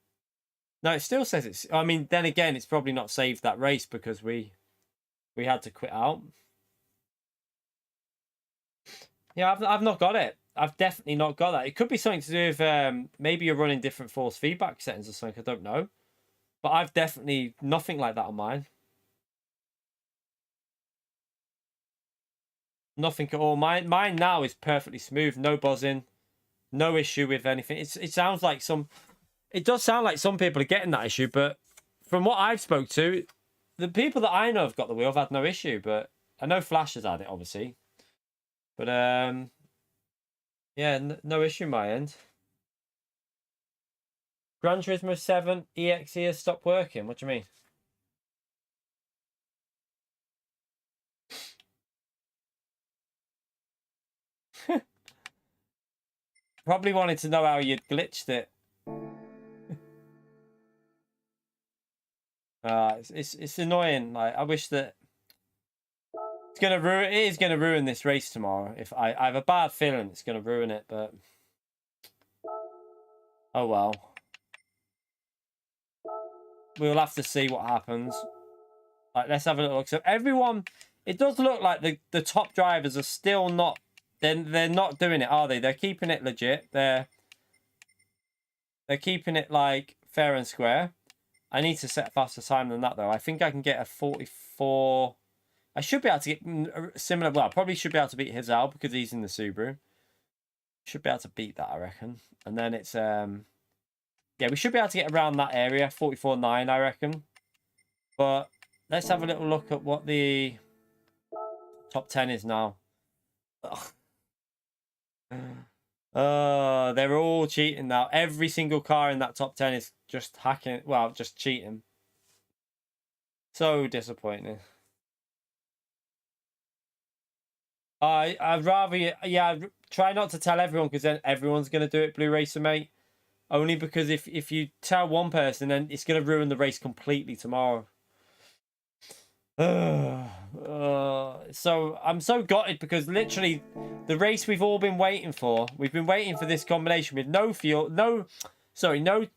No, it still says it's... I mean, then again, it's probably not saved that race because we had to quit out. Yeah, I've not got it. I've definitely not got that. It could be something to do with maybe you're running different force feedback settings or something. I don't know. But I've definitely... Nothing like that on mine. Nothing at all. Mine now is perfectly smooth. No buzzing. No issue with anything. It sounds like some... It does sound like some people are getting that issue, but from what I've spoke to, the people that I know have got the wheel have had no issue, but I know Flash has had it, obviously. But, yeah, no issue my end. Gran Turismo 7 EXE has stopped working. What do you mean? Probably wanted to know how you'd glitched it. It's annoying. Like, I wish that it's gonna ruin. It is gonna ruin this race tomorrow. If I have a bad feeling it's gonna ruin it, but oh well. We'll have to see what happens. Like, let's have a little look. So everyone, it does look like the top drivers are still not. They're not doing it, are they? They're keeping it legit. They're keeping it like fair and square. I need to set a faster time than that though. I think I can get a 44. I should be able to get similar. Well, I probably should be able to beat Hizal because he's in the Subaru. Should be able to beat that, I reckon. And then it's yeah, we should be able to get around that area, 44.9, I reckon. But let's have a little look at what the top 10 is now. They're all cheating now. Every single car in that top 10 is just hacking. Well, just cheating. So disappointing. I'd rather, yeah, try not to tell everyone because then everyone's going to do it, Blue Racer, mate. Only because if you tell one person, then it's going to ruin the race completely tomorrow. So I'm so gutted because literally the race we've all been waiting for. We've been waiting for this combination with no fuel, no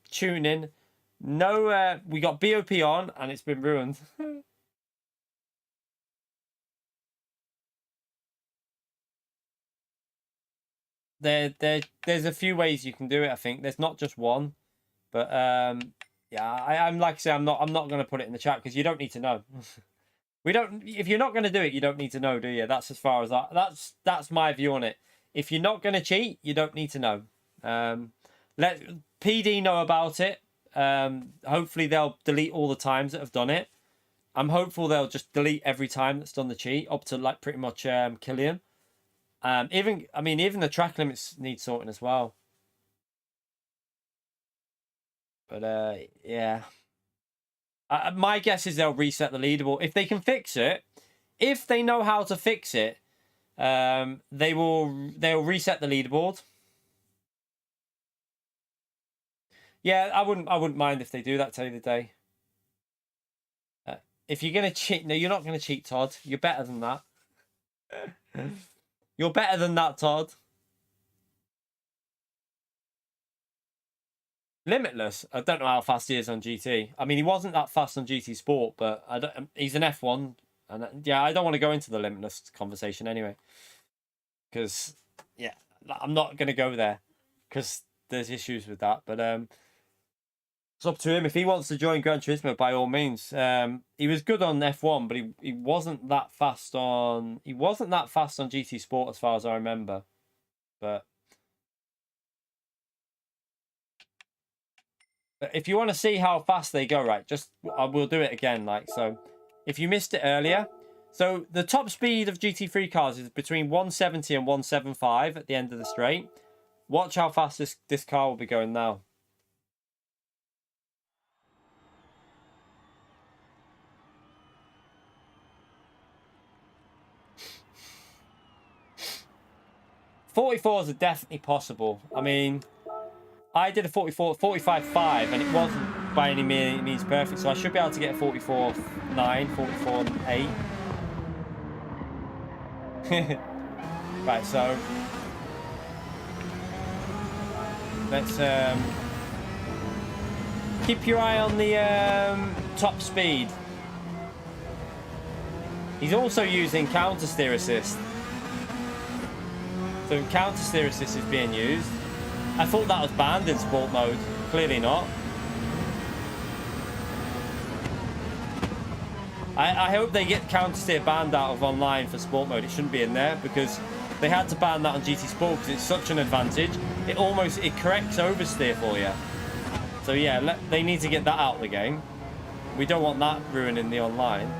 tuning, no. We got BOP on and it's been ruined. There's a few ways you can do it. I think there's not just one, but yeah, I'm like I say, I'm not going to put it in the chat because you don't need to know. We don't. If you're not going to do it, you don't need to know, do you? That's as far as that's my view on it. If you're not going to cheat, you don't need to know. Let PD know about it. Hopefully they'll delete all the times that have done it. I'm hopeful they'll just delete every time that's done the cheat up to like pretty much Killian. Even the track limits need sorting as well. But yeah. My guess is they'll reset the leaderboard. If they can fix it, if they know how to fix it, they'll reset the leaderboard. Yeah, I wouldn't mind if they do that, tell you the day. If you're gonna cheat, no, you're not gonna cheat, Todd. You're better than that. You're better than that, Todd. Limitless. I don't know how fast he is on GT. I mean, he wasn't that fast on GT Sport, but he's an F1. And yeah, I don't want to go into the Limitless conversation anyway. Because, yeah, I'm not going to go there. Because there's issues with that. But it's up to him. If he wants to join Gran Turismo, by all means. He was good on F1, but he wasn't that fast on... He wasn't that fast on GT Sport as far as I remember. But if you want to see how fast they go, right, we'll do it again. Like, so if you missed it earlier, so the top speed of GT3 cars is between 170 and 175 at the end of the straight. Watch how fast this car will be going now. .44s are definitely possible. I mean, I did a 45.5 and it wasn't by any means perfect, so I should be able to get a 44.9, 44.8. Right, so let's keep your eye on the top speed. He's also using counter steer assist. So counter steer assist is being used. I thought that was banned in sport mode. Clearly not. I hope they get counter steer banned out of online for sport mode. It shouldn't be in there because they had to ban that on GT Sport because it's such an advantage. It corrects oversteer for you. So yeah, they need to get that out of the game. We don't want that ruining the online.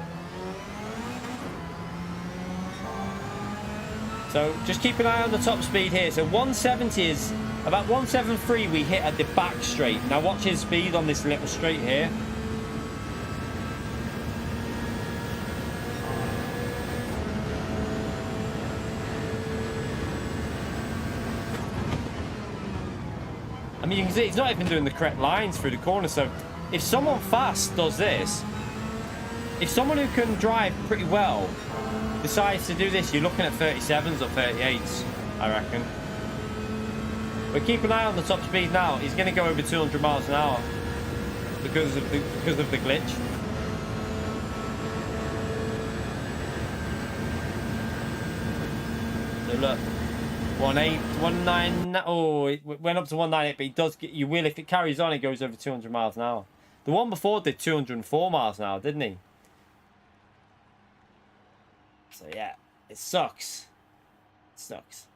So just keep an eye on the top speed here. So 170 is about 173 we hit at the back straight. Now watch his speed on this little straight here. I mean, you can see it's not even doing the correct lines through the corner. So if someone fast does this, if someone who can drive pretty well decides to do this, you're looking at 37s or 38s, I reckon. But keep an eye on the top speed now. He's going to go over 200 miles an hour because of the glitch. So look, 19. Oh, it went up to 198, but it does get, you will, if it carries on, it goes over 200 miles an hour. The one before did 204 miles an hour, didn't he? So yeah, it sucks. It sucks.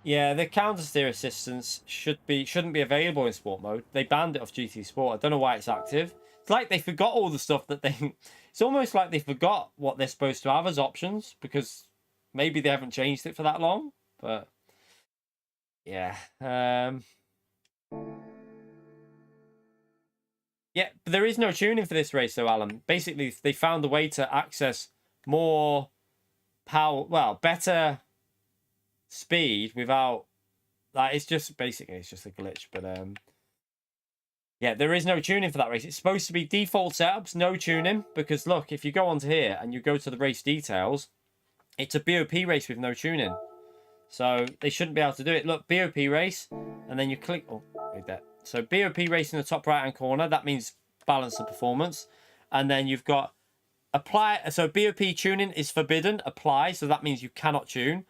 Yeah, the counter steer assistance shouldn't be available in sport mode. They banned it off GT Sport. I don't know why it's active. It's like they forgot all the stuff that they... It's almost like they forgot what they're supposed to have as options, because maybe they haven't changed it for that long. But yeah, yeah, but there is no tuning for this race, though, Alan. Basically, they found a way to access more power, well, better speed without, like, it's just basically, it's just a glitch. But yeah, there is no tuning for that race. It's supposed to be default setups, no tuning, because look, if you go onto here and you go to the race details, it's a BOP race with no tuning. So they shouldn't be able to do it. Look, BOP race, and then you click, oh, read that. So BOP race in the top right hand corner, that means balance and performance. And then you've got apply. So BOP tuning is forbidden, apply. So that means you cannot tune.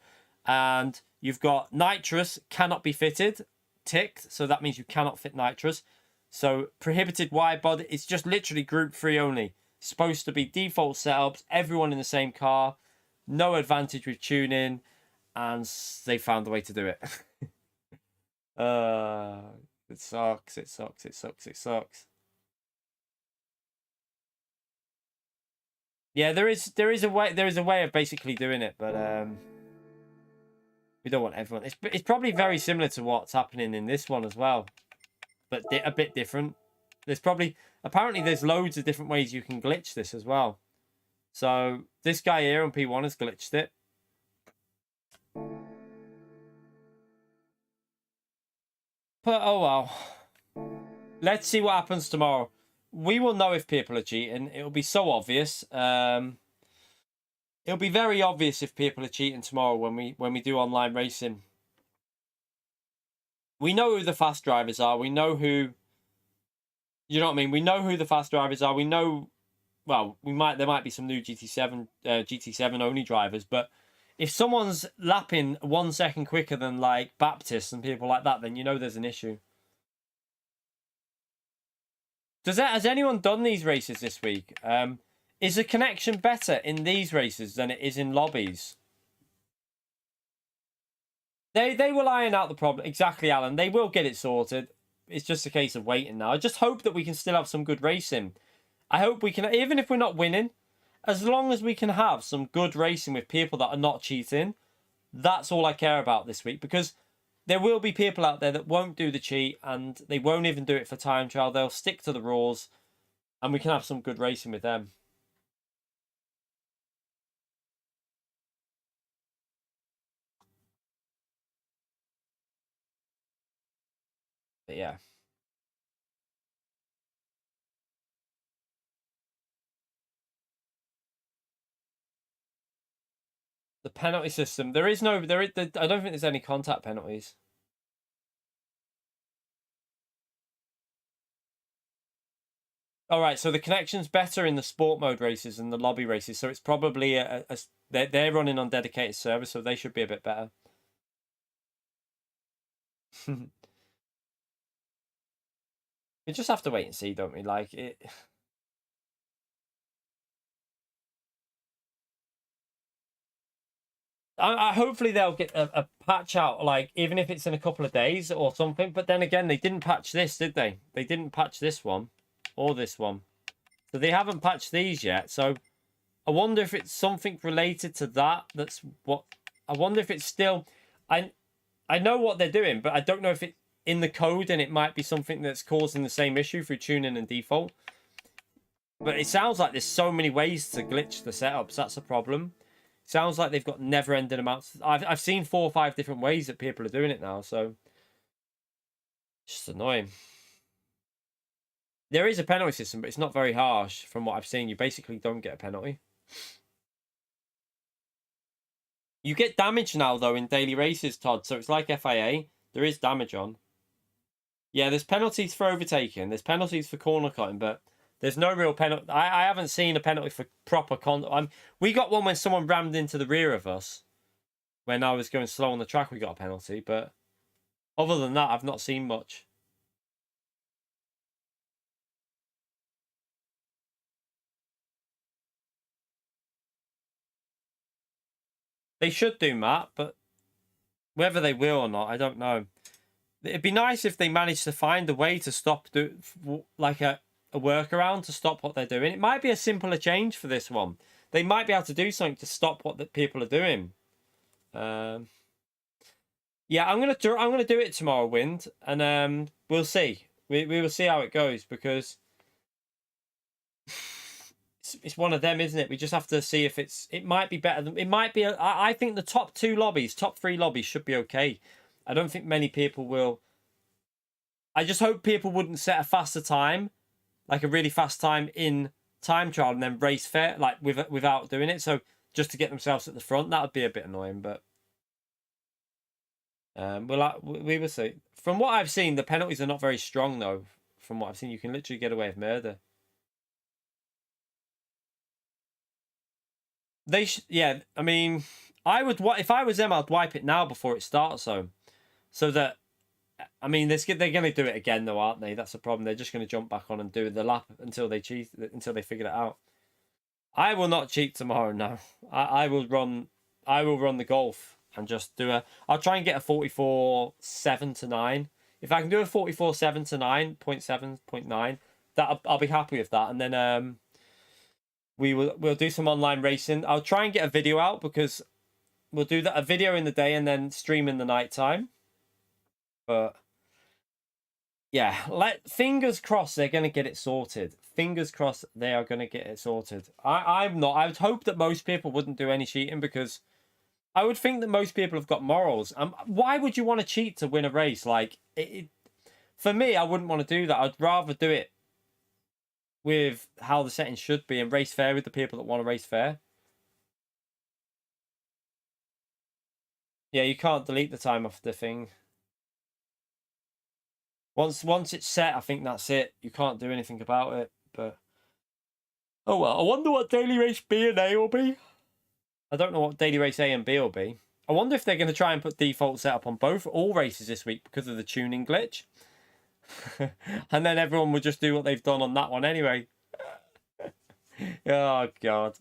And you've got nitrous cannot be fitted, ticked. So that means you cannot fit nitrous. So prohibited wide body, it's just literally group 3 only. Supposed to be default setups, everyone in the same car, no advantage with tuning, and they found a way to do it. It sucks, it sucks, it sucks, it sucks. Yeah, there is a way of basically doing it, but we don't want everyone. It's probably very similar to what's happening in this one as well, but a bit different. Apparently there's loads of different ways you can glitch this as well. So this guy here on P1 has glitched it. But oh well. Let's see what happens tomorrow. We will know if people are cheating. It'll be so obvious. It'll be very obvious if people are cheating tomorrow when we do online racing. We know who the fast drivers are. We know who, you know what I mean? We know who the fast drivers are. We know, well, there might be some new GT7 only drivers, but if someone's lapping 1 second quicker than like Baptist and people like that, then you know there's an issue. Has anyone done these races this week? Is the connection better in these races than it is in lobbies? They will iron out the problem. Exactly, Alan. They will get it sorted. It's just a case of waiting now. I just hope that we can still have some good racing. I hope we can, even if we're not winning, as long as we can have some good racing with people that are not cheating, that's all I care about this week. Because there will be people out there that won't do the cheat, and they won't even do it for time trial. They'll stick to the rules, and we can have some good racing with them. But yeah. The penalty system. I don't think there's any contact penalties. All right, so the connection's better in the sport mode races than the lobby races. So it's probably they're running on dedicated servers, so they should be a bit better. We just have to wait and see, don't we? Like it. Hopefully they'll get a patch out, like even if it's in a couple of days or something. But then again, they didn't patch this, did they? They didn't patch this one or this one, so they haven't patched these yet. So I wonder if it's something related to that. That's what I wonder if it's still. I know what they're doing, but I don't know if it's in the code, and it might be something that's causing the same issue through tuning and default. But it sounds like there's so many ways to glitch the setups. That's a problem. Sounds like they've got never-ending amounts. I've seen 4 or 5 different ways that people are doing it now, so it's just annoying. There is a penalty system, but it's not very harsh from what I've seen. You basically don't get a penalty. You get damage now, though, in daily races, Todd. So it's like FIA. There is damage on. Yeah, there's penalties for overtaking. There's penalties for corner cutting, but there's no real penalty. I haven't seen a penalty for proper we got one when someone rammed into the rear of us. When I was going slow on the track, we got a penalty. But other than that, I've not seen much. They should do, Matt, but whether they will or not, I don't know. It'd be nice if they managed to find a way to stop, like a workaround to stop what they're doing. It might be a simpler change for this one. They might be able to do something to stop what the people are doing. Yeah, I'm gonna do it tomorrow, Wind, and we'll see. We will see how it goes because it's one of them, isn't it? We just have to see if it might be better than it might be. I think the top 3 lobbies should be okay. I don't think many people will. I just hope people wouldn't set a faster time, like a really fast time in time trial, and then race fair, like without doing it. So just to get themselves at the front, that would be a bit annoying. But we will see. From what I've seen, the penalties are not very strong, though. From what I've seen, you can literally get away with murder. Yeah. I mean, if I was them, I'd wipe it now before it starts, so that. I mean, they're going to do it again, though, aren't they? That's the problem. They're just going to jump back on and do the lap until they figure it out. I will not cheat tomorrow. No, I will run. I will run the golf and just do I'll try and get a 44.7 to 9. If I can do a 44.7 to 9.7.9, I'll be happy with that. And then we'll do some online racing. I'll try and get a video out because we'll do a video in the day and then stream in the night time. But yeah, fingers crossed they're going to get it sorted. Fingers crossed they are going to get it sorted. I'm not. I would hope that most people wouldn't do any cheating because I would think that most people have got morals. Why would you want to cheat to win a race? Like, for me, I wouldn't want to do that. I'd rather do it with how the settings should be and race fair with the people that want to race fair. Yeah, you can't delete the time off the thing. Once it's set, I think that's it. You can't do anything about it. But oh well. I wonder what daily race B and A will be. I don't know what daily race A and B will be. I wonder if they're going to try and put default setup on all races this week because of the tuning glitch. And then everyone will just do what they've done on that one anyway. Oh God.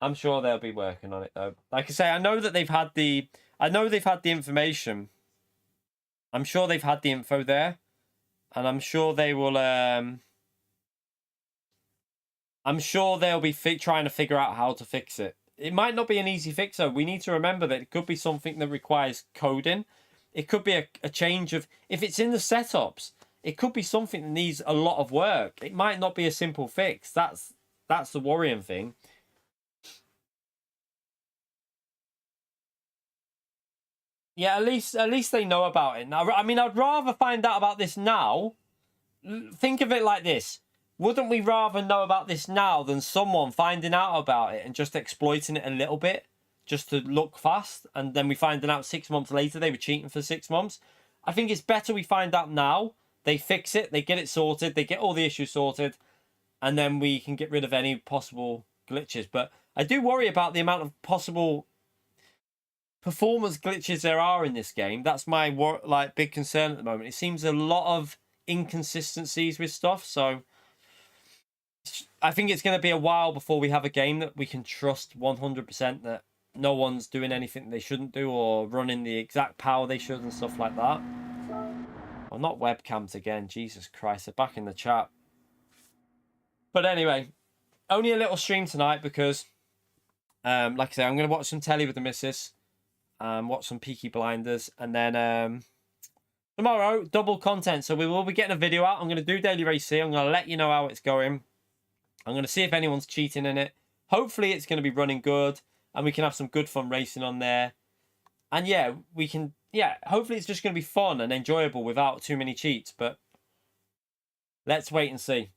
I'm sure they'll be working on it though. Like I say, I know they've had the information. I'm sure they've had the info there, and I'm sure they will. I'm sure they'll be trying to figure out how to fix it. It might not be an easy fix though. We need to remember that it could be something that requires coding. It could be a change of if it's in the setups. It could be something that needs a lot of work. It might not be a simple fix. That's the worrying thing. Yeah, at least they know about it now. I mean, I'd rather find out about this now. Think of it like this. Wouldn't we rather know about this now than someone finding out about it and just exploiting it a little bit just to look fast and then we finding out 6 months later they were cheating for 6 months? I think it's better we find out now, they fix it, they get it sorted, they get all the issues sorted, and then we can get rid of any possible glitches. But I do worry about the amount of possible performance glitches there are in this game. That's my big concern at the moment. It seems a lot of inconsistencies with stuff, so I think it's going to be a while before we have a game that we can trust 100% that no one's doing anything they shouldn't do or running the exact power they should and stuff like that. Well, not webcams again. Jesus Christ, they're back in the chat. But anyway, only a little stream tonight because, like I say, I'm going to watch some telly with the missus. Watch some Peaky Blinders, and then tomorrow, double content. So we will be getting a video out. I'm going to do Daily Race C. I'm going to let you know how it's going. I'm going to see if anyone's cheating in it. Hopefully it's going to be running good. And we can have some good fun racing on there. And yeah, we can... Yeah, hopefully it's just going to be fun and enjoyable without too many cheats. But let's wait and see.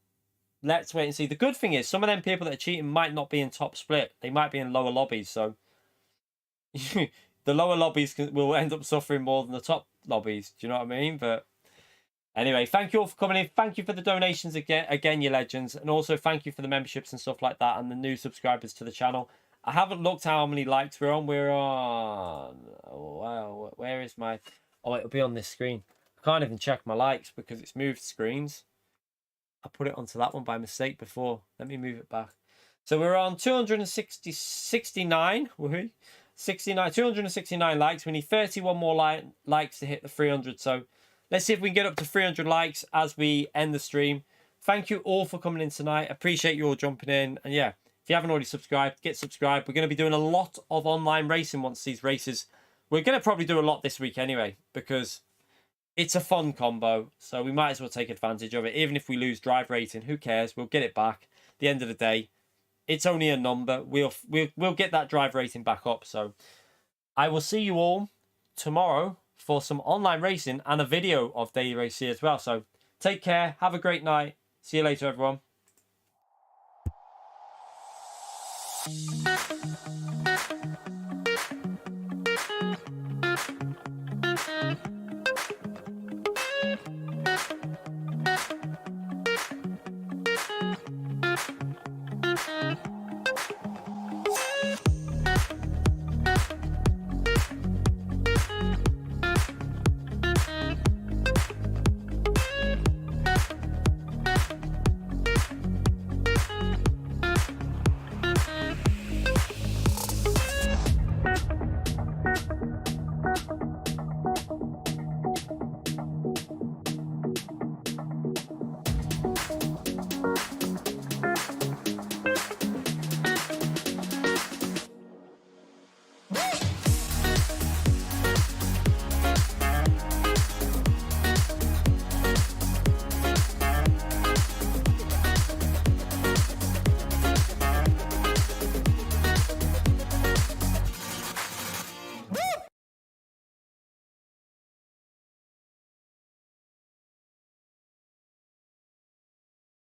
Let's wait and see. The good thing is, some of them people that are cheating might not be in top split. They might be in lower lobbies. So the lower lobbies will end up suffering more than the top lobbies. Do you know what I mean? But anyway, thank you all for coming in. Thank you for the donations again, you legends. And also thank you for the memberships and stuff like that and the new subscribers to the channel. I haven't looked how many likes we're on. We're on... Oh, wow. Where is my... Oh, it'll be on this screen. I can't even check my likes because it's moved screens. I put it onto that one by mistake before. Let me move it back. So we're on 269. 269 likes. We need 31 more likes to hit the 300. So let's see if we can get up to 300 likes as we end the stream. Thank you all for coming in tonight. Appreciate you all jumping in. And yeah, if you haven't already subscribed, get subscribed. We're going to be doing a lot of online racing once these races. We're going to probably do a lot this week anyway, because it's a fun combo. So we might as well take advantage of it. Even if we lose drive rating, who cares? We'll get it back. At the end of the day, it's only a number. We'll get that drive rating back up. So I will see you all tomorrow for some online racing and a video of Daily Race C as well. So take care. Have a great night. See you later, everyone.